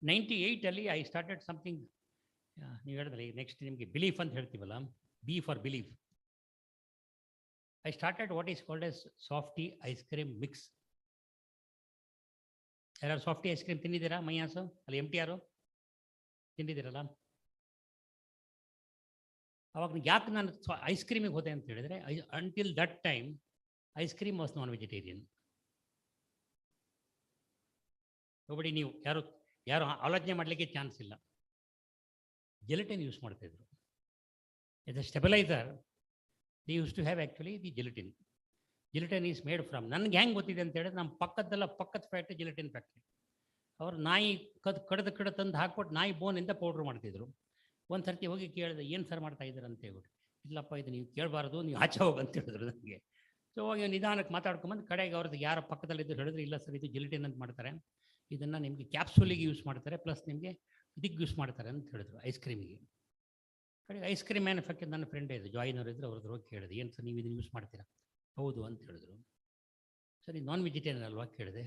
98 ಐ ಸ್ಟಾರ್ಟೆಡ್ ಸಮಥಿಂಗ್. ನೀವು ಹೇಳಿದ್ರೆ ನೆಕ್ಸ್ಟ್ ನಿಮಗೆ ಬಿಲೀಫ್ ಅಂತ ಹೇಳ್ತೀವಲ್ಲ, B for belief. I started what is called S softy ice cream mix. ಯಾರು softy ice cream ತಿಂದಿದ್ದೀರಾ? ಮೈಯಾಸು ಅಲ್ಲಿ MTR ತಿಂದಿದ್ದೀರಲ್ಲ? ಅವಾಗ ಯಾಕೆ ನಾನು ಐಸ್ ಕ್ರೀಮಿಗೆ ಹೋದೆ ಅಂತ ಹೇಳಿದ್ರೆ, until that time ice cream was non vegetarian. Nobody ನೀವು ಯಾರು ಆಲೋಚನೆ ಮಾಡಲಿಕ್ಕೆ ಚಾನ್ಸ್ ಇಲ್ಲ. ಜೆಲಟಿನ್ ಯೂಸ್ ಮಾಡ್ತಾಯಿದ್ರು. As a stabiliser they use to have actually the gelatin. Gelatin is made from, ನನಗೆ ಹೆಂಗೆ ಗೊತ್ತಿದೆ ಅಂತ ಹೇಳಿದ್ರೆ, ನಮ್ಮ ಪಕ್ಕದ ಫ್ಯಾಕ್ಟ್ರಿ ಜೆಲಟಿನ್ ಫ್ಯಾಕ್ಟ್ರಿ. ಅವ್ರು ನಾಯಿ ಕಡ್ದು ತಂದು ಹಾಕ್ಬಿಟ್ಟು ನಾಯಿ ಬೋನಿಂದ ಪೌಡ್ರ್ ಮಾಡ್ತಿದ್ರು. ಒಂದು ಸರ್ತಿ ಹೋಗಿ ಕೇಳಿದೆ, ಏನು ಸರ್ ಮಾಡ್ತಾ ಇದ್ದಾರೆ ಅಂತ ಹೇಳ್ಬಿಟ್ಟು. ಇಲ್ಲಪ್ಪ, ಇದು ನೀವು ಕೇಳಬಾರ್ದು, ನೀವು ಆಚೆ ಹೋಗಿ ಅಂತ ಹೇಳಿದ್ರು ನನಗೆ. ಸೊ ಹೋಗಿ ನಿಧಾನಕ್ಕೆ ಮಾತಾಡ್ಕೊಂಬಂದು ಕಡೆಗೆ ಅವ್ರದ್ದು ಯಾರೋ ಪಕ್ಕದಲ್ಲಿದ್ದು ಹೇಳಿದ್ರು, ಇಲ್ಲ ಸರ್ ಇದು ಜೆಲಟಿನ್ ಅಂತ ಮಾಡ್ತಾರೆ, ಇದನ್ನು ನಿಮಗೆ ಕ್ಯಾಪ್ಸೂಲಿಗೆ ಯೂಸ್ ಮಾಡ್ತಾರೆ, ಪ್ಲಸ್ ನಿಮಗೆ ಇದಕ್ಕೆ ಯೂಸ್ ಮಾಡ್ತಾರೆ ಅಂತ ಹೇಳಿದ್ರು ಐಸ್ ಕ್ರೀಮಿಗೆ. ಕಡೆಗೆ ಐಸ್ ಕ್ರೀಮ್ ಮ್ಯಾನುಫ್ಯಾಕ್ಚರ್ ನನ್ನ ಫ್ರೆಂಡೇ ಇದೆ, ಜಾಯಿನವ್ರು ಇದ್ರು, ಅವ್ರದ್ದು ಹೋಗಿ ಕೇಳಿದೆ, ಏನು ಸರ್ ನೀವು ಇದನ್ನು ಯೂಸ್ ಮಾಡ್ತೀರಾ? ಹೌದು ಅಂತ ಹೇಳಿದ್ರು. ಸರಿ, ನಾನ್ ವೆಜಿಟೇರಿಯನ್ ಅಲ್ವಾ ಕೇಳಿದೆ.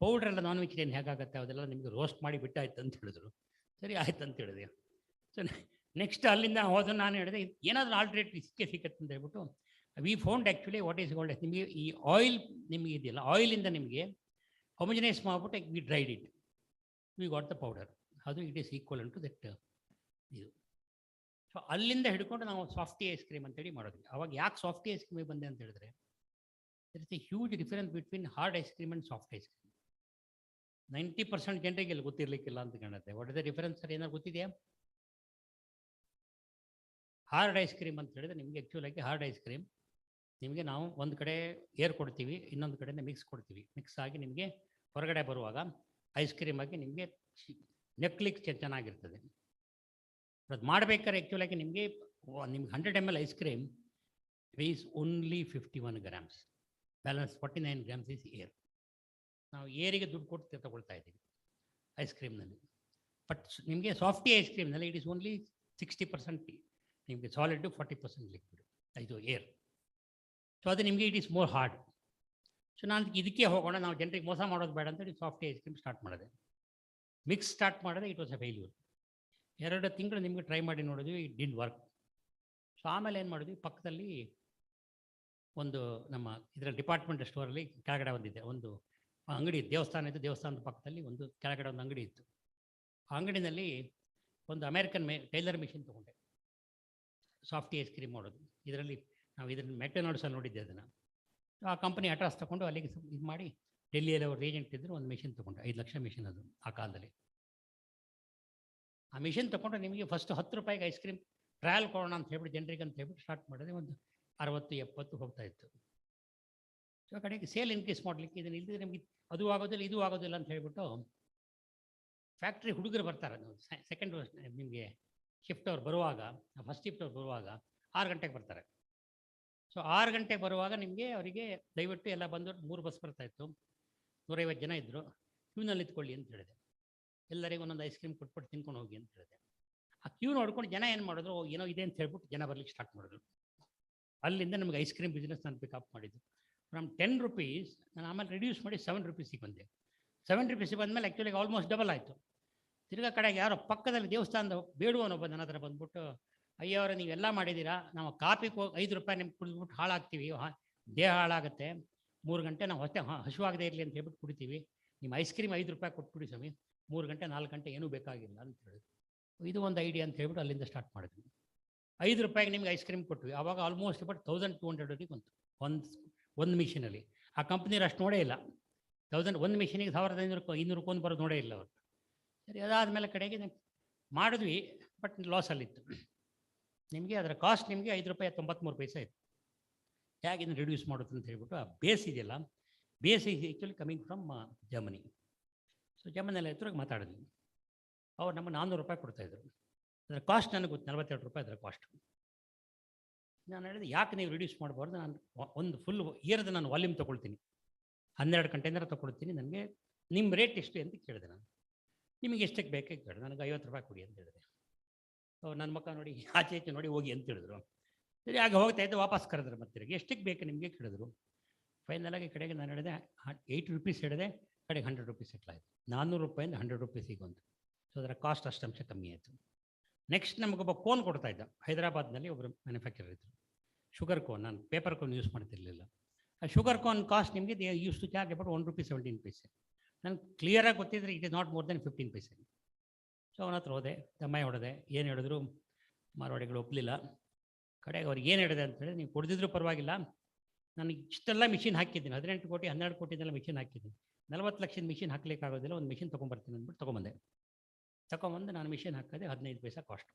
ಪೌಡ್ರೆಲ್ಲ ನಾನ್ ವೆಜಿಟೇರಿಯನ್ ಹೇಗಾಗುತ್ತೆ, ಅದೆಲ್ಲ ನಿಮಗೆ ರೋಸ್ಟ್ ಮಾಡಿ ಬಿಟ್ಟಾಯ್ತು ಅಂತ ಹೇಳಿದ್ರು. ಸರಿ ಆಯ್ತು ಅಂತ ಹೇಳಿದೆ. ಸೊ ನೆಕ್ಸ್ಟ್ ಅಲ್ಲಿಂದ ಹೋದ ನಾನು ಹೇಳಿದೆ, ಏನಾದರೂ ಆಲ್ಟ್ರೇಟ್ ಸಿಕ್ಕತ್ತೆ ಅಂತ ಹೇಳ್ಬಿಟ್ಟು we found actually what is gold. ನಿಮಗೆ ಈ ಆಯಿಲ್ ನಿಮಗೆ ಇದೆಯಲ್ಲ, ಆಯಿಲಿಂದ ನಿಮಗೆ ಹೊಮಜನೈಸ್ ಮಾಡಿಬಿಟ್ಟು we dried it, we got the powder. ಅದು it is equal to that ಇದು. ಸೊ ಅಲ್ಲಿಂದ ಹಿಡ್ಕೊಂಡು ನಾವು ಸಾಫ್ಟಿ ಐಸ್ ಕ್ರೀಮ್ ಅಂತೇಳಿ ಮಾಡೋದು. ಅವಾಗ ಯಾಕೆ ಸಾಫ್ಟಿ ಐಸ್ ಕ್ರೀಮಿಗೆ ಬಂದೆ ಅಂತ ಹೇಳಿದ್ರೆ, there is a huge difference between hard ice cream and soft ice cream. 90% ಜನರಿಗೆ ಇಲ್ಲಿ ಗೊತ್ತಿರಲಿಕ್ಕಿಲ್ಲ ಅಂತ ಕಾಣುತ್ತೆ. What is the difference sir, ಏನಾದ್ರು ಗೊತ್ತಿದೆಯಾ? ಹಾರ್ಡ್ ಐಸ್ ಕ್ರೀಮ್ ಅಂತ ಹೇಳಿದ್ರೆ ನಿಮಗೆ ಆ್ಯಕ್ಚುಲಾಗಿ ಹಾರ್ಡ್ ಐಸ್ ಕ್ರೀಮ್ ನಿಮಗೆ ನಾವು ಒಂದು ಕಡೆ ಏರ್ ಕೊಡ್ತೀವಿ, ಇನ್ನೊಂದು ಕಡೆಯಿಂದ ಮಿಕ್ಸ್ ಕೊಡ್ತೀವಿ. ಮಿಕ್ಸ್ ಆಗಿ ನಿಮಗೆ ಹೊರಗಡೆ ಬರುವಾಗ ಐಸ್ ಕ್ರೀಮ್ ಆಗಿ ನಿಮಗೆ ನೆಕ್ಲಿಕ್ಕೆ ಚೆನ್ನಾಗಿರ್ತದೆ. ಅದು ಮಾಡಬೇಕಾದ್ರೆ ಆ್ಯಕ್ಚುಲಾಗಿ ನಿಮಗೆ 100 ml ice cream weighs only 51 grams. Balance 49 grams is air. ನಾವು ಏರಿಗೆ ದುಡ್ಡು ಕೊಟ್ಟು ತಗೊಳ್ತಾ ಇದ್ದೀವಿ ಐಸ್ ಕ್ರೀಮ್ನಲ್ಲಿ. ಬಟ್ ನಿಮಗೆ ಸಾಫ್ಟಿ ಐಸ್ ಕ್ರೀಮ್ನಲ್ಲಿ ಇಟ್ ಈಸ್ ಓನ್ಲಿ 60% ನಿಮಗೆ ಸಾಲಿಡ್, 40% ಲಿಕ್ವಿಡ್, ಇದು ಏರ್. ಸೊ ಅದು ನಿಮಗೆ it is more hard. So ನಾನು ಇದಕ್ಕೆ ಹೋಗೋಣ, ನಾವು ಜನರಿಗೆ ಮೋಸ ಮಾಡೋದು ಬೇಡ ಅಂತೇಳಿ ಸಾಫ್ಟಿ ಐಸ್ ಕ್ರೀಮ್ ಸ್ಟಾರ್ಟ್ ಮಾಡಿದೆ. ಮಿಕ್ಸ್ ಸ್ಟಾರ್ಟ್ ಮಾಡಿದೆ, ಇಟ್ ವಾಸ್ ಎ ಫೇಲ್ಯೂರ್. 2 ತಿಂಗಳು ನಿಮಗೆ ಟ್ರೈ ಮಾಡಿ ನೋಡಿದ್ವಿ, ಇಟ್ ಡಿಡ್ ವರ್ಕ್. ಸೊ ಆಮೇಲೆ ಏನು ಮಾಡಿದ್ವಿ, ಪಕ್ಕದಲ್ಲಿ ಒಂದು ನಮ್ಮ ಇದರ ಡಿಪಾರ್ಟ್ಮೆಂಟ್ ಸ್ಟೋರಲ್ಲಿ ಕೆಳಗಡೆ ಒಂದಿದೆ, ಒಂದು ಅಂಗಡಿ, ದೇವಸ್ಥಾನದ ಪಕ್ಕದಲ್ಲಿ ಒಂದು ಕೆಳಗಡೆ ಒಂದು ಅಂಗಡಿ ಇತ್ತು. ಆ ಅಂಗಡಿನಲ್ಲಿ ಒಂದು ಅಮೇರಿಕನ್ ಟೈಲರ್ ಮಿಷಿನ್ ತೊಗೊಂಡೆ, ಸಾಫ್ಟಿ ಐಸ್ ಕ್ರೀಮ್ ಮಾಡೋದು. ಇದರಲ್ಲಿ ನಾವು ಇದನ್ನು ಮೆಕ್ಡೊನಾಲ್ಡ್ಸಲ್ಲಿ ನೋಡಿದ್ದೆ ಅದನ್ನು. ಆ ಕಂಪನಿ ಅಡ್ರೆಸ್ ತೊಗೊಂಡು ಅಲ್ಲಿಗೆ ಇದು ಮಾಡಿ ಡೆಲ್ಲಿಯಲ್ಲಿ ಅವ್ರು ಏಜೆಂಟ್ ಇದ್ದರು, ಒಂದು ಮಿಷಿನ್ ತೊಗೊಂಡು 5 ಲಕ್ಷ ಮಿಷಿನ್ ಅದು ಆ ಕಾಲದಲ್ಲಿ. ಆ ಮಿಷಿನ್ ತೊಗೊಂಡ್ರೆ ನಿಮಗೆ ಫಸ್ಟ್ 10 ರೂಪಾಯಿಗೆ ಐಸ್ ಕ್ರೀಮ್ ಟ್ರಯಲ್ ಕೊಡೋಣ ಅಂತ ಹೇಳ್ಬಿಟ್ಟು ಜನರಿಗೆ ಅಂತ ಹೇಳ್ಬಿಟ್ಟು ಸ್ಟಾರ್ಟ್ ಮಾಡಿದ್ರೆ ಒಂದು 60-70 ಹೋಗ್ತಾ ಇತ್ತು. ಸೊ ಕಡೆಗೆ ಸೇಲ್ ಇನ್ಕ್ರೀಸ್ ಮಾಡಲಿಕ್ಕೆ ಇದನ್ನು ಇಲ್ಲದೆ ನಮಗೆ ಅದು ಆಗೋದಿಲ್ಲ ಇದು ಆಗೋದಿಲ್ಲ ಅಂತ ಹೇಳ್ಬಿಟ್ಟು ಫ್ಯಾಕ್ಟ್ರಿ ಹುಡುಗರು ಬರ್ತಾರೆ. ಸೆಕೆಂಡ್ ನಿಮಗೆ ಶಿಫ್ಟ್ ಅವ್ರು ಬರುವಾಗ, ಫಸ್ಟ್ ಶಿಫ್ಟ್ ಅವ್ರು ಬರುವಾಗ 6 ಗಂಟೆಗೆ ಬರ್ತಾರೆ. ಸೊ 6 ಗಂಟೆಗೆ ಬರುವಾಗ ನಿಮಗೆ ಅವರಿಗೆ ದಯವಿಟ್ಟು ಎಲ್ಲ ಬಂದು 3 ಬಸ್ ಬರ್ತಾ ಇತ್ತು, 150 ಜನ ಇದ್ದರು, ಕ್ಯೂನಲ್ಲಿ ನಿಂತ್ಕೊಳ್ಳಿ ಅಂತ ಹೇಳಿದೆ. ಎಲ್ಲರಿಗೂ ಒಂದೊಂದು ಐಸ್ ಕ್ರೀಮ್ ಕೊಟ್ಬಿಟ್ಟು ತಿನ್ಕೊಂಡು ಹೋಗಿ ಅಂತ ಹೇಳಿದೆ. ಆ ಕ್ಯೂ ನೋಡ್ಕೊಂಡು ಜನ ಏನು ಮಾಡಿದ್ರು, ಏನೋ ಇದೆ ಅಂತ ಹೇಳ್ಬಿಟ್ಟು ಜನ ಬರ್ಲಿಕ್ಕೆ ಸ್ಟಾರ್ಟ್ ಮಾಡಿದ್ರು. ಅಲ್ಲಿಂದ ನಮಗೆ ಐಸ್ ಕ್ರೀಮ್ ಬಿಸ್ನೆಸ್ ನಾನು ಪಿಕಪ್ ಮಾಡಿದ್ದು. ಫ್ರಮ್ 10 rupees ನಾನು ಆಮೇಲೆ ರಿಡ್ಯೂಸ್ ಮಾಡಿ 7 rupeesಗೆ ಬಂದೆ. 7 rupeesಗೆ ಬಂದಮೇಲೆ ಆ್ಯಕ್ಚುಲಿ ಆಲ್ಮೋಸ್ಟ್ ಡಬಲ್ ಆಯಿತು. ತಿರ್ಗಾ ಕಡೆಗೆ ಯಾರೋ ಪಕ್ಕದಲ್ಲಿ ದೇವಸ್ಥಾನದ ಬೇಡುವನೊಬ್ಬ ನನ್ನ ಹತ್ರ ಬಂದ್ಬಿಟ್ಟು, ಅಯ್ಯವ್ರೆ ನೀವೆಲ್ಲ ಮಾಡಿದ್ದೀರಾ, ನಾವು ಕಾಪಿಗೆ 5 ರೂಪಾಯಿ ನಿಮ್ಗೆ ಕುಡಿದ್ಬಿಟ್ಟು ಹಾಳಾಗ್ತೀವಿ, ದೇಹ ಹಾಳಾಗುತ್ತೆ, 3 ಗಂಟೆ ನಾವು ಹೊಟ್ಟೆ ಹಸುವಾಗದೇ ಇರಲಿ ಅಂತ ಹೇಳ್ಬಿಟ್ಟು ಕುಡಿತೀವಿ, ನಿಮ್ಮ ಐಸ್ ಕ್ರೀಮ್ 5 ರೂಪಾಯಿ ಕೊಟ್ಬಿಡಿ ಸ್ವಾಮಿ, 3 ಗಂಟೆ 4 ಗಂಟೆ ಏನೂ ಬೇಕಾಗಿಲ್ಲ ಅಂತ ಹೇಳಿದ್ರು. ಇದು ಒಂದು ಐಡಿಯಾ ಅಂತ ಹೇಳ್ಬಿಟ್ಟು ಅಲ್ಲಿಂದ ಸ್ಟಾರ್ಟ್ ಮಾಡಿದ್ವಿ. 5 ರೂಪಾಯಿಗೆ ನಿಮ್ಗೆ ಐಸ್ ಕ್ರೀಮ್ ಕೊಟ್ವಿ. ಆವಾಗ ಆಲ್ಮೋಸ್ಟ್ ಬಟ್ 1200 ಬಂತು ಒಂದು ಮಿಷಿನಲ್ಲಿ. ಆ ಕಂಪ್ನಿಯವ್ರು ಅಷ್ಟು ನೋಡೇ ಇಲ್ಲ. 1000 ಒಂದು ಮಿಷಿನಿಗೆ 1500 ಕೊಂಡು ಬರೋದು ನೋಡೇ ಇಲ್ಲ ಅವರು. ಸರಿ, ಅದಾದಮೇಲೆ ಕಡೆಗೆ ಮಾಡಿದ್ವಿ, ಬಟ್ ಲಾಸಲ್ಲಿತ್ತು. ನಿಮಗೆ ಅದರ ಕಾಸ್ಟ್ ನಿಮಗೆ 5 ರೂಪಾಯಿ 93 ಪೈಸೆ ಇತ್ತು. ಹೇಗೆ ಇದನ್ನು ರಿಡ್ಯೂಸ್ ಮಾಡೋದು ಅಂತ ಹೇಳ್ಬಿಟ್ಟು ಆ ಬೇಸ್ ಇದೆಯಲ್ಲ, base is actually coming from Germany. So ಜರ್ಮನಿಯಲ್ಲಿ ಹತ್ರಕ್ಕೆ ಮಾತಾಡಿದ್ವಿ. ಅವ್ರು ನಮಗೆ 400 ರೂಪಾಯಿ ಕೊಡ್ತಾಯಿದ್ರು. ಅದರ ಕಾಸ್ಟ್ ನನಗೆ ಗೊತ್ತು 42 ರೂಪಾಯಿ ಅದರ ಕಾಸ್ಟ್. ನಾನು ಹೇಳಿದೆ, ಯಾಕೆ ನೀವು ರಿಡ್ಯೂಸ್ ಮಾಡಬಾರ್ದು, ನಾನು ಒಂದು ಫುಲ್ ಇಯರ್ದು ನಾನು ವಾಲ್ಯೂಮ್ ತೊಗೊಳ್ತೀನಿ, 12 ಕಂಟೈನರ್ ತೊಗೊಳ್ತೀನಿ, ನನಗೆ ನಿಮ್ಮ ರೇಟ್ ಎಷ್ಟು ಅಂತ ಕೇಳಿದೆ. ನಾನು ನಿಮಗೆ ಎಷ್ಟಕ್ಕೆ ಬೇಕೇ ಕೇಳಿದೆ. ನನಗೆ 50 ರೂಪಾಯಿ ಕೊಡಿ ಅಂತ ಹೇಳಿದೆ. ಅವ್ರು ನನ್ನ ಮುಖ ನೋಡಿ ಆಚೆ ಈಚೆ ನೋಡಿ ಹೋಗಿ ಅಂತ ಹೇಳಿದ್ರು. ಸರಿ, ಹಾಗೆ ಹೋಗ್ತಾ ಇದ್ದೆ, ವಾಪಸ್ ಕರೆದ್ರು ಮತ್ತೆ ಎಷ್ಟಕ್ಕೆ ಬೇಕು ನಿಮಗೆ ಕೇಳಿದ್ರು. ಫೈನಲಾಗಿ ಕಡೆಗೆ ನಾನು ಹೇಳಿದೆ 80 ರೂಪೀಸ್ ಹೇಳಿದೆ, ಕಡೆಗೆ 100 ರೂಪೀಸ್ ಸೆಟ್ಲಾಯಿತು. 400 ರೂಪಾಯಿಂದ 100 ರೂಪೀಸಿಗೆ ಬಂತು. ಸೊ ಅದರ ಕಾಸ್ಟ್ ಅಷ್ಟು ಅಂಶ ಕಮ್ಮಿ ಆಯಿತು. ನೆಕ್ಸ್ಟ್ ನಮಗೊಬ್ಬ ಕೋನ್ ಕೊಡ್ತಾ ಇದ್ದ, ಹೈದರಾಬಾದ್ನಲ್ಲಿ ಒಬ್ಬರು ಮ್ಯಾನುಫ್ಯಾಕ್ಚರರ್ ಇದ್ದರು, ಶುಗರ್ ಕೋನ್. ನಾನು ಪೇಪರ್ ಕೋನ್ ಯೂಸ್ ಮಾಡ್ತಿರ್ಲಿಲ್ಲ. ಆ ಶುಗರ್ ಕೋನ್ ಕಾಸ್ಟ್ ನಿಮಗೆ use to charge about 1 rupee 17 paise. ನನಗೆ ಕ್ಲಿಯರಾಗಿ ಗೊತ್ತಿದ್ರೆ it is not more than 15 paise. So ಅವನ ಹತ್ರ ಹೋದೆ, ದಮ್ಮಯ್ಯ ಹೊಡೆದೆ, ಏನು ಹೇಳಿದ್ರು ಮಾರವಾಡಿಗಳು ಒಪ್ಪಲಿಲ್ಲ. ಕಡೆಗೆ ಅವ್ರಿಗೆ ಏನು ಹೇಳಿದೆ ಅಂತ ಹೇಳಿದ್ರೆ, ನೀವು ಕೊಡ್ದಿದ್ರು ಪರವಾಗಿಲ್ಲ, ನನಗೆ ಇಷ್ಟೆಲ್ಲ ಮಿಷಿನ್ ಹಾಕಿದ್ದೀನಿ, 18 ಕೋಟಿ 12 ಕೋಟಿದೆಲ್ಲ ಮಿಷಿನ್ ಹಾಕಿದ್ದೀನಿ, 40 ಲಕ್ಷದ ಮಿಷಿನ್ ಹಾಕ್ಲಿಕ್ಕಾಗೋದಿಲ್ಲ, ಒಂದು ಮಿಷಿನ್ ತೊಗೊಂಬರ್ತೀನಿ ಅಂದ್ಬಿಟ್ಟು ತೊಗೊಂಬಂದೆ. ತಗೊಂಬಂದು ನಾನು ಮಿಷಿನ್ ಹಾಕಿದೆ, 15 ಪೈಸೆ ಕಾಸ್ಟ್.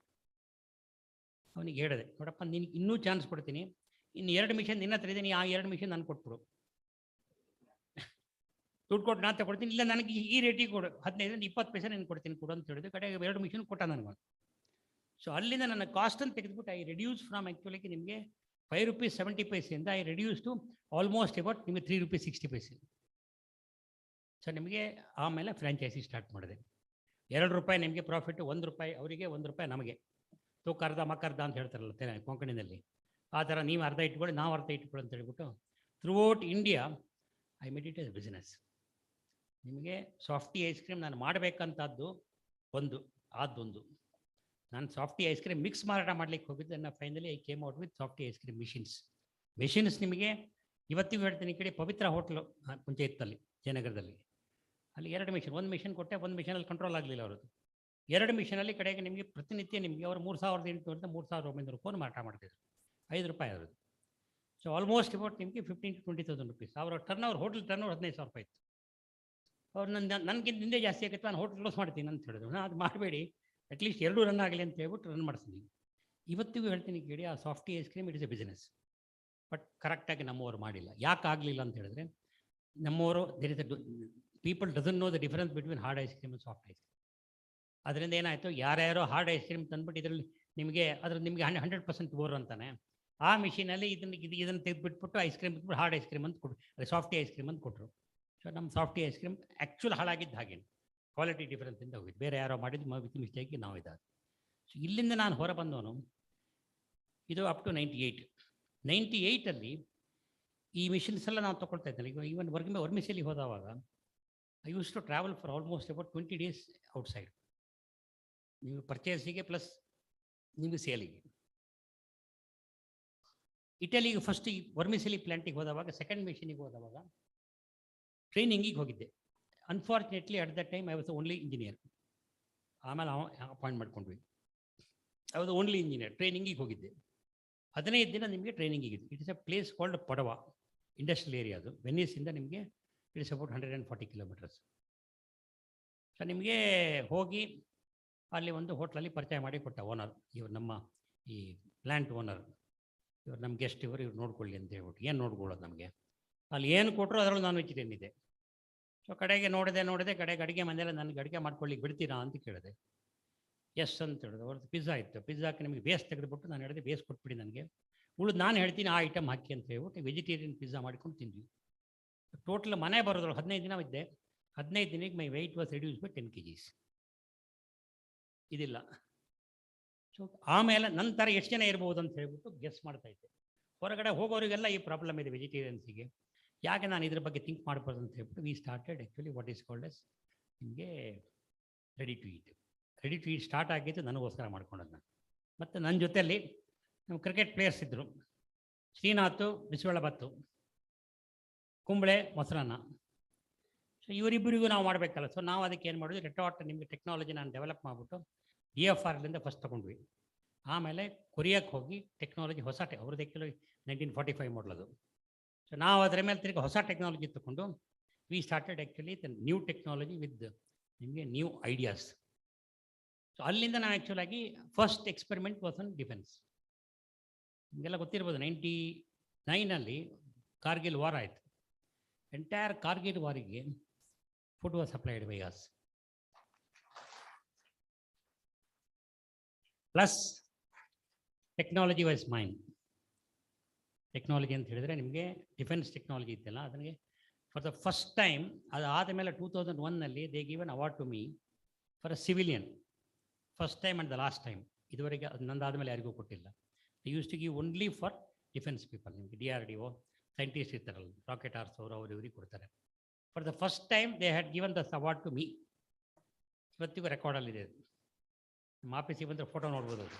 ಅವನಿಗೆ ಹೇಳಿದೆ, ನೋಡಪ್ಪ ನಿನಗೆ ಇನ್ನೂ ಚಾನ್ಸ್ ಕೊಡ್ತೀನಿ, ಇನ್ನು 2 ಮಿಷಿನ್ ನಿನ್ನ ಹತ್ರ ಇದೆ, ನೀ ಆ 2 ಮಿಷಿನ್ ನಾನು ಕೊಟ್ಬಿಡು, ದುಡ್ಡು ಕೊಟ್ಟು ನಾನು ತಗೊಡ್ತೀನಿ, ಇಲ್ಲ ನನಗೆ ಈ ರೇಟಿಗೆ ಕೊಡು, 15 20 ಪೈಸೆ ನಾನು ಕೊಡ್ತೀನಿ ಕೊಡು ಅಂತ ಹೇಳಿದೆ. ಕಡೆಗೆ 2 ಮಿಷಿನ್ ಕೊಟ್ಟ ನನಗೆ. ಸೊ ಅಲ್ಲಿಂದ ನನ್ನ ಕಾಸ್ಟನ್ನು ತೆಗೆದುಬಿಟ್ಟು ಐ ರಿಡ್ಯೂಸ್ ಫ್ರಮ್ ಆ್ಯಕ್ಚುಲಿ ನಿಮಗೆ 5 ರೂಪೀಸ್ 70 ಪೈಸೆಯಿಂದ I reduce to almost about ನಿಮಗೆ 3 ರೂಪೀಸ್ 60 ಪೈಸೆ. ಸೊ ನಿಮಗೆ ಆಮೇಲೆ ಫ್ರಾಂಚೈಸಿ ಸ್ಟಾರ್ಟ್ ಮಾಡಿದೆ. 2 ರೂಪಾಯಿ ನಿಮಗೆ ಪ್ರಾಫಿಟ್, 1 ರೂಪಾಯಿ ಅವರಿಗೆ, 1 ರೂಪಾಯಿ ನಮಗೆ. ತೂಕರ್ಧ ಮಕರ್ಧ ಅಂತ ಹೇಳ್ತಾರಲ್ಲ ಕೊಂಕಣಿನಲ್ಲಿ, ಆ ಥರ ನೀವು ಅರ್ಧ ಇಟ್ಕೊಳ್ಳಿ, ನಾವು ಅರ್ಧ ಇಟ್ಕೊಳ್ಳಿ ಅಂತ ಹೇಳ್ಬಿಟ್ಟು throughout India I made it as business. ನಿಮಗೆ ಸಾಫ್ಟಿ ಐಸ್ ಕ್ರೀಮ್ ನಾನು ಮಾಡಬೇಕಂತದ್ದು ಆದೊಂದು ನಾನು ಸಾಫ್ಟಿ ಐಸ್ ಕ್ರೀಮ್ ಮಿಕ್ಸ್ ಮಾರಾಟ ಮಾಡಲಿಕ್ಕೆ ಹೋಗಿದ್ದೆ. ನಾನು finally I came out with softy ice cream machines ನಿಮಗೆ ಇವತ್ತಿಗೂ ಹೇಳ್ತೀನಿ. ಈ ಕಡೆ ಪವಿತ್ರ ಹೋಟ್ಲು ಮುಂಚೆ ಇತ್ತಲ್ಲಿ ಜಯನಗರದಲ್ಲಿ, ಅಲ್ಲಿ 2 ಮಿಷಿನ್, 1 ಮಿಷಿನ್ ಕೊಟ್ಟೆ, 1 ಮಿಷನಲ್ಲಿ ಕಂಟ್ರೋಲ್ ಆಗಲಿಲ್ಲ ಅವ್ರದ್ದು. 2 ಮಿಷನಲ್ಲಿ ಕಡೆಗೆ ನಿಮಗೆ ಪ್ರತಿನಿತ್ಯ ನಿಮಗೆ ಅವರು 3800 3900 ಫೋನ್ ಮಾರಾಟ ಮಾಡ್ತಿದ್ರು, 5 ರೂಪಾಯಿ ಅವ್ರದ್ದು. ಸೊ ಆಲ್ಮೋಸ್ಟ್ ಅಬೌಟ್ ನಿಮಗೆ 15,000 to 20,000 ರೂಪೀಸ್. ಅವರ ಹೋಟೆಲ್ ಟರ್ನ್ ಓವರ್ 15,000 ರೂಪಾಯಿ ಇತ್ತು. ಅವ್ರು ನನಗಿಂತ ಹಿಂದೆ ಜಾಸ್ತಿ ಆಗುತ್ತೆ, ನಾನು ಹೋಟೆಲ್ ಕ್ಲೋಸ್ ಮಾಡ್ತೀನಿ ಅಂತ ಹೇಳಿದ್ರು. ನಾನು ಅದು ಮಾಡಬೇಡಿ, ಅಟ್ಲೀಸ್ಟ್ 2 ರನ್ ಆಗಲಿ ಅಂತ ಹೇಳ್ಬಿಟ್ಟು ರನ್ ಮಾಡಿಸ್ತೀನಿ. ಇವತ್ತಿಗೂ ಹೇಳ್ತೀನಿ ಕೇಳಿ, ಆ softy ice cream it is a business. But ಕರೆಕ್ಟಾಗಿ ನಮ್ಮವರು ಮಾಡಿಲ್ಲ. ಯಾಕೆ ಆಗಲಿಲ್ಲ ಅಂತ ಹೇಳಿದ್ರೆ, ನಮ್ಮವರು there is people doesn't know the difference between hard ice cream and soft ice cream. ಅದರಿಂದ ಏನಾಯಿತು, ಯಾರ್ಯಾರೋ ಹಾರ್ಡ್ ಐಸ್ ಕ್ರೀಮ್ ತಂದುಬಿಟ್ಟು ಇದರಲ್ಲಿ ನಿಮಗೆ 100% ಬೋರ್ ಅಂತಾನೆ. ಆ ಮಿಷಿನಲ್ಲಿ ಇದನ್ನು ತೆಗೆದುಬಿಟ್ಬಿಟ್ಟು ಐಸ್ ಕ್ರೀಮ್ ಬಿಟ್ಬಿಟ್ಟು ಹಾರ್ಡ್ ಐಸ್ ಕ್ರೀಮ್ ಅಂತ ಕೊಟ್ಟರು, ಸಾಫ್ಟಿ ಐಸ್ ಕ್ರೀಮ್ ಅಂತ ಕೊಟ್ಟರು. ಸೊ ನಮ್ಮ ಸಾಫ್ಟಿ ಐಸ್ ಕ್ರೀಮ್ ಆ್ಯಕ್ಚುಲ್ ಹಾಳಾಗಿದ್ದು ಹಾಗೇನು, ಕ್ವಾಲಿಟಿ ಡಿಫರೆನ್ಸಿಂದ ಹೋಗಿದ್ದು, ಬೇರೆ ಯಾರೋ ಮಾಡಿದ್ದು ವಿತ್ ಮಿಸ್ಟೇಕ್ಗೆ ನಾವು ಇದ್ದಾವೆ. ಸೊ ಇಲ್ಲಿಂದ ನಾನು ಹೊರ ಬಂದವನು. ಇದು ಅಪ್ ಟು 98 ಈ ಮಿಷಿನ್ಸ್ ಎಲ್ಲ ನಾವು ತೊಗೊಳ್ತಾ ಇದ್ದೇನೆ. ಈಗ ಈವನ್ ವರ್ಮಿಸೆಲಿ ಹೋದವಾಗ I use to travel for almost about 20 days outside, ನೀವು ಪರ್ಚೇಸಿಗೆ ಪ್ಲಸ್ ನಿಮಗೆ ಸೇಲಿಗೆ. ಇಟಲಿಗೆ ಫಸ್ಟ್ ಈ ವರ್ಮಿಸೆಲಿ ಪ್ಲಾಂಟಿಗೆ ಹೋದವಾಗ, ಸೆಕೆಂಡ್ ಮಿಷಿನಿಗೆ ಹೋದವಾಗ ಟ್ರೈನಿಂಗಿಗೆ ಹೋಗಿದ್ದೆ. Unfortunately at that time I was only engineer. ಆಮೇಲೆ ಅಪಾಯಿಂಟ್ ಮಾಡ್ಕೊಂಡ್ವಿ. I was only engineer. ಟ್ರೈನಿಂಗಿಗೆ ಹೋಗಿದ್ದೆ. 15 ದಿನ ನಿಮಗೆ ಟ್ರೈನಿಂಗಿಗೆ. It is a place called Padova, industrial area. ಅದು ವೆನಿಸಿಂದ ನಿಮಗೆ ಇಟ್ಸ್ ಅಬೌಟ್ 140 ಕಿಲೋಮೀಟರ್ಸ್. ಸೊ ನಿಮಗೆ ಹೋಗಿ ಅಲ್ಲಿ ಒಂದು ಹೋಟ್ಲಲ್ಲಿ ಪರಿಚಯ ಮಾಡಿ ಕೊಟ್ಟ ಓನರ್, ಇವ್ರು ನಮ್ಮ ಈ ಪ್ಲ್ಯಾಂಟ್ ಓನರ್, ಇವ್ರು ನಮ್ಮ ಗೆಸ್ಟ್ ಇವ್ರು ನೋಡ್ಕೊಳ್ಳಿ ಅಂತ ಹೇಳ್ಬಿಟ್ಟು. ಏನು ನೋಡ್ಕೊಳ್ಳೋದು ನಮಗೆ ಅಲ್ಲಿ ಏನು ಕೊಟ್ಟರು ಅದರಲ್ಲಿ ನಾನ್ ವೆಜಿಟೇರಿಯನ್ ಇದೆ. ಸೊ ಕಡೆಗೆ ನೋಡಿದೆ ಕಡೆಗೆ ಅಡುಗೆ ಮನೆಯಲ್ಲ ನನಗೆ ಅಡುಗೆ ಮಾಡ್ಕೊಳ್ಳಿಕ್ಕೆ ಬಿಡ್ತೀರಾ ಅಂತ ಕೇಳಿದೆ. ಎಸ್ ಅಂತ ಹೇಳಿದೆ. ಅವ್ರದ್ದು ಪಿಜ್ಜಾ ಇತ್ತು. ಪಿಜ್ಜಾಕ್ಕೆ ನಿಮಗೆ ಬೇಸ್ ತೆಗೆದುಬಿಟ್ಟು ನಾನು ಹೇಳಿದೆ ಬೇಸ್ ಕೊಟ್ಬಿಡಿ ನನಗೆ, ಉಳಿದು ನಾನು ಹೇಳ್ತೀನಿ ಆ ಐಟಮ್ ಹಾಕಿ ಅಂತ ಹೇಳ್ಬಿಟ್ಟು ವೆಜಿಟೇರಿಯನ್ ಪಿಜ್ಜಾ ಮಾಡ್ಕೊಂಡು ತಿಂದ್ವಿ. ಟೋಟಲ್ ಮನೆ ಬರೋದ್ರಲ್ಲಿ 15 ದಿನ ಇದ್ದೆ. 15 ದಿನಕ್ಕೆ my weight was reduce by 10 kgs. ಇದಿಲ್ಲ. ಸೊ ಆಮೇಲೆ ನಂತರ ಎಷ್ಟು ಜನ ಇರ್ಬೋದು ಅಂತ ಹೇಳ್ಬಿಟ್ಟು ಗೆಸ್ ಮಾಡ್ತಾ ಇದ್ದೆ. ಹೊರಗಡೆ ಹೋಗೋರಿಗೆಲ್ಲ ಈ ಪ್ರಾಬ್ಲಮ್ ಇದೆ ವೆಜಿಟೇರಿಯನ್ಸಿಗೆ. ಯಾಕೆ ನಾನು ಇದ್ರ ಬಗ್ಗೆ ಥಿಂಕ್ ಮಾಡ್ಬೋದು ಅಂತ ಹೇಳ್ಬಿಟ್ಟು we started actually what is called as ನಿಮಗೆ ready to eat. Ready to eat start ಆಗಿದ್ದು ನನಗೋಸ್ಕರ ಮಾಡ್ಕೊಂಡದ್ದು ನಾನು. ಮತ್ತು ನನ್ನ ಜೊತೆಯಲ್ಲಿ ನಮ್ಮ ಕ್ರಿಕೆಟ್ ಪ್ಲೇಯರ್ಸ್ ಇದ್ದರು. ಶ್ರೀನಾಥ್ ಬಿಸಿಬೇಳೆಬಾತು, ಕುಂಬಳೆ ಮೊಸರನ್ನ. ಸೊ ಇವರಿಬ್ಬರಿಗೂ ನಾವು ಮಾಡಬೇಕಲ್ಲ. ಸೊ ನಾವು ಅದಕ್ಕೆ ಏನು ಮಾಡಿದ್ವಿ, ನಿಮಗೆ ಟೆಕ್ನಾಲಜಿ ನಾನು ಡೆವಲಪ್ ಮಾಡಿಬಿಟ್ಟು DFRಲಿಂದ ಫಸ್ಟ್ ತೊಗೊಂಡ್ವಿ. ಆಮೇಲೆ ಕೊರಿಯಾಕ್ಕೆ ಹೋಗಿ ಟೆಕ್ನಾಲಜಿ ಹೊಸ ಅವ್ರದ್ದು ಆ್ಯಕ್ಚುಲಿ 1945 ಮಾಡಲದು. ಸೊ ನಾವು ಅದರ ಮೇಲೆ ತಿರುಗಿ ಹೊಸ ಟೆಕ್ನಾಲಜಿ ತಗೊಂಡು we started actually the new technology with ನಿಮಗೆ ನ್ಯೂ ಐಡಿಯಾಸ್. ಸೊ ಅಲ್ಲಿಂದ ನಾವು ಆ್ಯಕ್ಚುಲಾಗಿ first experiment was on defence. ನಿಮಗೆಲ್ಲ ಗೊತ್ತಿರ್ಬೋದು 99ನಲ್ಲಿ ಕಾರ್ಗಿಲ್ ವಾರ್ ಆಯಿತು. ಎಂಟೈರ್ ಕಾರ್ಗಿಲ್ ವಾರಿಗೆ food was supplied by us. Plus technology was mine. Technology ಅಂತ ಹೇಳಿದರೆ ನಿಮಗೆ ಡಿಫೆನ್ಸ್ ಟೆಕ್ನಾಲಜಿ ಇತ್ತಲ್ಲ, ಅದಕ್ಕೆ ಫಾರ್ ದ ಫಸ್ಟ್ ಟೈಮ್ ಅದು ಆದಮೇಲೆ 2001ನಲ್ಲಿ they give an award to me for a civilian. First time and the last time. ಇದುವರೆಗೆ ಅದು ನಂದಾದಮೇಲೆ ಯಾರಿಗೂ ಕೊಟ್ಟಿಲ್ಲ. Use to give only for defence people. ನಿಮಗೆ DRDO ಸೈಂಟಿಸ್ಟ್ ಇರ್ತಾರಲ್ಲ, ರಾಕೆಟ್ ಆರ್ಸೋರು ಅವ್ರು ಇವ್ರಿಗೆ ಕೊಡ್ತಾರೆ. For the first time they had given this award to me. ಇವತ್ತಿಗೂ ರೆಕಾರ್ಡಲ್ಲಿದೆ. ನಮ್ಮ ಆಫೀಸಿಗೆ ಬಂದರೆ ಫೋಟೋ ನೋಡ್ಬೋದು. ಅದು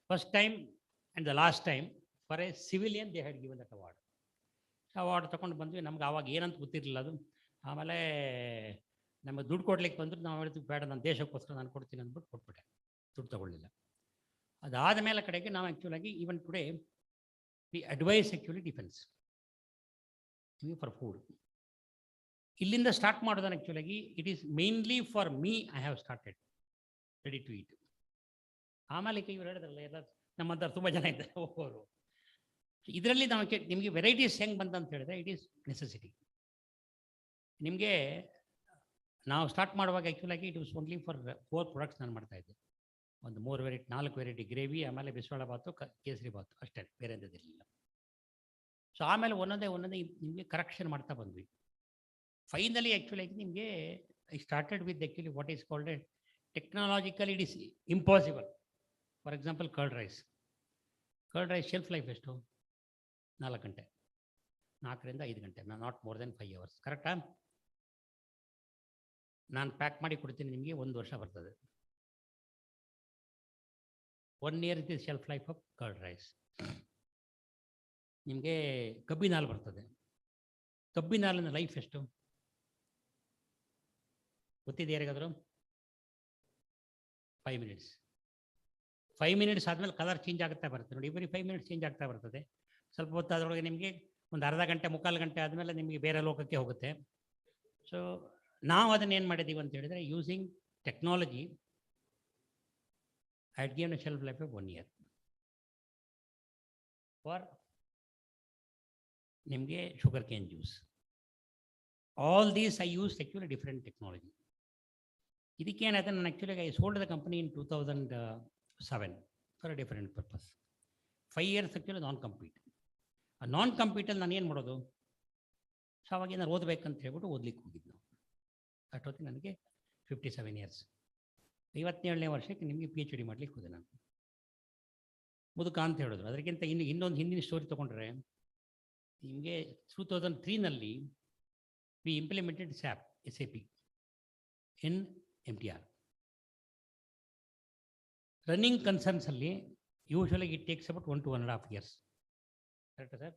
first time and the last time for a civilian they had given that award. Award ತೊಗೊಂಡು ಬಂದ್ವಿ. ನಮ್ಗೆ ಆವಾಗ ಏನಂತ ಗೊತ್ತಿರಲಿಲ್ಲ ಅದು. ಆಮೇಲೆ ನಮಗೆ ದುಡ್ಡು ಕೊಡ್ಲಿಕ್ಕೆ ಬಂದರು. ನಾವು ಹೇಳಿದ್ವಿ ಬೇಡ, ನನ್ನ ದೇಶಕ್ಕೋಸ್ಕರ ನಾನು ಕೊಡ್ತೀನಿ ಅಂದ್ಬಿಟ್ಟು ಕೊಟ್ಬಿಟ್ಟೆ. ದುಡ್ಡು ತೊಗೊಳ್ಳಿಲ್ಲ. ಅದಾದ ಮೇಲೆ ಕಡೆಗೆ ನಾವು ಆ್ಯಕ್ಚುಲಾಗಿ even today we advise actually defence for food. ಇಲ್ಲಿಂದ ಸ್ಟಾರ್ಟ್ ಮಾಡೋದನ್ನು ಆ್ಯಕ್ಚುಲಾಗಿ it is mainly for me I have started ready to eat. ಆಮೇಲೆ ಇವರು ಹೇಳಿದ್ರಲ್ಲ ಎಲ್ಲ ನಮ್ಮಂಥ ತುಂಬ ಜನ ಇದ್ದಾರೆ ಹೋಗೋರು. ಇದರಲ್ಲಿ ನಾವು ನಿಮಗೆ ವೆರೈಟೀಸ್ ಹೆಂಗೆ ಬಂತಂತ ಹೇಳಿದ್ರೆ ಇಟ್ ಈಸ್ ನೆಸೆಸಿಟಿ. ನಿಮಗೆ ನಾವು ಸ್ಟಾರ್ಟ್ ಮಾಡುವಾಗ ಆ್ಯಕ್ಚುಲಾಗಿ it was only for 4 products ನಾನು ಮಾಡ್ತಾಯಿದ್ದೆ. ಒಂದು 4 ವೆರೈಟಿ ಗ್ರೇವಿ, ಆಮೇಲೆ ಬಿಸಿಬೇಳೆಬಾತು, ಕೇಸರಿ ಬಾತು, ಅಷ್ಟೇ, ಬೇರೆ ಎಂಥದ್ದಿರಲಿಲ್ಲ. ಸೊ ಆಮೇಲೆ ಒಂದೊಂದೇ ನಿಮಗೆ ಕರೆಕ್ಷನ್ ಮಾಡ್ತಾ ಬಂದ್ವಿ. ಫೈನಲಿ ಆ್ಯಕ್ಚುಲಾಗಿ ನಿಮಗೆ I started with actually what is called a technological it is impossible. For example curd rice shelf life ಎಷ್ಟು? 4 ಗಂಟೆ, 4ರಿಂದ 5 ಗಂಟೆ, ನಾಟ್ ಮೋರ್ ದೆನ್ 5 hours. ಕರೆಕ್ಟಾ? ನಾನು ಪ್ಯಾಕ್ ಮಾಡಿ ಕೊಡ್ತೀನಿ, ನಿಮಗೆ 1 ವರ್ಷ ಬರ್ತದೆ. 1 year is shelf life of curd rice. ನಿಮಗೆ ಕಬ್ಬಿನ ಹಾಲು ಬರ್ತದೆ. ಕಬ್ಬಿನ ಹಾಲಿನ ಲೈಫ್ ಎಷ್ಟು ಗೊತ್ತಿದೆ ಯಾರಿಗಾದರೂ? 5 minutes. 5 minutes ಆದಮೇಲೆ ಕಲರ್ ಚೇಂಜ್ ಆಗ್ತಾ ಬರುತ್ತೆ ನೋಡಿ. ಬರೀ 5 minutes ಚೇಂಜ್ ಆಗ್ತಾ ಬರ್ತದೆ. ಸ್ವಲ್ಪ ಹೊತ್ತು ಅದರೊಳಗೆ ನಿಮಗೆ ಒಂದು ಅರ್ಧ ಗಂಟೆ, ಮುಕ್ಕಾಲು ಗಂಟೆ ಆದಮೇಲೆ ನಿಮಗೆ ಬೇರೆ ಲೋಕಕ್ಕೆ ಹೋಗುತ್ತೆ. ಸೊ ನಾವು ಅದನ್ನು ಏನು ಮಾಡಿದ್ದೀವಿ ಅಂತ ಹೇಳಿದರೆ, using technology I had given a shelf life of 1 year for ನಿಮಗೆ sugarcane juice. All these I use actually different technology. ಇದಕ್ಕೇನಾಯ್ತು, ನಾನು actually I sold the company in 2007 for a different purpose. 5 years actually non compete. ಆ non ಕಂಪೀಟಲ್ಲಿ ನಾನು ಏನು ಮಾಡೋದು? So ಅವಾಗ ಏನಾರು ಓದಬೇಕಂತ ಹೇಳ್ಬಿಟ್ಟು ಓದ್ಲಿಕ್ಕೆ ಹೋಗಿದ್ದು ನಾವು. ಅಷ್ಟೊತ್ತಿಗೆ ನನಗೆ 57 years. 57ನೇ ವರ್ಷಕ್ಕೆ ನಿಮಗೆ PhD ಮಾಡ್ಲಿಕ್ಕೆ ಹೋದೆ ನಾನು. ಮುದುಕ ಅಂತ ಹೇಳಿದ್ರು. ಅದಕ್ಕಿಂತ ಇನ್ನೊಂದು ಹಿಂದಿನ ಸ್ಟೋರಿ ತೊಗೊಂಡ್ರೆ, ನಿಮಗೆ 2003ನಲ್ಲಿ we implemented SAP in MTR. Running ಕನ್ಸರ್ನ್ಸಲ್ಲಿ usually it takes about 1 to 1.5 years. ಕರೆಕ್ಟಾ sir?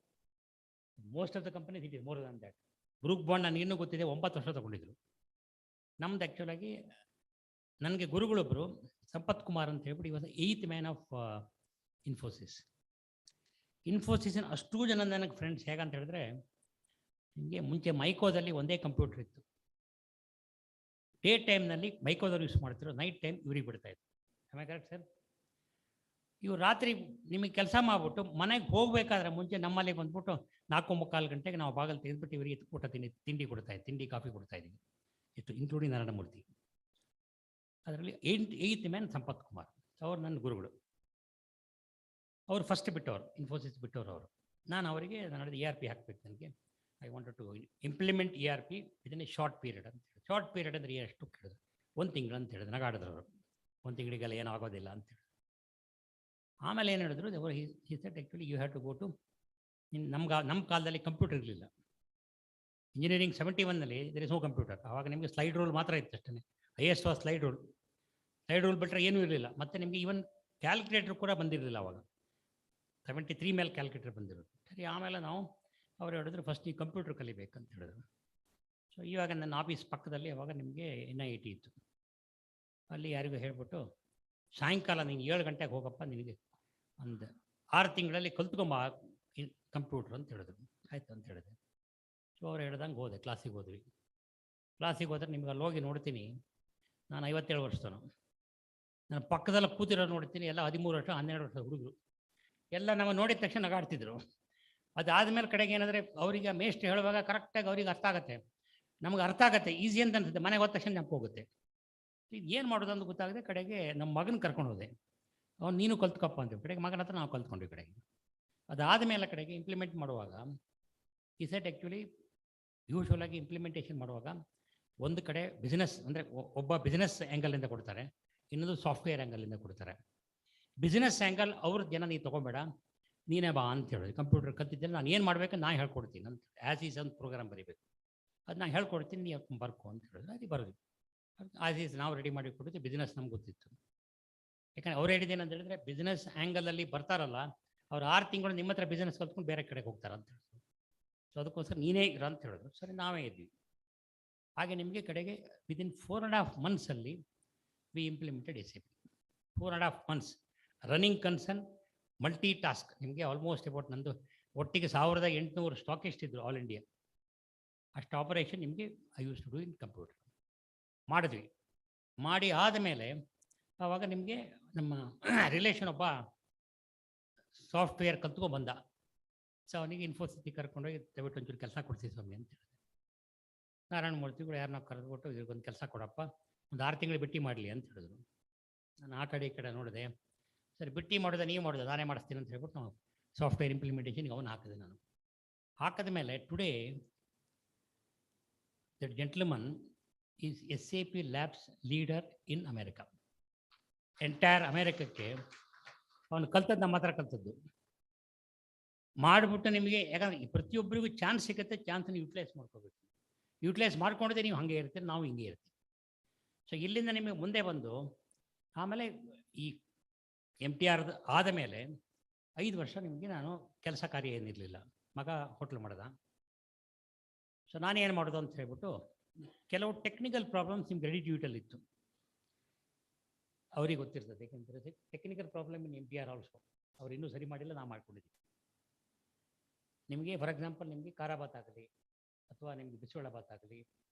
Most of the companies it is more than that. Brooke Bond ನನಗೆ ಇನ್ನೂ ಗೊತ್ತಿದೆ, 9 ವರ್ಷ ತೊಗೊಂಡಿದ್ರು. ನಮ್ದು ಆ್ಯಕ್ಚುಲಾಗಿ ನನಗೆ ಗುರುಗಳೊಬ್ಬರು ಸಂಪತ್ ಕುಮಾರ್ ಅಂತ ಹೇಳ್ಬಿಟ್ಟು ಇವಾಗ 8th man ಆಫ್ ಇನ್ಫೋಸಿಸ್. ಅಷ್ಟೂ ಜನ ನನಗೆ ಫ್ರೆಂಡ್ಸ್. ಹೇಗಂತ ಹೇಳಿದ್ರೆ, ನಿಮಗೆ ಮುಂಚೆ ಮೈಕೋದಲ್ಲಿ ಒಂದೇ ಕಂಪ್ಯೂಟರ್ ಇತ್ತು. ಡೇ ಟೈಮ್ನಲ್ಲಿ ಮೈಕೋದಲ್ಲಿ ಯೂಸ್ ಮಾಡ್ತಿರೋ, ನೈಟ್ ಟೈಮ್ ಇವ್ರಿಗೆ ಬಿಡ್ತಾ ಇತ್ತು. Correct sir? ಇವ್ರು ರಾತ್ರಿ ನಿಮಗೆ ಕೆಲಸ ಮಾಡಿಬಿಟ್ಟು ಮನೆಗೆ ಹೋಗ್ಬೇಕಾದ್ರೆ ಮುಂಚೆ ನಮ್ಮಲ್ಲಿ ಬಂದ್ಬಿಟ್ಟು 4:45 ಗಂಟೆಗೆ ನಾವು ಬಾಗಿಲು ತೆಗೆದ್ಬಿಟ್ಟು ಇವರಿಗೆ ಊಟ ತಿಂಡಿ ಕೊಡ್ತಾ ಇದ್ದೀವಿ, ತಿಂಡಿ ಕಾಫಿ ಕೊಡ್ತಾ ಇದ್ದೀವಿ. ಇಷ್ಟು ಇನ್ಕ್ಲೂಡಿಂಗ್ ನಾರಾಯಣಮೂರ್ತಿ. ಅದರಲ್ಲಿ 8th ಮ್ಯಾನ್ ಸಂಪತ್ ಕುಮಾರ್ ಅವ್ರು ನನ್ನ ಗುರುಗಳು. ಅವ್ರು ಫಸ್ಟ್ ಬಿಟ್ಟವರು, ಇನ್ಫೋಸಿಸ್ ಬಿಟ್ಟವರು ಅವರು. ನಾನು ಅವರಿಗೆ ನಾನು ERP ಹಾಕ್ಬೇಕು, ನನಗೆ I wanted to implement ERP within a short period ಅಂತ ಹೇಳಿ. ಶಾರ್ಟ್ ಪೀರಿಯಡ್ ಅಂದರೆ ಎಷ್ಟು ಕೇಳಿದ್ರು? 1 ತಿಂಗಳು ಅಂತ ಹೇಳಿದ್ರು. ನಗಾಡಿದ್ರು ಅವರು, 1 ತಿಂಗಳಿಗೆಲ್ಲ ಏನೂ ಆಗೋದಿಲ್ಲ ಅಂತೇಳಿ. ಆಮೇಲೆ ಏನು ಹೇಳಿದ್ರು, he said actually you have to go to, ನಮ್ಮ ಕಾಲದಲ್ಲಿ ಕಂಪ್ಯೂಟರ್ ಇರಲಿಲ್ಲ. ಇಂಜಿನಿಯರಿಂಗ್ 71ನಲ್ಲಿ ದರ್ ಇಸ್ ನೋ ಕಂಪ್ಯೂಟರ್. ಆವಾಗ ನಿಮಗೆ ಸ್ಲೈಡ್ ರೂಲ್ ಮಾತ್ರ ಇತ್ತು ಅಷ್ಟೇ. IS was slide rule. Slide rule ಬಿಟ್ಟರೆ ಏನೂ ಇರಲಿಲ್ಲ. ಮತ್ತು ನಿಮಗೆ ಈವನ್ ಕ್ಯಾಲ್ಕುಲೇಟರ್ ಕೂಡ ಬಂದಿರಲಿಲ್ಲ ಅವಾಗ. 73 ಮೇಲೆ ಕ್ಯಾಲ್ಕುಲೇಟರ್ ಬಂದಿರೋದು. ಸರಿ, ಆಮೇಲೆ ನಾವು ಅವ್ರು ಹೇಳಿದ್ರು ಫಸ್ಟ್ ನೀವು ಕಂಪ್ಯೂಟರ್ ಕಲಿಬೇಕಂತ ಹೇಳಿದ್ರು. ಸೊ ಇವಾಗ ನನ್ನ ಆಫೀಸ್ ಪಕ್ಕದಲ್ಲಿ ಅವಾಗ ನಿಮಗೆ NIT ಇತ್ತು. ಅಲ್ಲಿ ಯಾರಿಗೂ ಹೇಳ್ಬಿಟ್ಟು ಸಾಯಂಕಾಲ ನೀನು 7 ಗಂಟೆಗೆ ಹೋಗಪ್ಪ, ನಿನಗೆ ಒಂದು 6 ತಿಂಗಳಲ್ಲಿ ಕಲ್ತ್ಕೊಂಬ ಕಂಪ್ಯೂಟ್ರ್ ಅಂತ ಹೇಳಿದ್ರು. ಆಯ್ತು ಅಂತ ಹೇಳಿದೆ. ಸೊ ಅವ್ರು ಹೇಳ್ದಂಗೆ ಹೋದೆ, ಕ್ಲಾಸಿಗೆ ಹೋದ್ವಿ. ಕ್ಲಾಸಿಗೆ ಹೋದ್ರೆ ನಿಮ್ಗೆ ಅಲ್ಲಿ ಹೋಗಿ ನೋಡ್ತೀನಿ, ನಾನು 57 ವರ್ಷದವನು. ನಾನು ಪಕ್ಕದಲ್ಲಿ ಕೂತಿರೋ ನೋಡ್ತೀನಿ, ಎಲ್ಲ 13 ವರ್ಷ 12 ವರ್ಷದ ಹುಡುಗರು ಎಲ್ಲ ನಮ್ಮ ನೋಡಿದ ತಕ್ಷಣ ನಗಾಡ್ತಿದ್ರು. ಅದಾದಮೇಲೆ ಕಡೆಗೆ ಏನಂದರೆ ಅವರಿಗೆ ಮೇಷ್ಟ್ರು ಹೇಳುವಾಗ ಕರೆಕ್ಟಾಗಿ ಅವ್ರಿಗೆ ಅರ್ಥ ಆಗುತ್ತೆ, ನಮ್ಗೆ ಅರ್ಥ ಆಗುತ್ತೆ, ಈಸಿ ಅಂತ ಅನ್ಸುತ್ತೆ. ಮನೆಗೆ ಹೋದ ತಕ್ಷಣ ನೆನಪು ಹೋಗುತ್ತೆ. ಇದು ಏನು ಮಾಡೋದು ಅಂತ ಗೊತ್ತಾಗದೆ ಕಡೆಗೆ ನಮ್ಮ ಮಗನ ಕರ್ಕೊಂಡು ಹೋದೆ. ಅವ್ನು ನೀನು ಕಲ್ತ್ಕೊಪ್ಪ ಅಂತ ಕಡೆಗೆ ಮಗನ ಹತ್ರ ನಾವು ಕಲ್ತ್ಕೊಂಡ್ವಿ ಕಡೆಗೆ. ಅದಾದಮೇಲೆ ಕಡೆಗೆ ಇಂಪ್ಲಿಮೆಂಟ್ ಮಾಡುವಾಗ ಈ ಸೆಟ್ ಆ್ಯಕ್ಚುಲಿ ಯೂಶ್ವಲಾಗಿ ಇಂಪ್ಲಿಮೆಂಟೇಷನ್ ಮಾಡುವಾಗ ಒಂದು ಕಡೆ ಬಿಸ್ನೆಸ್ ಅಂದರೆ ಒಬ್ಬ ಬಿಸ್ನೆಸ್ ಆ್ಯಂಗಲಿಂದ ಕೊಡ್ತಾರೆ, ಇನ್ನೊಂದು ಸಾಫ್ಟ್ವೇರ್ ಆ್ಯಂಗಲಿಂದ ಕೊಡ್ತಾರೆ. ಬಿಸ್ನೆಸ್ ಆ್ಯಂಗಲ್ ಅವ್ರ ಜನ ನೀನು ತೊಗೊಂಬೇಡ, ನೀನೇ ಬಾ ಅಂತ ಹೇಳೋದು. ಕಂಪ್ಯೂಟರ್ ಕಲ್ತಿದ್ದಲ್ಲಿ ನಾನು ಏನು ಮಾಡಬೇಕು ನಾನು ಹೇಳ್ಕೊಡ್ತೀನಿ ಅಂತ, ಆ್ಯಸ್ ಈಸ್ ಒಂದು ಪ್ರೋಗ್ರಾಮ್ ಬರೀಬೇಕು, ಅದು ನಾನು ಹೇಳ್ಕೊಡ್ತೀನಿ, ನೀವು ಬರ್ಕೊ ಅಂತ ಹೇಳಿದ್ರು. ಅದು ಬರೋದು ಆ್ಯಸ್ ಈಸ್ ನಾವು ರೆಡಿ ಮಾಡಿ ಕೊಡ್ತೀವಿ. ಬಿಸ್ನೆಸ್ ನಮ್ಗೆ ಗೊತ್ತಿತ್ತು. ಯಾಕಂದರೆ ಅವ್ರು ಹೇಳಿದ್ದೇನೆ ಅಂತ ಹೇಳಿದ್ರೆ, ಬಿಸ್ನೆಸ್ ಆ್ಯಂಗಲಲ್ಲಿ ಬರ್ತಾರಲ್ಲ ಅವ್ರು 6 ತಿಂಗಳು ನಿಮ್ಮ ಹತ್ರ ಬಿಸ್ನೆಸ್ ಕಲ್ತ್ಕೊಂಡು ಬೇರೆ ಕಡೆಗೆ ಹೋಗ್ತಾರೆ ಅಂತ ಹೇಳಿದ್ರು. ಸೊ ಅದಕ್ಕೋಸ್ಕರ ನೀನೇ ಇರ ಅಂತ ಹೇಳಿದ್ರು. ಸರಿ, ನಾವೇ ಇದ್ವಿ. ಹಾಗೆ ನಿಮಗೆ ಕಡೆಗೆ ವಿದಿನ್ 4.5 ಮಂತ್ಸಲ್ಲಿ we implemented SAP. 4.5 months running concern, multitask. ನಿಮಗೆ ಆಲ್ಮೋಸ್ಟ್ ಅಬೌಟ್ ನಂದು ಒಟ್ಟಿಗೆ 1800 ಸ್ಟಾಕಿಸ್ಟ್ ಇದ್ರು ಆಲ್ ಇಂಡಿಯಾ. ಅಷ್ಟು ಆಪರೇಷನ್ ನಿಮಗೆ I use to do in computer ಮಾಡಿದ್ವಿ. ಮಾಡಿ ಆದಮೇಲೆ ಆವಾಗ ನಿಮಗೆ ನಮ್ಮ ರಿಲೇಷನ್ ಒಬ್ಬ ಸಾಫ್ಟ್ವೇರ್ ಕಲ್ತ್ಕೊಂಡು ಬಂದ. ಸೊ ಅವನಿಗೆ ಇನ್ಫೋಸಿಸ್ಗೆ ಕರ್ಕೊಂಡೋಗಿ ದಯವಿಟ್ಟು ಒಂಚೂರು ಕೆಲಸ ಕೊಡ್ತೀವಿ ಸ್ವಾಮಿ ಅಂತ ಹೇಳಿದೆ. ನಾರಾಯಣಮೂರ್ತಿಗಳು ಯಾರನ್ನ ಕರೆದ್ಬಿಟ್ಟು ಇವ್ರಿಗೊಂದು ಕೆಲಸ ಕೊಡಪ್ಪ, ಒಂದು 6 ತಿಂಗಳು ಬಿಟ್ಟು ಮಾಡಲಿ ಅಂತ ಹೇಳಿದ್ರು. ನಾನು ಆ ಕಡೆ ಈ ಕಡೆ ನೋಡಿದೆ. ಸರಿ, ಬಿಟ್ಟು ಮಾಡೋದು ನೀವು ಮಾಡೋದು, ನಾನೇ ಮಾಡಿಸ್ತೀನಿ ಅಂತ ಹೇಳ್ಬಿಟ್ಟು ನಾವು ಸಾಫ್ಟ್ವೇರ್ ಇಂಪ್ಲಿಮೆಂಟೇಷನ್ಗೆ ಅವನು ಹಾಕಿದೆ. ನಾನು ಹಾಕಿದ ಮೇಲೆ today that gentleman is SAP labs leader in America. Entire ಅಮೆರಿಕಕ್ಕೆ ಅವನು ಕಲ್ತದ್ದು ನಮ್ಮ ಹತ್ರ ಕಲ್ತದ್ದು ಮಾಡಿಬಿಟ್ಟು ನಿಮಗೆ. ಯಾಕಂದರೆ ಪ್ರತಿಯೊಬ್ಬರಿಗೂ ಚಾನ್ಸ್ ಸಿಗುತ್ತೆ, ಚಾನ್ಸನ್ನು ಯುಟಿಲೈಸ್ ಮಾಡ್ಕೋಬೇಕು. ಯುಟಿಲೈಸ್ ಮಾಡ್ಕೊಂಡಿದ್ದೆ ನೀವು ಹಾಗೆ ಇರ್ತೀರಿ, ನಾವು ಹಿಂಗೆ ಇರ್ತೀವಿ. ಸೊ ಇಲ್ಲಿಂದ ನಿಮಗೆ ಮುಂದೆ ಬಂದು ಆಮೇಲೆ ಈ MTR ಆದ ಮೇಲೆ 5 ವರ್ಷ ನಿಮಗೆ ನಾನು ಕೆಲಸ ಕಾರ್ಯ ಏನಿರಲಿಲ್ಲ. ಮಗ ಹೋಟ್ಲ್ ಮಾಡ್ದ. ಸೊ ನಾನೇನು ಮಾಡೋದು ಅಂತ ಹೇಳ್ಬಿಟ್ಟು ಕೆಲವು ಟೆಕ್ನಿಕಲ್ ಪ್ರಾಬ್ಲಮ್ಸ್ ನಿಮ್ಗೆ ರೆಡಿ ಡ್ಯೂಟಲ್ಲಿ ಇತ್ತು, ಅವ್ರಿಗೆ ಗೊತ್ತಿರ್ತದೆ. ಯಾಕೆಂದರೆ technical problem in MTR also ಅವ್ರು ಇನ್ನೂ ಸರಿ ಮಾಡಿಲ್ಲ, ನಾವು ಮಾಡ್ಕೊಂಡಿದ್ದೀವಿ. ನಿಮಗೆ ಫಾರ್ ಎಕ್ಸಾಂಪಲ್ ನಿಮಗೆ ಖಾರ ಭಾತ್ ಆಗಲಿ ಅಥವಾ ನಿಮಗೆ ಬಿಸಿಬೇಳೆ ಭಾತ್ ಆಗಲಿ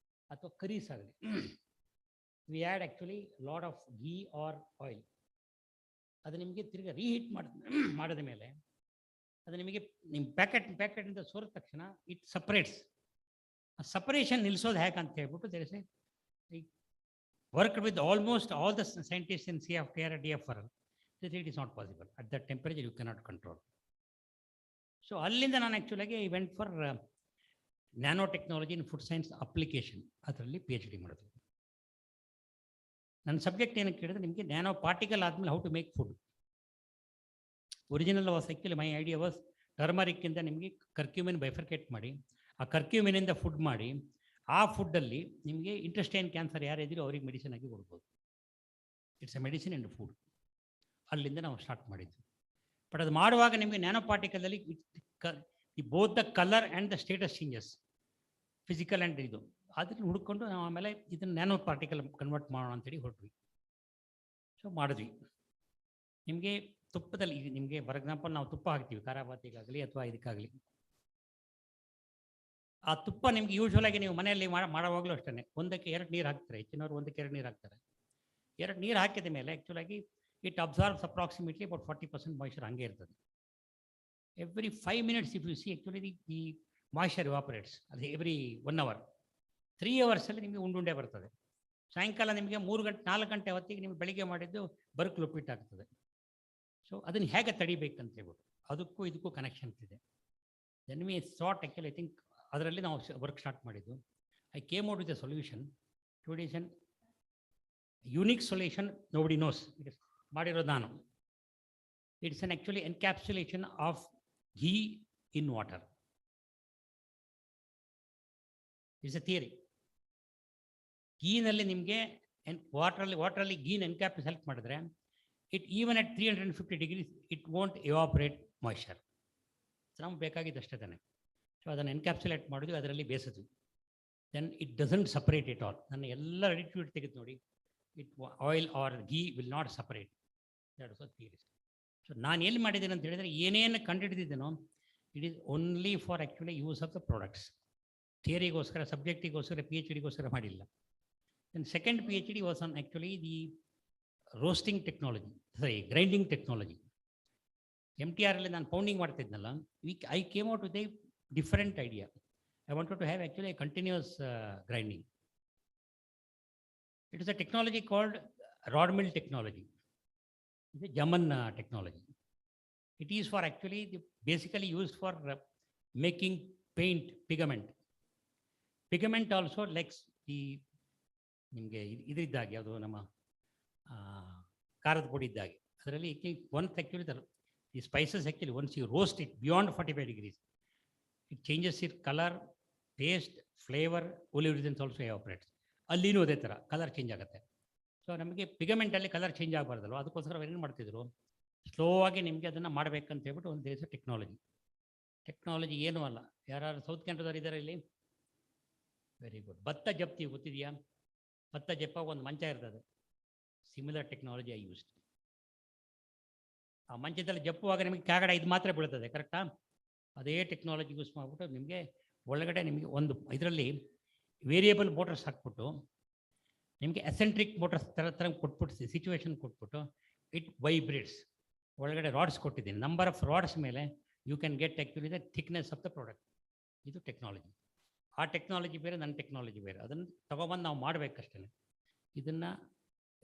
ಅಥವಾ ಕರೀಸ್ ಆಗಲಿ, we add actually lot of ghee or oil. ಅದು ನಿಮಗೆ ತಿರ್ಗಿ ರೀಹೀಟ್ ಮಾಡಿದ ಮೇಲೆ ಅದು ನಿಮಗೆ ನಿಮ್ಮ ಪ್ಯಾಕೆಟಿಂದ ಸೋರಿದ ತಕ್ಷಣ ಇಟ್ ಸಪ್ರೇಟ್ಸ್. ಆ ಸಪ್ರೇಷನ್ ನಿಲ್ಲಿಸೋದು ಹೇಗೆ ಅಂತ ಹೇಳ್ಬಿಟ್ಟು there is a work with almost all the scientist in CFTR DFR. It is not possible at that temperature, you cannot control. So ಅಲ್ಲಿಂದ ನಾನು ಆ್ಯಕ್ಚುಲಾಗಿ I went for nanotechnology in food science application. ಅದರಲ್ಲಿ PhD ಮಾಡಿದ್ವಿ. ನನ್ನ subject ಏನಕ್ಕೆ ಕೇಳಿದ್ರೆ ನಿಮಗೆ nanoparticle ಆದಮೇಲೆ how to make food. Original was actually my idea was ಟರ್ಮರಿಕ್ಕಿಂದ ನಿಮಗೆ ಕರ್ಕ್ಯೂಮಿನ್ ಬೈಫರ್ಕೇಟ್ ಮಾಡಿ, ಆ ಕರ್ಕ್ಯೂಮಿನಿಂದ ಫುಡ್ ಮಾಡಿ, ಆ ಫುಡ್ಡಲ್ಲಿ ನಿಮಗೆ ಇಂಟೆಸ್ಟೈನ್ ಕ್ಯಾನ್ಸರ್ ಯಾರಿದ್ದೀರೋ ಅವ್ರಿಗೆ ಮೆಡಿಸಿನ್ ಆಗಿ ಕೊಡ್ಬೋದು. It's a medicine and food. ಅಲ್ಲಿಂದ ನಾವು ಸ್ಟಾರ್ಟ್ ಮಾಡಿದ್ವಿ. ಬಟ್ ಅದು ಮಾಡುವಾಗ ನಿಮಗೆ ನ್ಯಾನೋ ಪಾರ್ಟಿಕಲಲ್ಲಿ both the colour and the status changes, physical and ಇದು ಅದನ್ನು ಹುಡ್ಕೊಂಡು ನಾವು ಆಮೇಲೆ ಇದನ್ನು ನ್ಯಾನೋ ಪಾರ್ಟಿಕಲ್ ಕನ್ವರ್ಟ್ ಮಾಡೋಣ ಅಂತೇಳಿ ಹೊರಟ್ವಿ. ಸೊ ಮಾಡಿದ್ವಿ. ನಿಮಗೆ ತುಪ್ಪದಲ್ಲಿ ನಿಮಗೆ ಫಾರ್ ಎಕ್ಸಾಂಪಲ್ ನಾವು ತುಪ್ಪ ಹಾಕ್ತೀವಿ ಖಾರ ಭಾತಿಗಾಗಲಿ ಅಥವಾ ಇದಕ್ಕಾಗಲಿ. ಆ ತುಪ್ಪ ನಿಮ್ಗೆ ಯೂಶ್ವಲ್ ಆಗಿ ನೀವು ಮನೆಯಲ್ಲಿ ಮಾಡುವಾಗಲೂ ಅಷ್ಟೇ ಒಂದಕ್ಕೆ 2 ನೀರು ಹಾಕ್ತಾರೆ, ಹೆಚ್ಚಿನವರು ಒಂದಕ್ಕೆ 2 ನೀರು ಹಾಕ್ತಾರೆ. 2 ನೀರು ಹಾಕಿದ ಮೇಲೆ ಆ್ಯಕ್ಚುಲಾಗಿ it absorbs approximately about 40% moisture ಹಂಗೆ ಇರ್ತದೆ. Every 5 minutes if you see actually the moisture evaporates, ಅದು ಎವ್ರಿ 1 hour. 3 ಅವರ್ಸಲ್ಲಿ ನಿಮಗೆ ಉಂಡುಂಡೆ ಬರ್ತದೆ. ಸಾಯಂಕಾಲ ನಿಮಗೆ 3 ಗಂಟೆ 4 ಗಂಟೆ ಹೊತ್ತಿಗೆ ನಿಮ್ಗೆ ಬೆಳಿಗ್ಗೆ ಮಾಡಿದ್ದು ಬರುಕು ಆಗ್ತದೆ. ಸೊ ಅದನ್ನು ಹೇಗೆ ತಡಿಬೇಕಂತ ಹೇಳ್ಬಿಟ್ಟು ಅದಕ್ಕೂ ಇದಕ್ಕೂ ಕನೆಕ್ಷನ್ಸ್ ಇದೆ. Then we sought actually I think ಅದರಲ್ಲಿ ನಾವು ವರ್ಕ್ ಸ್ಟಾರ್ಟ್ ಮಾಡಿದ್ದು. I came out with a solution. Today is an unique solution, nobody knows. ಮಾಡಿರೋದು ನಾನು. It's an actually encapsulation of ghee in water. It's a theory. ಗೀನಲ್ಲಿ ನಿಮಗೆ ವಾಟ್ರಲ್ಲಿ ಗೀನ್ ಎನ್ಕ್ಯಾಪ್ಸ್ ಹೆಲ್ಪ್ ಮಾಡಿದ್ರೆ it even at 350 degrees it won't evaporate moisture. ನಮ್ಗೆ ಬೇಕಾಗಿದ್ದಷ್ಟೇ ತಾನೆ. ಸೊ ಅದನ್ನು ಎನ್ಕ್ಯಾಪ್ಸುಲೇಟ್ ಮಾಡಿದ್ವಿ, ಅದರಲ್ಲಿ ಬೇಯಿಸಿದ್ವಿ. Then it doesn't separate it all. ನನ್ನ ಎಲ್ಲ ರೆಡಿಟ್ಯೂಡ್ ತೆಗೆದು ನೋಡಿ, it oil or ghee will not separate. That is a theory. So ನಾನು ಎಲ್ಲಿ ಮಾಡಿದ್ದೇನೆ ಅಂತ ಹೇಳಿದರೆ, ಏನೇನು ಕಂಡುಹಿಡಿದಿದ್ದೇನೋ it is only for actually use of the products. ಥಿಯರಿಗೋಸ್ಕರ, ಸಬ್ಜೆಕ್ಟಿಗೋಸ್ಕರ, PhD ಮಾಡಿಲ್ಲ. Then second PhD was on actually the roasting technology, grinding technology. MTR ಅಲ್ಲಿ ನಾನು ಫೌಂಡಿಂಗ್ ಮಾಡ್ತಿದ್ನಲ್ಲ, I came out with a different idea. I wanted to have actually a continuous grinding. It is a technology called rod mill technology. It's a German technology. It is for actually basically used for making paint, pigment. Pigment also likes the ನಿಮಗೆ ಇದರಿದ್ದಾಗೆ, ಅದು ನಮ್ಮ ಖಾರದ ಪುಡಿ ಇದ್ದಾಗೆ. ಅದರಲ್ಲಿ once actually the spices actually, once you roast it beyond 45 degrees, it changes its color, taste, flavor, oleoresins also evaporates. ಅಲ್ಲಿನೂ ಅದೇ ಥರ ಕಲರ್ ಚೇಂಜ್ ಆಗುತ್ತೆ. ಸೊ ನಮಗೆ ಪಿಗಮೆಂಟಲ್ಲಿ ಕಲರ್ ಚೇಂಜ್ ಆಗಬಾರ್ದಲ್ವ, ಅದಕ್ಕೋಸ್ಕರ ಏನು ಮಾಡ್ತಿದ್ರು, ಸ್ಲೋ ಆಗಿ ನಿಮಗೆ ಅದನ್ನು ಮಾಡಬೇಕಂತ ಹೇಳ್ಬಿಟ್ಟು ಒಂದು ದೇಶ ಟೆಕ್ನಾಲಜಿ ಏನೂ ಅಲ್ಲ. ಯಾರು ಸೌತ್ ಕೆನಡಾದವ್ರು ಇದ್ದಾರೆ ಇಲ್ಲಿ? Very good. ಭತ್ತ ಜಪ್ತಿ ಗೊತ್ತಿದೆಯಾ? ಭತ್ತ ಜಪ್ಪಾಗ ಒಂದು ಮಂಚ ಇರ್ತದೆ. Similar technology I used. ಆ ಮಂಚದಲ್ಲಿ ಜಪ್ಪುವಾಗ ನಿಮಗೆ ಕೆಳಗಡೆ ಇದು ಮಾತ್ರ ಬೀಳ್ತದೆ, ಕರೆಕ್ಟಾ? ಅದೇ ಟೆಕ್ನಾಲಜಿ ಯೂಸ್ ಮಾಡಿಬಿಟ್ಟು ನಿಮಗೆ ಒಳಗಡೆ ನಿಮಗೆ ಒಂದು ಇದರಲ್ಲಿ ವೇರಿಯಬಲ್ ಮೋಟರ್ಸ್ ಹಾಕ್ಬಿಟ್ಟು ನಿಮಗೆ ಅಸೆಂಟ್ರಿಕ್ ಮೋಟರ್ಸ್ ಥರ ಕೊಟ್ಬಿಟ್ಟು ಸಿಚುವೇಶನ್ ಕೊಟ್ಬಿಟ್ಟು ಇಟ್ ವೈಬ್ರೇಟ್ಸ್. ಒಳಗಡೆ ರಾಡ್ಸ್ ಕೊಟ್ಟಿದ್ದೀನಿ. ನಂಬರ್ ಆಫ್ ರಾಡ್ಸ್ ಮೇಲೆ you can get actually the thickness of the product. ಇದು ಟೆಕ್ನಾಲಜಿ. ಆ ಟೆಕ್ನಾಲಜಿ ಬೇರೆ, ನನ್ನ ಟೆಕ್ನಾಲಜಿ ಬೇರೆ. ಅದನ್ನು ತೊಗೊಬಂದು ನಾವು ಮಾಡಬೇಕಷ್ಟೇ. ಇದನ್ನು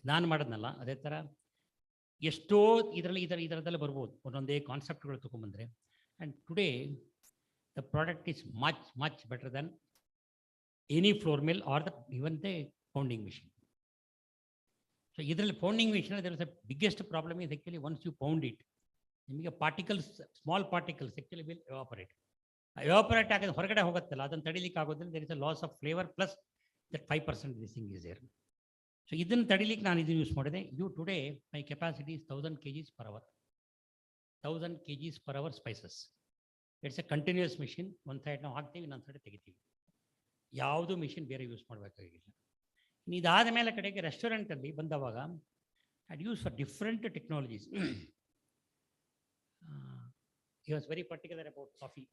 ನಾನು ಮಾಡೋದ್ನಲ್ಲ, ಅದೇ ಥರ ಎಷ್ಟೋ ಇದರದಲ್ಲೇ ಬರ್ಬೋದು. ಒಂದೊಂದೇ ಕಾನ್ಸೆಪ್ಟ್ಗಳು ತೊಗೊಂಬಂದರೆ, and today the product is much better then any flour mill or the even the pounding machine. So ಇದರಲ್ಲಿ pounding machine there is the biggest problem is actually once you pound it, ನಿಮಗೆ particles, small particles actually will evaporate. Evaporate ಆಗೋದು ಹೊರಗಡೆ ಹೋಗುತ್ತಲ್ಲ, ಅದನ್ನು ತಡಿಲಿಕ್ಕೆ ಆಗೋದ್ರಿಂದ there is a loss of flavour plus that 5% this thing is there. So ಇದನ್ನು ತಡಿಲಿಕ್ಕೆ ನಾನು ಇದನ್ನು ಯೂಸ್ ಮಾಡಿದೆ. Today my capacity is 1000 kgs per hour. 1000 kgs per hour spices. It's a continuous machine. ಒಂದು ಸೈಡ್ ನಾವು ಹಾಕ್ತೀವಿ, ಇನ್ನೊಂದು ಸೈಡ್ ತೆಗಿತೀವಿ. ಯಾವುದು ಮಿಷಿನ್ ಬೇರೆ ಯೂಸ್ ಮಾಡಬೇಕಾಗಿಲ್ಲ. ಇದಾದ ಮೇಲೆ ಕಡೆಗೆ ರೆಸ್ಟೋರೆಂಟಲ್ಲಿ ಬಂದವಾಗ I use for different technologies. He was very particular about coffee.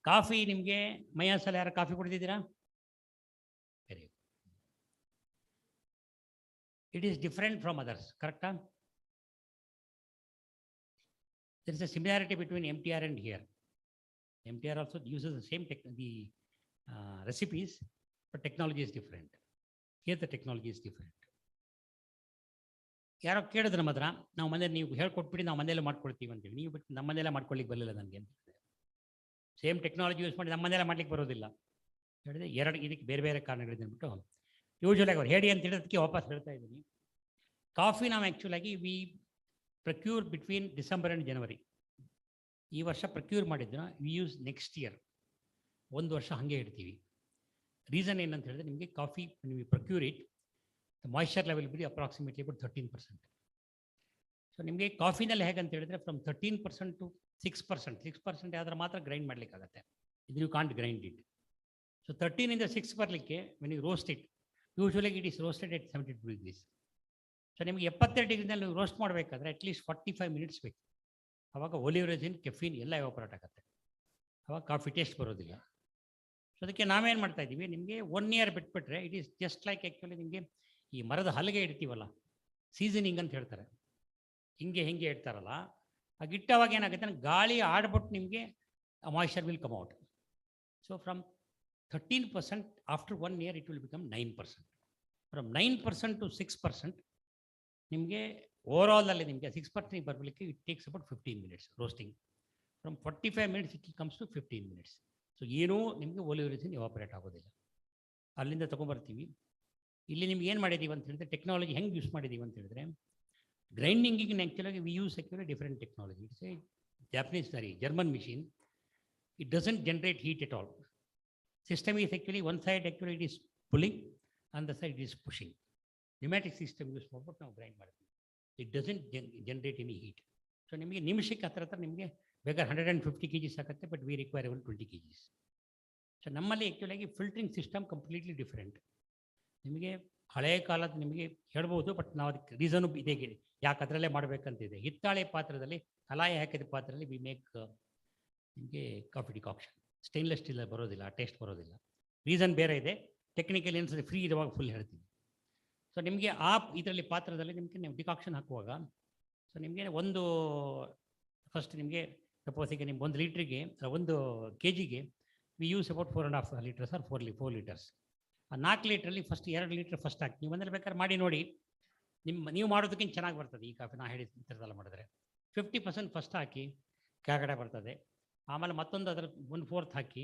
Coffee ನಿಮಗೆ ಮೈಸೂರಲ್ಲಿ ಯಾರು ಕಾಫಿ ಕುಡಿದಿದ್ದೀರಾ? Very good. It is different from others, ಕರೆಕ್ಟಾ? There is a similarity between MTR and here. MTR also uses the same recipes, but technology is different. Here the technology is different. ಯಾರೋ ಕೇಳಿದ್ರೆ ನಮ್ಮ ಹತ್ರ, ನಾವು ಮನೇಲಿ ನೀವು ಹೇಳ್ಕೊಟ್ಬಿಟ್ಟು ನಾವು ಮನೆಯಲ್ಲೇ ಮಾಡ್ಕೊಳ್ತೀವಿ ಅಂತೀವಿ. ನೀವು ಬಿಟ್ಟು ನಮ್ಮ ಮನೆಯಲ್ಲೇ ಮಾಡ್ಕೊಳ್ಳಿಕ್ಕೆ ಬರಲಿಲ್ಲ ನನಗೆ ಅಂತ. ಸೇಮ್ ಟೆಕ್ನಾಲಜಿ ಯೂಸ್ ಮಾಡಿ ನಮ್ಮ ಮನೆಯಲ್ಲೇ ಮಾಡ್ಲಿಕ್ಕೆ ಬರೋದಿಲ್ಲ ಹೇಳಿದ್ರೆ, ಇದಕ್ಕೆ ಬೇರೆ ಬೇರೆ ಕಾರಣಗಳಿದೆ ಅಂದ್ಬಿಟ್ಟು ಯೂಶ್ವಲಾಗಿ ಅವ್ರು ಹೇಳಿ ಅಂತ ಹೇಳಿದಕ್ಕೆ ವಾಪಸ್ ಹೇಳ್ತಾ ಇದ್ದೀನಿ. ಕಾಫಿ ನಾವು ಆ್ಯಕ್ಚುಲಾಗಿ ವಿ ಪ್ರಕ್ಯೂರ್ ಬಿಟ್ವೀನ್ ಡಿಸೆಂಬರ್ ಆ್ಯಂಡ್ ಜನವರಿ. ಈ ವರ್ಷ ಪ್ರಕ್ಯೂರ್ ಮಾಡಿದ್ರೆ ವಿ ಯೂಸ್ ನೆಕ್ಸ್ಟ್ ಇಯರ್. 1 ವರ್ಷ ಹಾಗೆ ಇಡ್ತೀವಿ. ರೀಸನ್ ಏನಂತ ಹೇಳಿದ್ರೆ, ನಿಮಗೆ ಕಾಫಿ ನೀವು procure it, the moisture level be approximately about 13%. So ನಿಮಗೆ ಕಾಫಿನಲ್ಲಿ ಹೇಗಂತ ಹೇಳಿದ್ರೆ ಫ್ರಮ್ 13% to 6% ಯಾವ್ದಾರ ಮಾತ್ರ ಗ್ರೈಂಡ್ ಮಾಡಲಿಕ್ಕಾಗತ್ತೆ. ಇದು you can't grind it. So 13 ಇಂದ 6 ಬರಲಿಕ್ಕೆ when you roast it, usually it is roasted at 72 degrees. So ನಿಮಗೆ 72 ಡಿಗ್ರಿನಲ್ಲಿ ರೋಸ್ಟ್ ಮಾಡಬೇಕಾದ್ರೆ ಅಟ್ಲೀಸ್ಟ್ 45 ಮಿನಿಟ್ಸ್ ಬೇಕು. ಅವಾಗ ಒಲಿವ್ ರೆಸಿನ್, ಕೆಫೀನ್ ಎಲ್ಲ ಎವಾಪರೇಟ್ ಆಗುತ್ತೆ. ಅವಾಗ ಕಾಫಿ ಟೇಸ್ಟ್ ಬರೋದಿಲ್ಲ. ಸೊ ಅದಕ್ಕೆ ನಾವೇನು ಮಾಡ್ತಾ ಇದ್ದೀವಿ, ನಿಮಗೆ 1 ಇಯರ್ ಬಿಟ್ಬಿಟ್ರೆ it is just like actually ನಿಮಗೆ ಈ ಮರದ ಹಲಗೆ ಇಡ್ತೀವಲ್ಲ, ಸೀಸನಿಂಗ್ ಅಂತ ಹೇಳ್ತಾರೆ, ಹಿಂಗೆ ಇಡ್ತಾರಲ್ಲ, ಗಿಟ್ಟವಾಗ ಏನಾಗುತ್ತೆ ಅಂದರೆ ಗಾಳಿ ಆಡ್ಬಿಟ್ಟು ನಿಮಗೆ moisture will come out. So from 13% after 1 year it will become 9%. From 9% to 6% ನಿಮಗೆ ಓವರಾಲಲ್ಲಿ ನಿಮಗೆ 6% ಬರಲಿಕ್ಕೆ it takes about 15 minutes roasting. From 45 minutes it comes to 15 minutes. So ಏನೂ ನಿಮಗೆ ಒಲಿವ್ ರೆಸಿನ್ ಎವಾಪರೇಟ್ ಆಗೋದಿಲ್ಲ. ಅಲ್ಲಿಂದ ತೊಗೊಂಬರ್ತೀವಿ. ಇಲ್ಲಿ ನಿಮ್ಗೆ ಏನು ಮಾಡಿದ್ದೀವಿ ಅಂತ ಹೇಳಿದ್ರೆ, ಟೆಕ್ನಾಲಜಿ ಹೆಂಗೆ ಯೂಸ್ ಮಾಡಿದ್ದೀವಿ ಅಂತ ಹೇಳಿದ್ರೆ, ಗ್ರೈಂಡಿಂಗಿಗೆ ಆ್ಯಕ್ಚುಲಾಗಿ we use actually different technology. It's a German machine. It doesn't generate heat at all. System is actually one side actually it is pulling and the side it is pushing. Pneumatic system use ಮಾಡ್ಬಿಟ್ಟು ನಾವು grind ಮಾಡ್ತೀವಿ. It doesn't generate any heat. So ನಿಮಗೆ ನಿಮಿಷಕ್ಕೆ ಹತ್ರ ನಿಮಗೆ ಬೇಕಾದ್ರೆ 150 kg ಆಗುತ್ತೆ, but we require even 20 kg. So ನಮ್ಮಲ್ಲಿ ಆ್ಯಕ್ಚುಲಾಗಿ ಫಿಲ್ಟ್ರಿಂಗ್ ಸಿಸ್ಟಮ್ ಕಂಪ್ಲೀಟ್ಲಿ ಡಿಫರೆಂಟ್. ನಿಮಗೆ ಹಳೆಯ ಕಾಲದ ನಿಮಗೆ ಹೇಳ್ಬೋದು, ಬಟ್ ನಾವು ಅದಕ್ಕೆ ರೀಸನು ಇದೆ, ಯಾಕೆ ಅದರಲ್ಲೇ ಮಾಡಬೇಕಂತಿದೆ. ಹಿತ್ತಾಳೆ ಪಾತ್ರದಲ್ಲಿ, ಕಲಾಯಿ ಹಾಕಿದ ಪಾತ್ರದಲ್ಲಿ ವಿ ಮೇಕ್ ನಿಮಗೆ ಕಾಫಿ ಡಿಕಾಕ್ಷನ್. ಸ್ಟೇನ್ಲೆಸ್ ಸ್ಟೀಲ್ ಬರೋದಿಲ್ಲ, ಟೇಸ್ಟ್ ಬರೋದಿಲ್ಲ. ರೀಸನ್ ಬೇರೆ ಇದೆ, ಟೆಕ್ನಿಕಲ್ ಏನ್ಸರಿ ಫ್ರೀ ಇರುವಾಗ ಫುಲ್ ಹೇಳ್ತೀವಿ. ಸೊ ನಿಮಗೆ ಆ ಇದರಲ್ಲಿ ಪಾತ್ರದಲ್ಲಿ ನಿಮಗೆ ನೀವು ಡಿಕಾಕ್ಷನ್ ಹಾಕುವಾಗ, ಸೊ ನಿಮಗೆ ಒಂದು ಫಸ್ಟ್ ನಿಮಗೆ ಸಪೋಸ್ ಈಗ ನಿಮ್ಗೆ 1 ಲೀಟ್ರಿಗೆ 1 kg we use about 4.5 litres or 4 litres. ಆ 4 ಲೀಟ್ರಲ್ಲಿ ಫಸ್ಟ್ 2 ಲೀಟ್ರ್ ಫಸ್ಟ್ ಹಾಕಿ. ನೀವು ಒಂದಲ್ಲಿ ಬೇಕಾದ್ರೆ ಮಾಡಿ ನೋಡಿ, ನೀವು ಮಾಡೋದಕ್ಕಿಂತ ಚೆನ್ನಾಗಿ ಬರ್ತದೆ ಈ ಕಾಫಿ. ನಾ ಹೇಳಿದ ಥರದಲ್ಲ ಮಾಡಿದ್ರೆ 50% ಫಸ್ಟ್ ಹಾಕಿ ಕೆಳಗಡೆ ಬರ್ತದೆ. ಆಮೇಲೆ ಮತ್ತೊಂದು ಅದರ 1/4 ಹಾಕಿ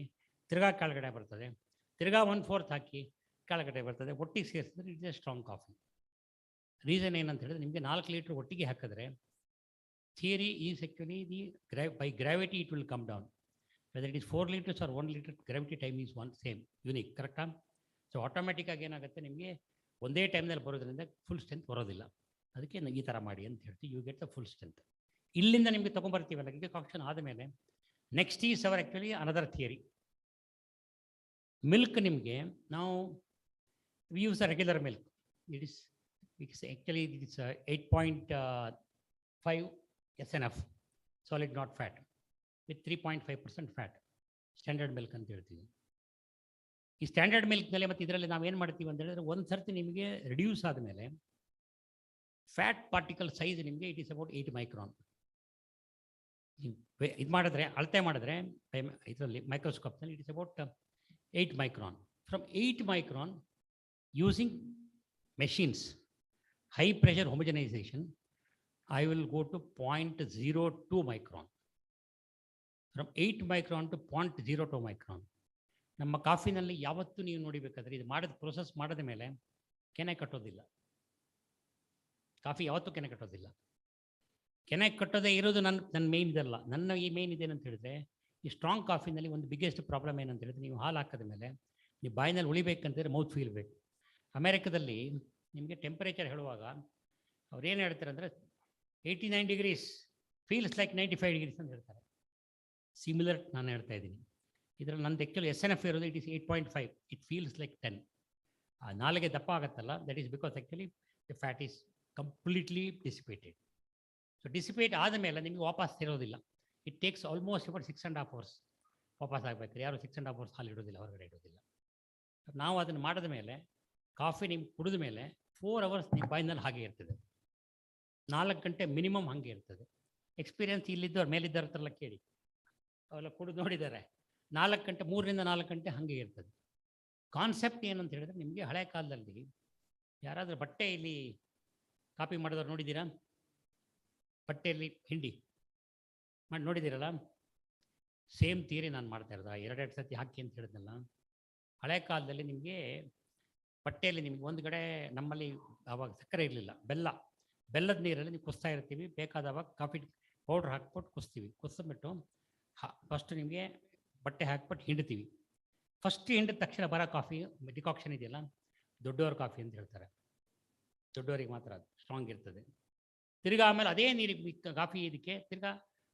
ತಿರ್ಗಾ ಕೆಳಗಡೆ ಬರ್ತದೆ, ತಿರ್ಗಾ 1/4 ಹಾಕಿ ಕೆಳಗಡೆ ಬರ್ತದೆ. ಒಟ್ಟಿಗೆ ಸೇರಿಸಿದ್ರೆ it is strong coffee. Reason ಏನಂತ ಹೇಳಿದ್ರೆ, ನಿಮಗೆ 4 ಲೀಟ್ರ್ ಒಟ್ಟಿಗೆ ಹಾಕಿದ್ರೆ theory is actually by gravity it will come down. Whether it is 4 litres or 1 litre, gravity time is same unique, ಕರೆಕ್ಟಾ? ಸೊ ಆಟೋಮೆಟಿಕ್ಕಾಗಿ ಏನಾಗುತ್ತೆ, ನಿಮಗೆ ಒಂದೇ ಟೈಮ್ನಲ್ಲಿ ಬರೋದ್ರಿಂದ ಫುಲ್ ಸ್ಟ್ರೆಂತ್ ಬರೋದಿಲ್ಲ. ಅದಕ್ಕೆ ಈ ಥರ ಮಾಡಿ ಅಂತ ಹೇಳ್ತೀವಿ, you get the full strength. ಇಲ್ಲಿಂದ ನಿಮಗೆ ತೊಗೊಂಬರ್ತೀವಲ್ಲ ಡಿಕಾಕ್ಷನ್ ಆದಮೇಲೆ, next is our actually another theory. Milk ನಿಮಗೆ ನಾವು we use a regular milk. It's actually it is 8.5 SNF solid not fat with 3.5% fat, standard milk ಅಂತ ಹೇಳ್ತೀವಿ. ಈ ಸ್ಟ್ಯಾಂಡರ್ಡ್ ಮಿಲ್ಕ್ನಲ್ಲಿ ಮತ್ತು ಇದರಲ್ಲಿ ನಾವೇನು ಮಾಡ್ತೀವಿ ಅಂತ ಹೇಳಿದ್ರೆ, ಒಂದು ಸರ್ತಿ ನಿಮಗೆ ರಿಡ್ಯೂಸ್ ಆದಮೇಲೆ ಫ್ಯಾಟ್ ಪಾರ್ಟಿಕಲ್ ಸೈಜ್ ನಿಮಗೆ ಇಟ್ ಈಸ್ ಅಬೌಟ್ 8 ಮೈಕ್ರಾನ್. ಇದು ಮಾಡಿದ್ರೆ, ಅಳತೆ ಮಾಡಿದ್ರೆ ಇದರಲ್ಲಿ ಮೈಕ್ರೋಸ್ಕೋಪ್ನಲ್ಲಿ it is about 8 micron. From 8 micron using machines, high pressure homogenisation, I will go to 0.02 micron. From 8 micron to 0.02 micron. ನಮ್ಮ ಕಾಫಿನಲ್ಲಿ ಯಾವತ್ತೂ ನೀವು ನೋಡಿಬೇಕಾದ್ರೆ ಇದು ಮಾಡಿದ ಪ್ರೋಸೆಸ್ ಮಾಡಿದ ಮೇಲೆ ಕೆನೆ ಕಟ್ಟೋದಿಲ್ಲ. ಕಾಫಿ ಯಾವತ್ತೂ ಕೆನೆ ಕಟ್ಟೋದಿಲ್ಲ. ಕೆನೆ ಕಟ್ಟೋದೇ ಇರೋದು ನನ್ನ ಮೇನ್ ಇದಲ್ಲ. ನನ್ನ ಈ ಮೇನ್ ಇದೇನಂತ ಹೇಳಿದ್ರೆ, ಈ ಸ್ಟ್ರಾಂಗ್ ಕಾಫಿನಲ್ಲಿ ಒಂದು ಬಿಗ್ಗೆಸ್ಟ್ ಪ್ರಾಬ್ಲಮ್ ಏನಂತ ಹೇಳಿದ್ರೆ, ನೀವು ಹಾಲು ಹಾಕಿದ ಮೇಲೆ ನೀವು ಬಾಯಿನಲ್ಲಿ ಉಳಿಬೇಕಂತಂದರೆ ಮೌತ್ ಫೀಲ್ ಬೇಕು. ಅಮೆರಿಕದಲ್ಲಿ ನಿಮಗೆ ಟೆಂಪರೇಚರ್ ಹೇಳುವಾಗ ಅವ್ರು ಏನು ಹೇಳ್ತಾರೆ ಅಂದರೆ 89 degrees ಫೀಲ್ಸ್ ಲೈಕ್ 95 degrees ಅಂತ ಹೇಳ್ತಾರೆ. ಸಿಮಿಲರ್ ನಾನು ಹೇಳ್ತಾ ಇದ್ದೀನಿ. ಇದರಲ್ಲಿ ನಂದು ಆ್ಯಕ್ಚುಲಿ SNF ಇರೋದು it is 8.5, it feels like 10. ಆ ನಾಲಿಗೆ ದಪ್ಪ ಆಗುತ್ತಲ್ಲ, that is because actually the fat is completely dissipated. So dissipate ಆದಮೇಲೆ ನಿಮಗೆ ವಾಪಸ್ ಇರೋದಿಲ್ಲ. It takes almost about 6.5 hours ವಾಪಸ್ ಆಗಬೇಕಾದ್ರೆ. ಯಾರು 6.5 hours ಹಾಲು ಇಡೋದಿಲ್ಲ, ಹೊರಗಡೆ ಇಡೋದಿಲ್ಲ. ನಾವು ಅದನ್ನು ಮಾಡಿದ ಮೇಲೆ, ಕಾಫಿ ನಿಮ್ಗೆ ಕುಡಿದ ಮೇಲೆ 4 hours ನಿಮ್ಮ ಬಾಯಿನಲ್ಲಿ ಹಾಗೆ ಇರ್ತದೆ. 4 ಗಂಟೆ ಮಿನಿಮಮ್ ಹಾಗೆ ಇರ್ತದೆ. ಎಕ್ಸ್ಪೀರಿಯನ್ಸ್ ಇಲ್ಲಿದ್ದವ್ರು ಮೇಲಿದ್ದವ್ರ ಹತ್ರ ಕೇಳಿ, ಅವೆಲ್ಲ ಕುಡಿದು ನೋಡಿದ್ದಾರೆ. 4 ಗಂಟೆ, 3ರಿಂದ 4 ಗಂಟೆ ಹಾಗೆ ಇರ್ತದೆ. ಕಾನ್ಸೆಪ್ಟ್ ಏನಂತ ಹೇಳಿದ್ರೆ, ನಿಮಗೆ ಹಳೆ ಕಾಲದಲ್ಲಿ ಯಾರಾದರೂ ಬಟ್ಟೆಯಲ್ಲಿ ಕಾಪಿ ಮಾಡಿದವ್ರು ನೋಡಿದ್ದೀರಾ? ಬಟ್ಟೆಯಲ್ಲಿ ಹಿಂಡಿ ಮಾಡಿ ನೋಡಿದ್ದೀರಲ್ಲ? ಸೇಮ್ ಥಿಯರಿ ನಾನು ಮಾಡ್ತಾ ಇರೋದು. 2 ಸತಿ ಹಾಕಿ ಅಂತ ಹೇಳಿದ್ನಲ್ಲ, ಹಳೆ ಕಾಲದಲ್ಲಿ ನಿಮಗೆ ಬಟ್ಟೆಯಲ್ಲಿ ನಿಮ್ಗೆ ಒಂದು ಕಡೆ, ನಮ್ಮಲ್ಲಿ ಆವಾಗ ಸಕ್ಕರೆ ಇರಲಿಲ್ಲ, ಬೆಲ್ಲದ ನೀರಲ್ಲಿ ನೀವು ಕುಸ್ತಾ ಇರ್ತೀವಿ. ಬೇಕಾದವಾಗ ಕಾಫಿ ಪೌಡ್ರ್ ಹಾಕ್ಬಿಟ್ಟು ಕುಸ್ತೀವಿ. ಕುಸ್ಬಿಟ್ಟು ಫಸ್ಟ್ ನಿಮಗೆ ಬಟ್ಟೆ ಹಾಕ್ಬಿಟ್ಟು ಹಿಂಡ್ತೀವಿ. ಫಸ್ಟ್ ಹಿಂಡಿದ ತಕ್ಷಣ ಬರೋ ಕಾಫಿ ಡಿಕಾಕ್ಷನ್ ಇದೆಯಲ್ಲ, ದೊಡ್ಡವ್ರ ಕಾಫಿ ಅಂತ ಹೇಳ್ತಾರೆ. ದೊಡ್ಡವರಿಗೆ ಮಾತ್ರ ಅದು ಸ್ಟ್ರಾಂಗ್ ಇರ್ತದೆ. ತಿರ್ಗಾ ಆಮೇಲೆ ಅದೇ ನೀರಿಗೆ ಕಾಫಿ ಇದಕ್ಕೆ ತಿರ್ಗಾ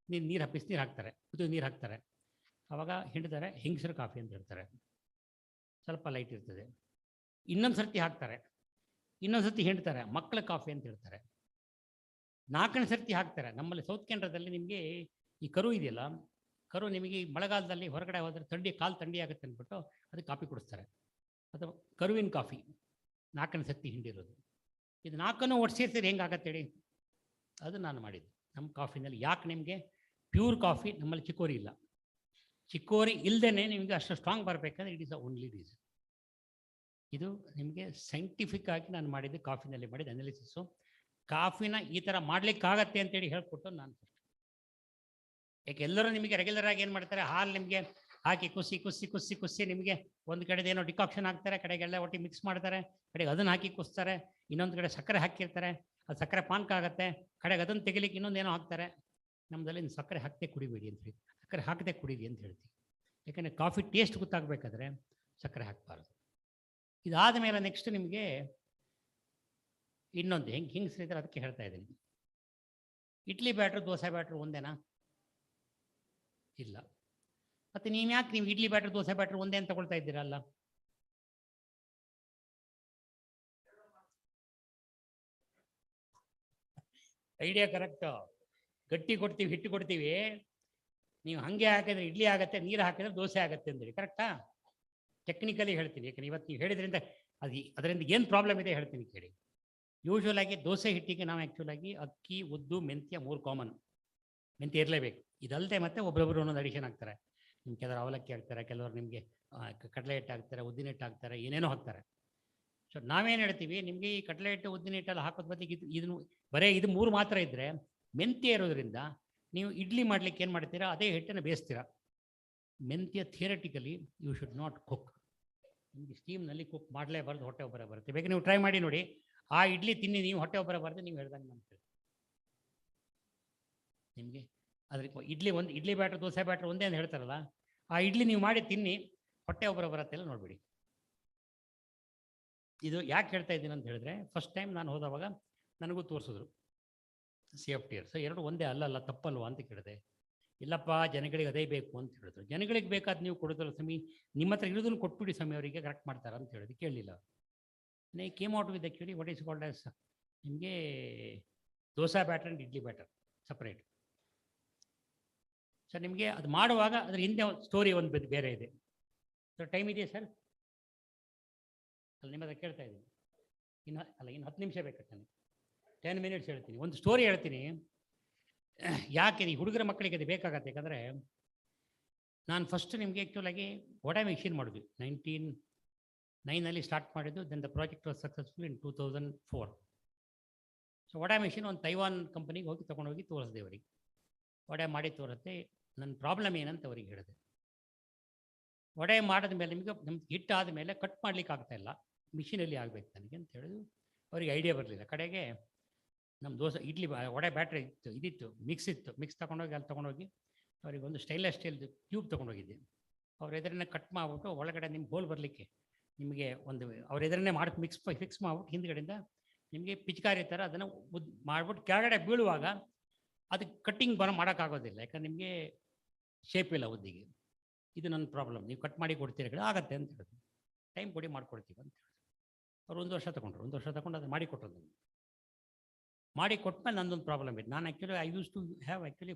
ನೀರು ಬಿಸಿನೀರು ಹಾಕ್ತಾರೆ, ಕುದಿದ ನೀರು ಹಾಕ್ತಾರೆ. ಆವಾಗ ಹಿಂಡ್ತಾರೆ, ಹೆಂಗಸರ ಕಾಫಿ ಅಂತ ಹೇಳ್ತಾರೆ. ಸ್ವಲ್ಪ ಲೈಟ್ ಇರ್ತದೆ. ಇನ್ನೊಂದು ಸರ್ತಿ ಹಾಕ್ತಾರೆ. ಇನ್ನೊಂದ್ಸತಿ ಹೇಳ್ತಾರೆ ಮಕ್ಕಳ ಕಾಫಿ ಅಂತ ಹೇಳ್ತಾರೆ. 4ನೇ ಸರ್ತಿ ಹಾಕ್ತಾರೆ. ನಮ್ಮಲ್ಲಿ ಸೌತ್ ಕೇಂದ್ರದಲ್ಲಿ ನಿಮಗೆ ಈ ಕರು ಇದೆಯಲ್ಲ, ಕರು ನಿಮಗೆ ಈ ಮಳೆಗಾಲದಲ್ಲಿ ಹೊರಗಡೆ ಹೋದರೆ ಕಾಲು ಥಂಡಿ ಆಗುತ್ತೆ ಅಂದ್ಬಿಟ್ಟು ಅದಕ್ಕೆ ಕಾಫಿ ಕುಡಿಸ್ತಾರೆ. ಅಥವಾ ಕರುವಿನ ಕಾಫಿ 4ನೇ ಸರ್ತಿ ಹಿಂಡಿರೋದು. ಇದು 4ನ್ನು ಒಟ್ಟು ಸೇರಿಸಿದ್ರೆ ಹೆಂಗಾಗತ್ತೆ ಹೇಳಿ? ಅದು ನಾನು ಮಾಡಿದ್ದು ನಮ್ಮ ಕಾಫಿನಲ್ಲಿ. ಯಾಕೆ ನಿಮಗೆ ಪ್ಯೂರ್ ಕಾಫಿ ನಮ್ಮಲ್ಲಿ ಚಿಕ್ಕೋರಿ ಇಲ್ಲ. ಚಿಕ್ಕೋರಿ ಇಲ್ಲದೇ ನಿಮಗೆ ಅಷ್ಟು ಸ್ಟ್ರಾಂಗ್ ಬರಬೇಕಂದ್ರೆ it is a only reason. ಇದು ನಿಮಗೆ ಸೈಂಟಿಫಿಕ್ ಆಗಿ ನಾನು ಮಾಡಿದ್ದು ಕಾಫಿನಲ್ಲಿ ಮಾಡಿದ ಅನಾಲಿಸಿಸು. ಕಾಫಿನ ಈ ಥರ ಮಾಡ್ಲಿಕ್ಕಾಗತ್ತೆ ಅಂತೇಳಿ ಹೇಳ್ಕೊಟ್ಟು ನಾನು ಫಸ್ಟ್. ಯಾಕೆ ಎಲ್ಲರೂ ನಿಮಗೆ ರೆಗ್ಯುಲರ್ ಆಗಿ ಏನು ಮಾಡ್ತಾರೆ, ಹಾಲು ನಿಮಗೆ ಹಾಕಿ ಕುಸಿ ನಿಮಗೆ ಒಂದು ಕಡೆದು ಏನೋ ಡಿಕಾಕ್ಷನ್ ಹಾಕ್ತಾರೆ, ಕಡೆಗೆಲ್ಲ ಒಟ್ಟಿಗೆ ಮಿಕ್ಸ್ ಮಾಡ್ತಾರೆ, ಕಡೆಗೆ ಅದನ್ನು ಹಾಕಿ ಕುಸ್ತಾರೆ, ಇನ್ನೊಂದು ಕಡೆ ಸಕ್ಕರೆ ಹಾಕಿರ್ತಾರೆ, ಅದು ಸಕ್ಕರೆ ಪಾನಕ ಆಗುತ್ತೆ, ಕಡೆಗೆ ಅದನ್ನು ತೆಗಿಲಿಕ್ಕೆ ಇನ್ನೊಂದೇನೋ ಹಾಕ್ತಾರೆ. ನಮ್ಮದಲ್ಲಿ ಸಕ್ಕರೆ ಹಾಕದೆ ಕುಡಿಬೇಡಿ ಅಂತ ಹೇಳಿ, ಸಕ್ಕರೆ ಹಾಕದೆ ಕುಡೀರಿ ಅಂತ ಹೇಳ್ತೀವಿ. ಯಾಕಂದರೆ ಕಾಫಿ ಟೇಸ್ಟ್ ಗೊತ್ತಾಗಬೇಕಾದ್ರೆ ಸಕ್ಕರೆ ಹಾಕಬಾರ್ದು. ಇದಾದ ಮೇಲೆ ನೆಕ್ಸ್ಟ್ ನಿಮಗೆ ಇನ್ನೊಂದು ಹಿಂಗೆ ಸೇರಿದ್ರೆ ಅದಕ್ಕೆ ಹೇಳ್ತಾ ಇದ್ದೀನಿ. ಇಡ್ಲಿ ಬ್ಯಾಟ್ರು ದೋಸೆ ಬ್ಯಾಟ್ರು ಒಂದೇನಾ? ಇಲ್ಲ. ಮತ್ತೆ ನೀವು ಯಾಕೆ ನೀವು ಇಡ್ಲಿ ಬ್ಯಾಟ್ರು ದೋಸೆ ಬ್ಯಾಟ್ರು ಒಂದೇ ಅಂತ ತಗೊಳ್ತಾ ಇದ್ದೀರಲ್ಲ? Idea correct. ಗಟ್ಟಿ ಕೊಡ್ತೀವಿ, ಹಿಟ್ಟು ಕೊಡ್ತೀವಿ, ನೀವು ಹಾಗೆ ಹಾಕಿದ್ರೆ ಇಡ್ಲಿ ಆಗುತ್ತೆ, ನೀರು ಹಾಕಿದ್ರೆ ದೋಸೆ ಆಗುತ್ತೆ ಅಂದೇಳಿ. ಕರೆಕ್ಟಾ? ಟೆಕ್ನಿಕಲಿ ಹೇಳ್ತೀನಿ, ಯಾಕಂದ್ರೆ ಇವತ್ತು ನೀವು ಹೇಳಿದ್ರಿಂದ ಅದರಿಂದ ಏನು ಪ್ರಾಬ್ಲಮ್ ಇದೆ ಹೇಳ್ತೀನಿ ಕೇಳಿ. ಯೂಶ್ವಲ್ ಆಗಿ ದೋಸೆ ಹಿಟ್ಟಿಗೆ ನಾವು ಆ್ಯಕ್ಚುಲಾಗಿ ಅಕ್ಕಿ, ಉದ್ದು, ಮೆಂತ್ಯ 3 ಕಾಮನ್. ಮೆಂತ್ಯ ಇರಲೇಬೇಕು. ಇದಲ್ಲದೆ ಮತ್ತೆ ಒಬ್ಬೊಬ್ಬರು ಒಂದೊಂದು ಅಡಿಷನ್ ಹಾಕ್ತಾರೆ. ನಿಮ್ಗೆ ಕೆಲವರು ಅವಲಕ್ಕಿ ಹಾಕ್ತಾರೆ, ಕೆಲವರು ನಿಮಗೆ ಕಡಲೆ ಹಿಟ್ಟು ಹಾಕ್ತಾರೆ, ಉದ್ದಿನ ಹಿಟ್ಟು ಹಾಕ್ತಾರೆ, ಏನೇನೋ ಹಾಕ್ತಾರೆ. ಸೊ ನಾವೇನು ಹೇಳ್ತೀವಿ, ನಿಮಗೆ ಈ ಕಡಲೆ ಹಿಟ್ಟು ಉದ್ದಿನ ಹಿಟ್ಟೆಲ್ಲ ಹಾಕೋದ್ ಬದಲಿಗೆ ಇದನ್ನು ಬರೀ ಇದು 3 ಮಾತ್ರ ಇದ್ದರೆ, ಮೆಂತ್ಯ ಇರೋದ್ರಿಂದ ನೀವು ಇಡ್ಲಿ ಮಾಡ್ಲಿಕ್ಕೆ ಏನು ಮಾಡ್ತೀರಾ, ಅದೇ ಹಿಟ್ಟನ್ನು ಬೇಯಿಸ್ತೀರಾ. ಮೆಂತ್ಯ theoretically you should not cook. ನಿಮಗೆ ಸ್ಟೀಮ್ನಲ್ಲಿ ಕುಕ್ ಮಾಡಲೇಬಾರ್ದು, ಹೊಟ್ಟೆ ಒಬ್ಬರ ಬರುತ್ತೆ. ಬೇಕು ನೀವು ಟ್ರೈ ಮಾಡಿ ನೋಡಿ. ಆ ಇಡ್ಲಿ ತಿನ್ನಿ ನೀವು, ಹೊಟ್ಟೆ ಒಬ್ಬರ ಬರುತ್ತೆ ನೀವು ಹೇಳ್ದಂಗೆ ಮಾಡ್ತೀರಿ. ನಿಮಗೆ ಅದಕ್ಕೆ ಇಡ್ಲಿ ಬ್ಯಾಟ್ರ್ ದೋಸೆ ಬ್ಯಾಟ್ರ್ ಒಂದೇ ಅಂತ ಹೇಳ್ತಾರಲ್ಲ, ಆ ಇಡ್ಲಿ ನೀವು ಮಾಡಿ ತಿನ್ನಿ, ಹೊಟ್ಟೆ ಒಬ್ಬರ ಬರುತ್ತೆಲ್ಲ ನೋಡ್ಬಿಡಿ. ಇದು ಯಾಕೆ ಹೇಳ್ತಾ ಇದ್ದೀನಿ ಅಂತ ಹೇಳಿದ್ರೆ, ಫಸ್ಟ್ ಟೈಮ್ ನಾನು ಹೋದವಾಗ ನನಗೂ ತೋರಿಸಿದ್ರು CFTR. ಸೊ 2 ಒಂದೇ ಅಲ್ಲಲ್ಲ, ತಪ್ಪಲ್ವಾ ಅಂತ ಕೇಳಿದೆ. ಇಲ್ಲಪ್ಪ, ಜನಗಳಿಗೆ ಅದೇ ಬೇಕು ಅಂತ ಹೇಳಿದ್ರು. ಜನಗಳಿಗೆ ಬೇಕಾದ ನೀವು ಕೊಡೋದಲ್ಲ ಸ್ವಾಮಿ, ನಿಮ್ಮ ಹತ್ರ ಇರೋದನ್ನು ಕೊಟ್ಬಿಡಿ ಸ್ವಾಮಿ, ಅವರಿಗೆ ಕರೆಕ್ಟ್ ಮಾಡ್ತಾರೆ ಅಂತ ಹೇಳಿದ್ರು. ಕೇಳಲಿಲ್ಲ. Came out with actually what is called as ನಿಮಗೆ dosa batter and idli batter separate. So ನಿಮಗೆ ಅದು ಮಾಡುವಾಗ ಅದ್ರ ಹಿಂದೆ ಸ್ಟೋರಿ ಒಂದು ಬೇರೆ ಇದೆ. ಸೊ ಟೈಮ್ ಇದೆಯಾ ಸರ್? ಅಲ್ಲ, ನಿಮ್ಮ ಹತ್ರ ಕೇಳ್ತಾ ಇದ್ದೀನಿ. ಇನ್ನು 10 ನಿಮಿಷ ಬೇಕಾಗ್ತಾನೆ. 10 ಮಿನಿಟ್ಸ್ ಹೇಳ್ತೀನಿ. ಒಂದು ಸ್ಟೋರಿ ಹೇಳ್ತೀನಿ. ಯಾಕೆ ಈ ಹುಡುಗರ ಮಕ್ಕಳಿಗೆ ಅದು ಬೇಕಾಗತ್ತೆ, ಯಾಕಂದರೆ ನಾನು ಫಸ್ಟ್ ನಿಮಗೆ ಆ್ಯಕ್ಚುಲಾಗಿ ವಡೆ ಮಿಷಿನ್ ಮಾಡಿದ್ವಿ 1999 ಸ್ಟಾರ್ಟ್ ಮಾಡಿದ್ದು. Then the project was successful in 2004. So vada machine ಒಂದು ತೈವಾನ್ ಕಂಪನಿಗೆ ಹೋಗಿ ತೊಗೊಂಡೋಗಿ ತೋರಿಸಿದೆ. ಅವರಿಗೆ ವಡೆ ಮಾಡಿ ತೋರುತ್ತೆ. ನನ್ನ ಪ್ರಾಬ್ಲಮ್ ಏನಂತ ಅವ್ರಿಗೆ ಹೇಳಿದೆ. ವಡೆ ಮಾಡಿದ ಮೇಲೆ ನಿಮಗೆ ನಮ್ಗೆ ಹಿಟ್ಟಾದ ಮೇಲೆ ಕಟ್ ಮಾಡ್ಲಿಕ್ಕೆ ಆಗ್ತಾ ಇಲ್ಲ, ಮಿಷಿನಲ್ಲಿ ಆಗಬೇಕು ನನಗೆ ಅಂತ ಹೇಳಿದ್ರು. ಅವರಿಗೆ ಐಡಿಯಾ ಬರಲಿಲ್ಲ. ಕಡೆಗೆ ನಮ್ಮ ದೋಸೆ ಇಡ್ಲಿ ವಡೆ ಬ್ಯಾಟ್ರಿ ಇದಿತ್ತು, ಮಿಕ್ಸ್ ತೊಗೊಂಡೋಗಿ ಅಲ್ಲಿ ತೊಗೊಂಡೋಗಿ ಅವರಿಗೆ ಒಂದು ಸ್ಟೈನ್ಲೆಸ್ ಸ್ಟೀಲ್ ಟ್ಯೂಬ್ ತೊಗೊಂಡೋಗಿದ್ದೆ. ಅವ್ರ ಎದುರನ್ನೇ ಕಟ್ ಮಾಡಿಬಿಟ್ಟು ಒಳಗಡೆ ನಿಮ್ಗೆ ಹೋಲ್ ಬರಲಿಕ್ಕೆ ನಿಮಗೆ ಒಂದು ಅವ್ರ ಎದುರನ್ನೇ ಮಾಡಿ ಫಿಕ್ಸ್ ಮಾಡ್ಬಿಟ್ಟು ಹಿಂದ್ಗಡೆಯಿಂದ ನಿಮಗೆ ಪಿಚಕಾರಿ ಥರ ಅದನ್ನು ಮಾಡಿಬಿಟ್ಟು ಕೆಳಗಡೆ ಬೀಳುವಾಗ ಅದಕ್ಕೆ ಕಟ್ಟಿಂಗ್ ಮಾಡೋಕ್ಕಾಗೋದಿಲ್ಲ, ಯಾಕಂದ್ರೆ ನಿಮಗೆ ಶೇಪ್ ಇಲ್ಲ ಉದ್ದಿಗೆ. ಇದು ನನ್ನ ಪ್ರಾಬ್ಲಮ್. ನೀವು ಕಟ್ ಮಾಡಿ ಕೊಡ್ತೀರಿ ಕಡೆ ಆಗತ್ತೆ ಅಂತ ಹೇಳಿದ್ರು. ಟೈಮ್ ಕೊಡಿ ಮಾಡಿಕೊಡ್ತೀವಿ ಅಂತ ಹೇಳಿದ್ರು. ಅವ್ರು 1 ವರ್ಷ ತೊಗೊಂಡ್ರು. 1 ವರ್ಷ ತೊಗೊಂಡು ಅದು ಮಾಡಿ ಕೊಟ್ಟರು. ಮಾಡಿ ಕೊಟ್ಮೇಲೆ ನನ್ನೊಂದು ಪ್ರಾಬ್ಲಮ್ ಇದೆ. ನಾನು actually I use to have actually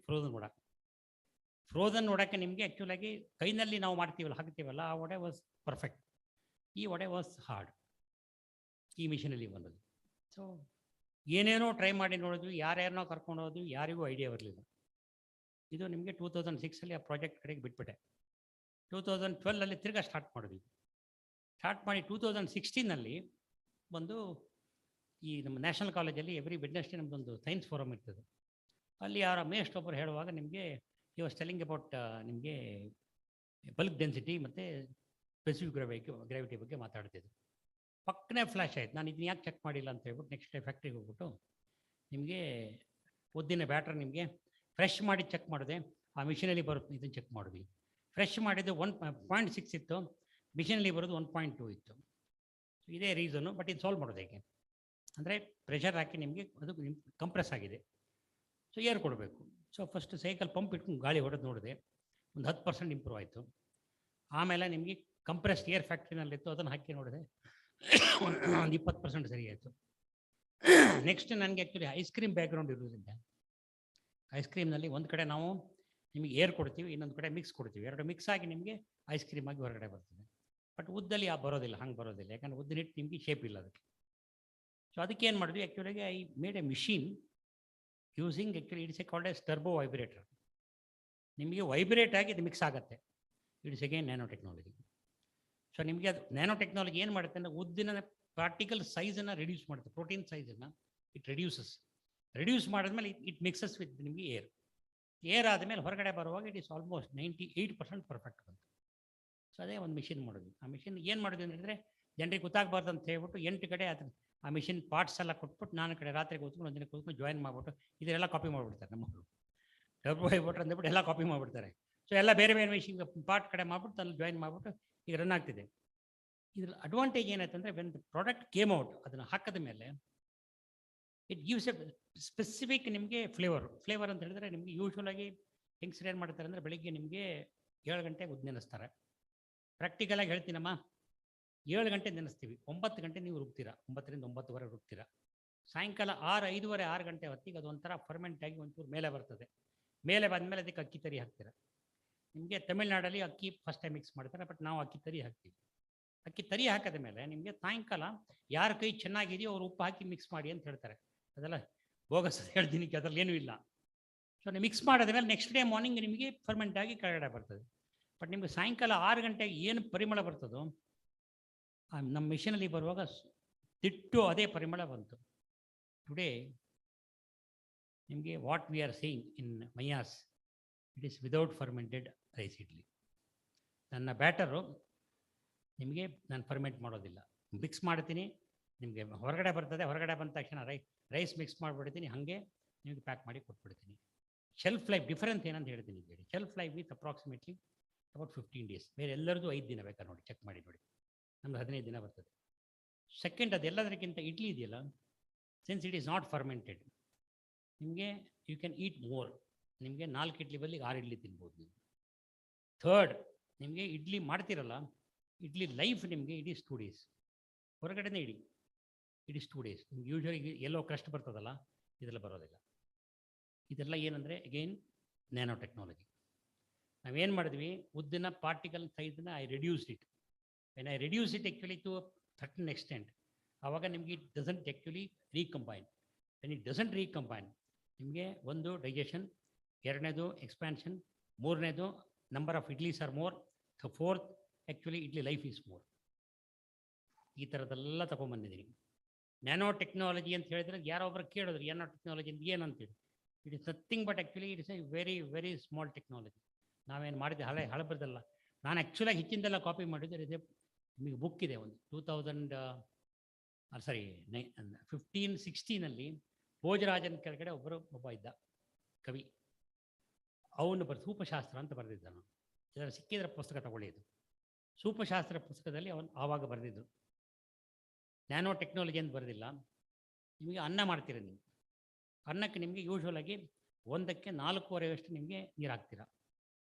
frozen ನೋಡೋಕ್ಕೆ ನಿಮಗೆ ಆ್ಯಕ್ಚುಲಾಗಿ ಕೈನಲ್ಲಿ ನಾವು ಮಾಡ್ತೀವಲ್ಲ, ಹಾಕ್ತೀವಲ್ಲ, ಆ ವಡೆ ವಾಸ್ ಪರ್ಫೆಕ್ಟ್. ಈ ವಡೆ ವಾಸ್ ಹಾರ್ಡ್ ಈ ಮಿಷಿನಲ್ಲಿ ಬಂದದ್ದು. ಸೊ ಏನೇನೋ ಟ್ರೈ ಮಾಡಿ ನೋಡಿದ್ವಿ, ಯಾರ್ಯಾರನ್ನೋ ಕರ್ಕೊಂಡು ಹೋದ್ವಿ, ಯಾರಿಗೂ ಐಡಿಯಾ ಬರಲಿಲ್ಲ. ಇದು ನಿಮಗೆ 2006 ಆ ಪ್ರಾಜೆಕ್ಟ್ ಕಡೆಗೆ ಬಿಟ್ಬಿಟ್ಟೆ. 2012 ತಿರ್ಗಾ ಸ್ಟಾರ್ಟ್ ಮಾಡಿದ್ವಿ. ಸ್ಟಾರ್ಟ್ ಮಾಡಿ 2016 ಬಂದು ಈ ನಮ್ಮ ನ್ಯಾಷನಲ್ ಕಾಲೇಜಲ್ಲಿ ಎವ್ರಿ ವೆಡ್ನೆಸ್ಡೇ ನಮ್ಮದೊಂದು ಸೈನ್ಸ್ ಫೋರಮ್ ಇರ್ತದೆ. ಅಲ್ಲಿ ಯಾರ ಮೇಸ್ಟ್ ಒಬ್ಬರು ಹೇಳುವಾಗ ನಿಮಗೆ ಈ ವಾಸ್ ಟೆಲ್ಲಿಂಗ್ ಅಬೌಟ್ ನಿಮಗೆ ಬಲ್ಕ್ ಡೆನ್ಸಿಟಿ ಮತ್ತು ಸ್ಪೆಸಿಫಿಕ್ ಗ್ರಾವಿಟಿ ಬಗ್ಗೆ ಮಾತಾಡ್ತಿದ್ರು. ಪಕ್ಕನೇ ಫ್ಲ್ಯಾಶ್ ಆಯ್ತು. ನಾನು ಇದನ್ನ ಯಾಕೆ ಚೆಕ್ ಮಾಡಿಲ್ಲ ಅಂತ ಹೇಳ್ಬಿಟ್ಟು ನೆಕ್ಸ್ಟ್ ಡೇ ಫ್ಯಾಕ್ಟ್ರಿಗೆ ಹೋಗ್ಬಿಟ್ಟು ನಿಮಗೆ ಉದ್ದಿನ ಬ್ಯಾಟ್ರ್ ನಿಮಗೆ ಫ್ರೆಶ್ ಮಾಡಿ ಚೆಕ್ ಮಾಡಿದೆ. ಆ ಮಿಷಿನಲ್ಲಿ ಬರುತ್ತೆ, ಇದನ್ನು ಚೆಕ್ ಮಾಡಿದ್ವಿ. ಫ್ರೆಶ್ ಮಾಡಿದ್ದು 1.6 ಇತ್ತು, ಮಿಷಿನಲ್ಲಿ ಬರೋದು 1.2 ಇತ್ತು. ಇದೇ ರೀಸನು. ಬಟ್ ಇದು ಸಾಲ್ವ್ ಮಾಡೋದು ಹೇಗೆ ಅಂದರೆ ಪ್ರೆಷರ್ ಹಾಕಿ ನಿಮಗೆ ಅದು ಕಂಪ್ರೆಸ್ ಆಗಿದೆ. ಸೊ ಏರ್ ಕೊಡಬೇಕು. ಸೊ ಫಸ್ಟ್ ಸೈಕಲ್ ಪಂಪ್ ಇಟ್ಕೊಂಡು ಗಾಳಿ ಹೊಡೆದು ನೋಡಿದೆ, ಒಂದು 10% ಇಂಪ್ರೂವ್ ಆಯಿತು. ಆಮೇಲೆ ನಿಮಗೆ ಕಂಪ್ರೆಸ್ಡ್ ಏರ್ ಫ್ಯಾಕ್ಟ್ರಿನಲ್ಲಿತ್ತು, ಅದನ್ನು ಹಾಕಿ ನೋಡಿದೆ, ಒಂದು 20% ಸರಿ ಆಯಿತು. ನೆಕ್ಸ್ಟ್ ನನಗೆ ಆ್ಯಕ್ಚುಲಿ ಐಸ್ ಕ್ರೀಮ್ ಬ್ಯಾಕ್ಗ್ರೌಂಡ್ ಇರೋದ್ರಿಂದ ಐಸ್ ಕ್ರೀಮ್ನಲ್ಲಿ ಒಂದು ಕಡೆ ನಾವು ನಿಮಗೆ ಏರ್ ಕೊಡ್ತೀವಿ, ಇನ್ನೊಂದು ಕಡೆ ಮಿಕ್ಸ್ ಕೊಡ್ತೀವಿ. ಎರಡು ಮಿಕ್ಸ್ ಆಗಿ ನಿಮಗೆ ಐಸ್ ಕ್ರೀಮ್ ಆಗಿ ಹೊರಗಡೆ ಬರ್ತದೆ. ಬಟ್ ಉದ್ದಲ್ಲಿ ಬರೋದಿಲ್ಲ, ಹಂಗೆ ಬರೋದಿಲ್ಲ, ಯಾಕಂದ್ರೆ ಉದ್ದಿನ ಹಿಟ್ಟು ನಿಮಗೆ ಶೇಪ್ ಇಲ್ಲ ಅದಕ್ಕೆ. ಸೊ ಅದಕ್ಕೆ ಏನು ಮಾಡಿದ್ವಿ, ಆ್ಯಕ್ಚುಲಿಗೆ I made a machine using actually it's a called as turbo vibrator. ನಿಮಗೆ ವೈಬ್ರೇಟ್ ಆಗಿ ಇದು ಮಿಕ್ಸ್ ಆಗುತ್ತೆ. It's again nanotechnology. So ನಿಮಗೆ ಅದು ನ್ಯಾನೋ ಟೆಕ್ನಾಲಜಿ ಏನು ಮಾಡುತ್ತೆ ಅಂದರೆ ಉದ್ದಿನ ಪಾರ್ಟಿಕಲ್ ಸೈಜನ್ನು ರಿಡ್ಯೂಸ್ ಮಾಡುತ್ತೆ, ಪ್ರೋಟೀನ್ ಸೈಜನ್ನು ಇಟ್ ರಿಡ್ಯೂಸ್ ಮಾಡಿದ್ಮೇಲೆ ಇಟ್ ಮಿಕ್ಸಸ್ ವಿತ್ ನಿಮಗೆ ಏರ್ ಆದಮೇಲೆ ಹೊರಗಡೆ ಬರುವಾಗ ಇಟ್ ಈಸ್ ಆಲ್ಮೋಸ್ಟ್ 98% ಪರ್ಫೆಕ್ಟ್ ಬಂತು. ಸೊ ಅದೇ ಒಂದು ಮಿಷಿನ್ ಮಾಡಿದ್ವಿ. ಆ ಮಿಷಿನ್ ಏನು ಮಾಡಿದ್ವಿ ಅಂತಂದರೆ ಜನರಿಗೆ ಗೊತ್ತಾಗಬಾರ್ದು ಅಂತ ಹೇಳ್ಬಿಟ್ಟು 8 ಕಡೆ ಅದು ಆ ಮಿಷಿನ್ ಪಾರ್ಟ್ಸ್ ಎಲ್ಲ ಕೊಟ್ಬಿಟ್ಟು ನಾನು ಕಡೆ ರಾತ್ರಿ ಕೂತ್ಕೊಂಡು ಒಂದಿನ ಕೂತ್ಕೊಂಡು ಜಾಯಿನ್ ಮಾಡಿಬಿಟ್ಟು ಇದೆಲ್ಲ ಕಾಪಿ ಮಾಡಿಬಿಡ್ತಾರೆ ನಮ್ಮ ಮಕ್ಕಳು. ಟರ್ಬೋ ವೈಬ್ರೇಟರ್ ಅಂದ್ಬಿಟ್ಟು ಎಲ್ಲ ಕಾಪಿ ಮಾಡಿಬಿಡ್ತಾರೆ. ಸೊ ಎಲ್ಲ ಬೇರೆ ಬೇರೆ ಮಿಷಿನ್ ಪಾರ್ಟ್ ಕಡೆ ಮಾಡಿಬಿಟ್ಟು ಅಲ್ಲಿ ಜಾಯಿನ್ ಮಾಡಿಬಿಟ್ಟು ಈಗ ರನ್ ಆಗ್ತಿದೆ. ಇದ್ರ ಅಡ್ವಾಂಟೇಜ್ ಏನಾಯ್ತು ಅಂದರೆ when the product came out, ಅದನ್ನು ಹಾಕಿದ ಮೇಲೆ ಇಟ್ ಗಿವ್ಸ್ ಎ ಸ್ಪೆಸಿಫಿಕ್ ನಿಮಗೆ ಫ್ಲೇವರ್ ಅಂತ ಹೇಳಿದ್ರೆ ನಿಮಗೆ ಯೂಶ್ವಲಾಗಿ ಹೆಂಗಸರು ಏನು ಮಾಡ್ತಾರೆ ಅಂದರೆ ಬೆಳಿಗ್ಗೆ ನಿಮಗೆ 7 ಗಂಟೆಗೆ ಉದ್ದು ನೆನೆಸ್ತಾರೆ. ಪ್ರಾಕ್ಟಿಕಲಾಗಿ ಹೇಳ್ತೀನಮ್ಮ, 7 ಗಂಟೆ ನೆನೆಸ್ತೀವಿ, 9 ಗಂಟೆ ನೀವು ರುಬ್ತೀರಾ, 9ರಿಂದ 9:30 ರುಬ್ತೀರಾ. ಸಾಯಂಕಾಲ 6, 5:30, 6 ಗಂಟೆ ಹೊತ್ತಿಗೆ ಅದು ಒಂಥರ ಫರ್ಮೆಂಟ್ ಆಗಿ ಒಂಚೂರು ಮೇಲೆ ಬರ್ತದೆ. ಮೇಲೆ ಬಂದಮೇಲೆ ಅದಕ್ಕೆ ಅಕ್ಕಿ ತರಿ ಹಾಕ್ತೀರಾ. ನಿಮಗೆ ತಮಿಳ್ನಾಡಲ್ಲಿ ಅಕ್ಕಿ ಫಸ್ಟ್ ಟೈಮ್ ಮಿಕ್ಸ್ ಮಾಡ್ತಾರೆ, ಬಟ್ ನಾವು ಅಕ್ಕಿ ತರಿ ಹಾಕ್ತೀವಿ. ಅಕ್ಕಿ ತರಿ ಹಾಕಿದ ಮೇಲೆ ನಿಮಗೆ ಸಾಯಂಕಾಲ ಯಾರ ಕೈ ಚೆನ್ನಾಗಿದೆಯೋ ಅವ್ರು ಉಪ್ಪು ಹಾಕಿ ಮಿಕ್ಸ್ ಮಾಡಿ ಅಂತ ಹೇಳ್ತಾರೆ. ಅದೆಲ್ಲ ಬೋಗಸ್ ಹೇಳ್ತೀನಿ, ಅದರಲ್ಲಿ ಏನೂ ಇಲ್ಲ. ಸೊ ನೀವು ಮಿಕ್ಸ್ ಮಾಡಿದ ಮೇಲೆ ನೆಕ್ಸ್ಟ್ ಡೇ ಮಾರ್ನಿಂಗ್ ನಿಮಗೆ ಫರ್ಮೆಂಟ್ ಆಗಿ ಕೆಳಗಡೆ ಬರ್ತದೆ. ಬಟ್ ನಿಮಗೆ ಸಾಯಂಕಾಲ 6 ಗಂಟೆಗೆ ಏನು ಪರಿಮಳ ಬರ್ತದೋ ನಮ್ಮ ಮಿಷಿನಲ್ಲಿ ಬರುವಾಗ ದಿಟ್ಟು ಅದೇ ಪರಿಮಳ ಬಂತು. ಟುಡೇ ನಿಮಗೆ what we are saying in Mayas, it is without fermented rice idli. ನನ್ನ ಬ್ಯಾಟರು ನಿಮಗೆ ನಾನು ಫರ್ಮೆಂಟ್ ಮಾಡೋದಿಲ್ಲ, ಮಿಕ್ಸ್ ಮಾಡ್ತೀನಿ, ನಿಮಗೆ ಹೊರಗಡೆ ಬರ್ತದೆ. ಹೊರಗಡೆ ಬಂದ ತಕ್ಷಣ ರೈಸ್ ಮಿಕ್ಸ್ ಮಾಡಿಬಿಡ್ತೀನಿ, ಹಾಗೆ ನಿಮಗೆ ಪ್ಯಾಕ್ ಮಾಡಿ ಕೊಟ್ಬಿಡ್ತೀನಿ. ಶೆಲ್ಫ್ ಲೈಫ್ ಡಿಫರೆನ್ಸ್ ಏನಂತ ಹೇಳ್ತೀನಿ ಕೇಳಿ. Shelf life with approximately about 15 days. ಬೇರೆ ಎಲ್ಲರದು 5 ದಿನ ಬೇಕಾದ್ರೆ ನೋಡಿ, ಚೆಕ್ ಮಾಡಿ ನೋಡಿ. ನಮ್ದು 15 ದಿನ ಬರ್ತದೆ. ಸೆಕೆಂಡ್, ಅದೆಲ್ಲದಕ್ಕಿಂತ ಇಡ್ಲಿ ಇದೆಯಲ್ಲ, since it is not fermented, ನಿಮಗೆ ಯು ಕ್ಯಾನ್ ಈಟ್ ಮೋರ್. ನಿಮಗೆ 4 ಇಡ್ಲಿ ಬದಲಿಗೆ 6 ಇಡ್ಲಿ ತಿನ್ಬೋದು ನೀವು. ಥರ್ಡ್, ನಿಮಗೆ ಇಡ್ಲಿ ಮಾಡ್ತಿರಲ್ಲ, ಇಡ್ಲಿ ಲೈಫ್ ನಿಮಗೆ ಇಟ್ ಈಸ್ 2 days. ಹೊರಗಡೆನೇ ಇಡಿ, ಇಟ್ ಈಸ್ 2 days. ನಿಮ್ಗೆ ಯೂಶ್ವಲಿ ಎಲ್ಲೋ ಕ್ರಸ್ಟ್ ಬರ್ತದಲ್ಲ, ಇದೆಲ್ಲ ಬರೋದಿಲ್ಲ. ಇದೆಲ್ಲ ಏನಂದರೆ ಅಗೈನ್ ನ್ಯಾನೋ ಟೆಕ್ನಾಲಜಿ. ನಾವೇನು ಮಾಡಿದ್ವಿ, ಉದ್ದಿನ ಪಾರ್ಟಿಕಲ್ ಸೈಜನ್ನ I reduced it. When I reduce it actually to certain extent, ಆವಾಗ ನಿಮಗೆ it doesn't actually recombine. When it doesn't recombine, ನಿಮಗೆ ಒಂದು ಡೈಜೆಷನ್, ಎರಡನೇದು ಎಕ್ಸ್ಪ್ಯಾನ್ಷನ್, ಮೂರನೇದು number of idlis are more, so fourth actually idli life is more. ಈ ಥರದ್ದೆಲ್ಲ ತೊಗೊಂಬಂದಿದ್ದೀನಿ. Nano technology ಅಂತ ಹೇಳಿದ್ರೆ ಯಾರೊಬ್ಬರು ಕೇಳಿದ್ರು ನ್ಯಾನೋ ಟೆಕ್ನಾಲಜಿ ಅಂತ ಏನಂತೇಳಿ. It is nothing but actually it is a very small technology. ನಾವೇನು ಮಾಡಿದ್ದೆ ಹಳಬರದಲ್ಲ, ನಾನು ಆ್ಯಕ್ಚುಲಾಗಿ ಹೆಚ್ಚಿಂದೆಲ್ಲ ಕಾಪಿ ಮಾಡಿದ್ದೆ. ಇದೆ ನಿಮಗೆ ಬುಕ್ ಇದೆ, ಒಂದು 1516 ಭೋಜರಾಜನ ಕೆಳಗಡೆ ಒಬ್ಬ ಇದ್ದ ಕವಿ, ಅವನು ಸೂಪಶಾಸ್ತ್ರ ಅಂತ ಬರೆದಿದ್ದನು. ಇದರ ಸಿಕ್ಕಿದ್ರೆ ಪುಸ್ತಕ ತಗೊಳ್ಳಿ. ಇದು ಸೂಪಶಾಸ್ತ್ರ ಪುಸ್ತಕದಲ್ಲಿ ಅವನು ಆವಾಗ ಬರೆದಿದ್ದು. ನ್ಯಾನೋ ಟೆಕ್ನಾಲಜಿ ಅಂತ ಬರೆದಿಲ್ಲ. ನಿಮಗೆ ಅನ್ನ ಮಾಡ್ತೀರ, ನೀವು ಅನ್ನಕ್ಕೆ ನಿಮಗೆ ಯೂಶ್ವಲಾಗಿ 1ಕ್ಕೆ 4.25 ನಿಮಗೆ ನೀರು ಹಾಕ್ತೀರಾ.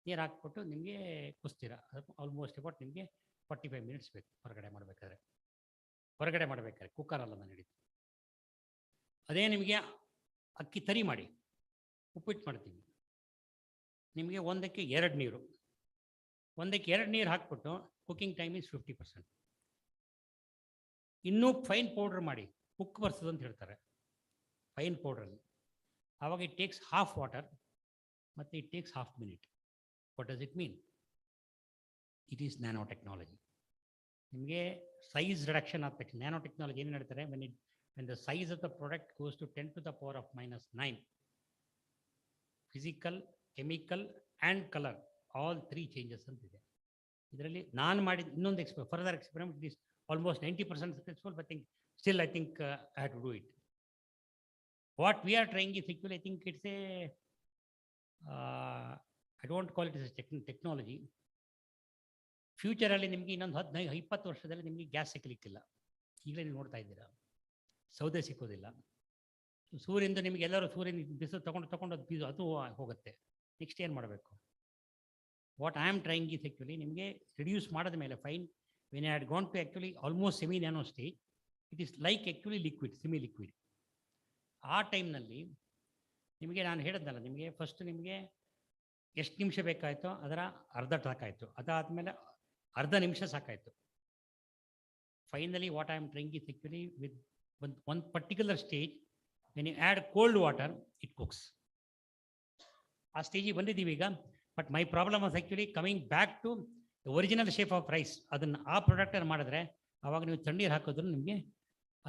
ನೀರು ಹಾಕ್ಬಿಟ್ಟು ನಿಮಗೆ ಕುಸ್ತೀರಾ. ಆಲ್ಮೋಸ್ಟ್ ಅಬೌಟ್ ನಿಮಗೆ 45 minutes ಬೇಕು ಹೊರಗಡೆ ಮಾಡಬೇಕಾದ್ರೆ ಕುಕ್ಕರಲ್ಲ ನಾನು ಹಿಡಿದು. ಅದೇ ನಿಮಗೆ ಅಕ್ಕಿ ತರಿ ಮಾಡಿ ಉಪ್ಪಿಟ್ಟು ಮಾಡ್ತೀವಿ, ನಿಮಗೆ 1ಕ್ಕೆ 2 ನೀರು, 1ಕ್ಕೆ 2 ನೀರು ಹಾಕ್ಬಿಟ್ಟು ಕುಕ್ಕಿಂಗ್ ಟೈಮ್ ಈಸ್ 50%. ಇನ್ನೂ ಫೈನ್ ಪೌಡ್ರ್ ಮಾಡಿ ಉಕ್ಕು ಬರ್ತದೆ ಅಂತ ಹೇಳ್ತಾರೆ ಫೈನ್ ಪೌಡ್ರಲ್ಲಿ. ಆವಾಗ ಇಟ್ ಟೇಕ್ಸ್ ಹಾಫ್ ವಾಟರ್ ಮತ್ತು it takes half minute. What does it mean? It is nano technology. ನಿಮಗೆ ಸೈಜ್ ರಿಡಕ್ಷನ್ ಆದ ತಕ್ಷಣ ನ್ಯಾನೋ ಟೆಕ್ನಾಲಜಿ ಏನು ಹೇಳ್ತಾರೆ, when the size of the product goes to 10⁻⁻⁹, physical, chemical and colour all 3 changes ಅಂತಿದೆ. ಇದರಲ್ಲಿ ನಾನು ಮಾಡಿದ ಇನ್ನೊಂದು further experiment it is almost 90% successful, but still I think I have to do it. What we are trying is actually, I think it's a, I don't call it as a technology. ಫ್ಯೂಚರಲ್ಲಿ ನಿಮಗೆ ಇನ್ನೊಂದು 15-20 ವರ್ಷದಲ್ಲಿ ನಿಮಗೆ gas ಸಿಕ್ಕಲಿಕ್ಕಿಲ್ಲ. ಈಗಲೇ ನೀವು ನೋಡ್ತಾ ಇದ್ದೀರಾ, ಸೌದೆ ಸಿಕ್ಕೋದಿಲ್ಲ. ಸೂರ್ಯನಿಂದ ನಿಮಗೆ ಎಲ್ಲರೂ ಸೂರ್ಯನ ಬಿಸಿಲು ತಗೊಂಡು ಅದು ಹೋಗುತ್ತೆ. ನೆಕ್ಸ್ಟ್ ಏನು ಮಾಡಬೇಕು? What I am trying is actually ನಿಮಗೆ ರಿಡ್ಯೂಸ್ ಮಾಡಿದ ಮೇಲೆ fine when I had gone to actually almost semi-nano stage, it is like actually liquid, semi-liquid. ಆ ಟೈಮ್ನಲ್ಲಿ ನಿಮಗೆ ನಾನು ಹೇಳಿದ್ನಲ್ಲ, ನಿಮಗೆ ಫಸ್ಟ್ ನಿಮಗೆ ಎಷ್ಟು ನಿಮಿಷ ಬೇಕಾಯಿತು ಅದರ ಅರ್ಧ ಸಾಕಾಯಿತು, ಅದಾದಮೇಲೆ ಅರ್ಧ ನಿಮಿಷ ಸಾಕಾಯಿತು. Finally what I am trying is actually with one particular stage, when you add cold water, it cooks. ಆ ಸ್ಟೇಜಿಗೆ ಬಂದಿದ್ದೀವಿ ಈಗ. But my problem was actually coming back to the original shape of rice. ಅದನ್ನು ಆ ಪ್ರಾಡಕ್ಟನ್ನು ಮಾಡಿದ್ರೆ ಆವಾಗ ನೀವು ತಣ್ಣೀರು ಹಾಕಿದ್ರು ನಿಮಗೆ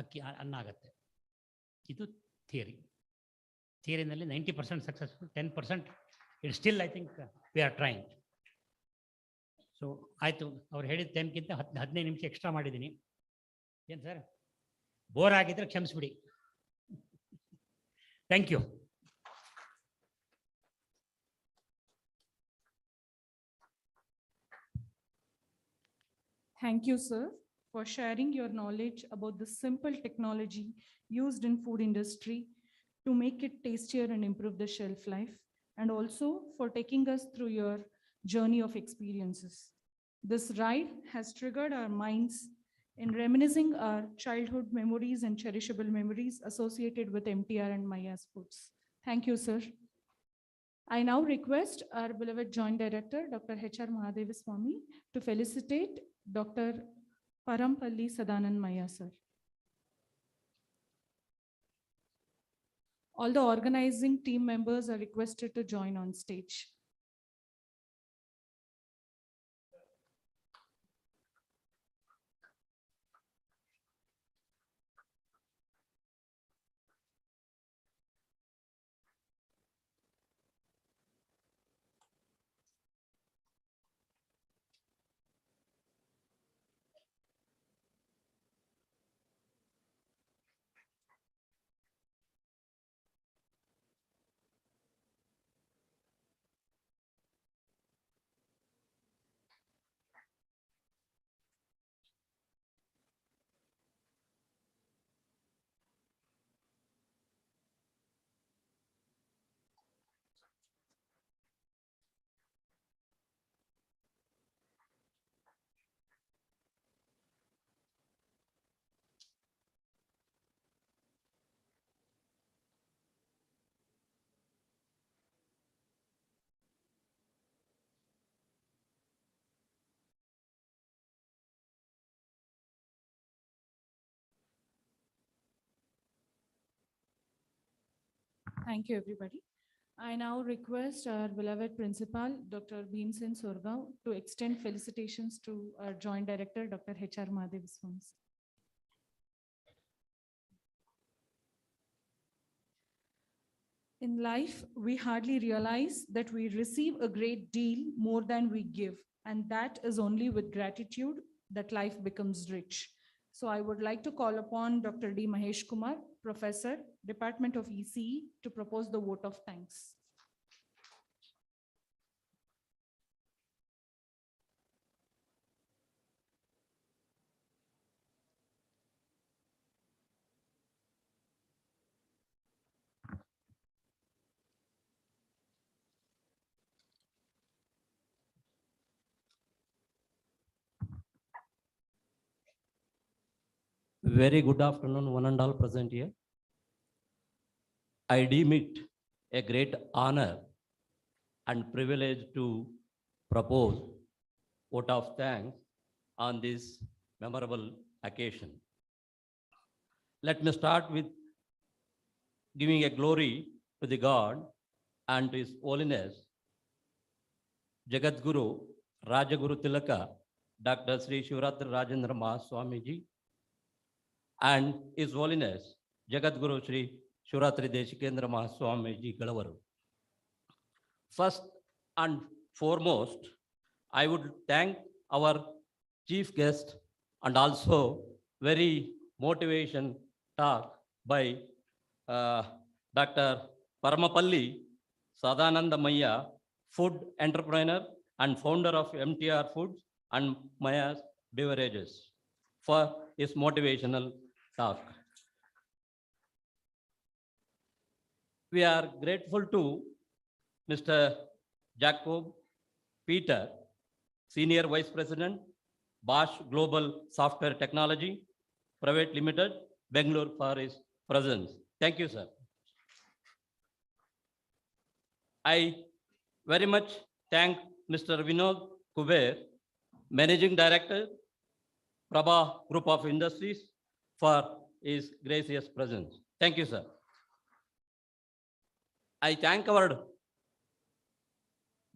ಅಕ್ಕಿ ಅನ್ನ ಆಗುತ್ತೆ. ಇದು ಥಿಯರಿನಲ್ಲಿ 90% successful, 10% it still I think we are trying. So ಆಯಿತು, ಅವ್ರು ಹೇಳಿದ ಟೈಮ್ಗಿಂತ 15 ನಿಮಿಷ ಎಕ್ಸ್ಟ್ರಾ ಮಾಡಿದ್ದೀನಿ. ಏನು ಸರ್, ಬೋರ್ ಆಗಿದ್ರೆ ಕ್ಷಮಿಸ್ಬಿಡಿ. Thank you. Thank you, sir, for sharing your knowledge about the simple technology used in food industry to make it tastier and improve the shelf life, and also for taking us through your journey of experiences. This ride has triggered our minds in reminiscing our childhood memories and cherishable memories associated with MTR and Maya's foods. Thank you, sir. I now request our beloved Joint Director, Dr. H.R. Mahadevaswamy, to felicitate Dr. Parampalli Sadanand Maya, sir. All the organizing team members are requested to join on stage. Thank you, everybody. I now request our beloved principal, Dr. Bhimsen Surgaon, to extend felicitations to our Joint Director, Dr. H.R. Mahadevaswamy. In life, we hardly realize that we receive a great deal more than we give, and that is only with gratitude that life becomes rich. So I would like to call upon Dr. D. Mahesh Kumar, Professor, Department of ECE, to propose the vote of thanks. Very good afternoon, one and all present here. I deem it a great honor and privilege to propose vote of thanks on this memorable occasion. Let me start with giving a glory to the God and to His Holiness, Jagat Guru, Rajaguru Tilaka, Dr. Sri Shivaratri Rajendra Mahaswamiji, and His Holiness, Jagat Guru Sri Shivaratri Deshikendra Mahaswamiji Galavaru. First and foremost, I would thank our chief guest and also very motivation talk by Dr. Paramapalli Sadananda Maya, food entrepreneur and founder of MTR Foods and Maya's Beverages, for his motivational talk. We are grateful to Mr. Jacob Peter, Senior Vice President, Bosch Global Software Technology Private Limited, Bangalore, for his presence. Thank you, sir. I very much thank Mr. Vinod Kuber, Managing Director, Prabha Group of Industries, for his gracious presence. Thank you, sir. I thank our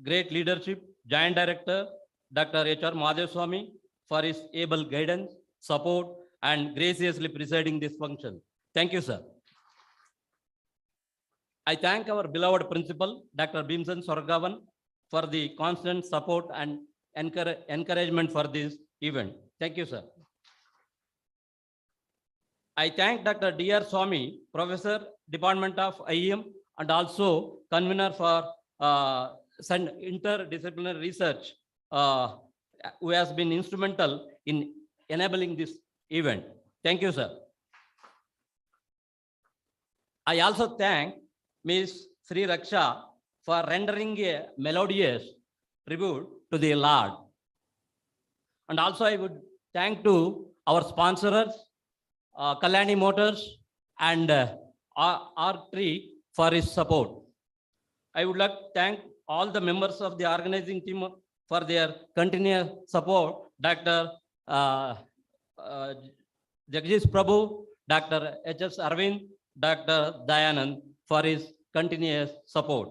great leadership, Joint Director, Dr. H.R. Madhavswamy, for his able guidance, support, and graciously presiding this function. Thank you, sir. I thank our beloved principal, Dr. Bhimsan Sorgavan, for the constant support and encouragement for this event. Thank you, sir. I thank Dr. D.R. Swamy, Professor, Department of IEM, and also convener for interdisciplinary research, who has been instrumental in enabling this event. Thank you, sir. I also thank Ms. Sri Raksha for rendering a melodious tribute to the Lord. And also I would thank to our sponsors, Kalyani Motors and R3 for his support. I would like to thank all the members of the organizing team for their continuous support. Dr. Jagdish Prabhu, Dr. H.S. Arvind, Dr. Dayanand for his continuous support.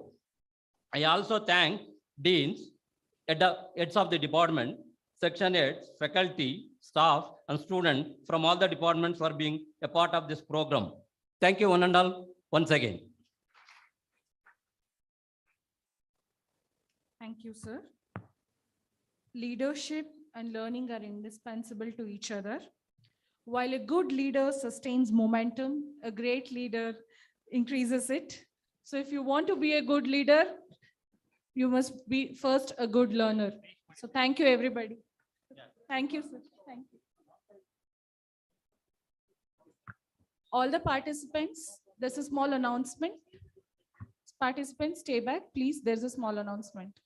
I also thank deans, heads of the department, section heads, faculty, staff, and students from all the departments for being a part of this program. Thank you one and all once again. Thank you, sir. Leadership and learning are indispensable to each other. While a good leader sustains momentum, a great leader increases it. So if you want to be a good leader, you must be first a good learner. So thank you, everybody. Thank you, sir. Thank you. All the participants, there's a small announcement. Participants, stay back, please. There's a small announcement.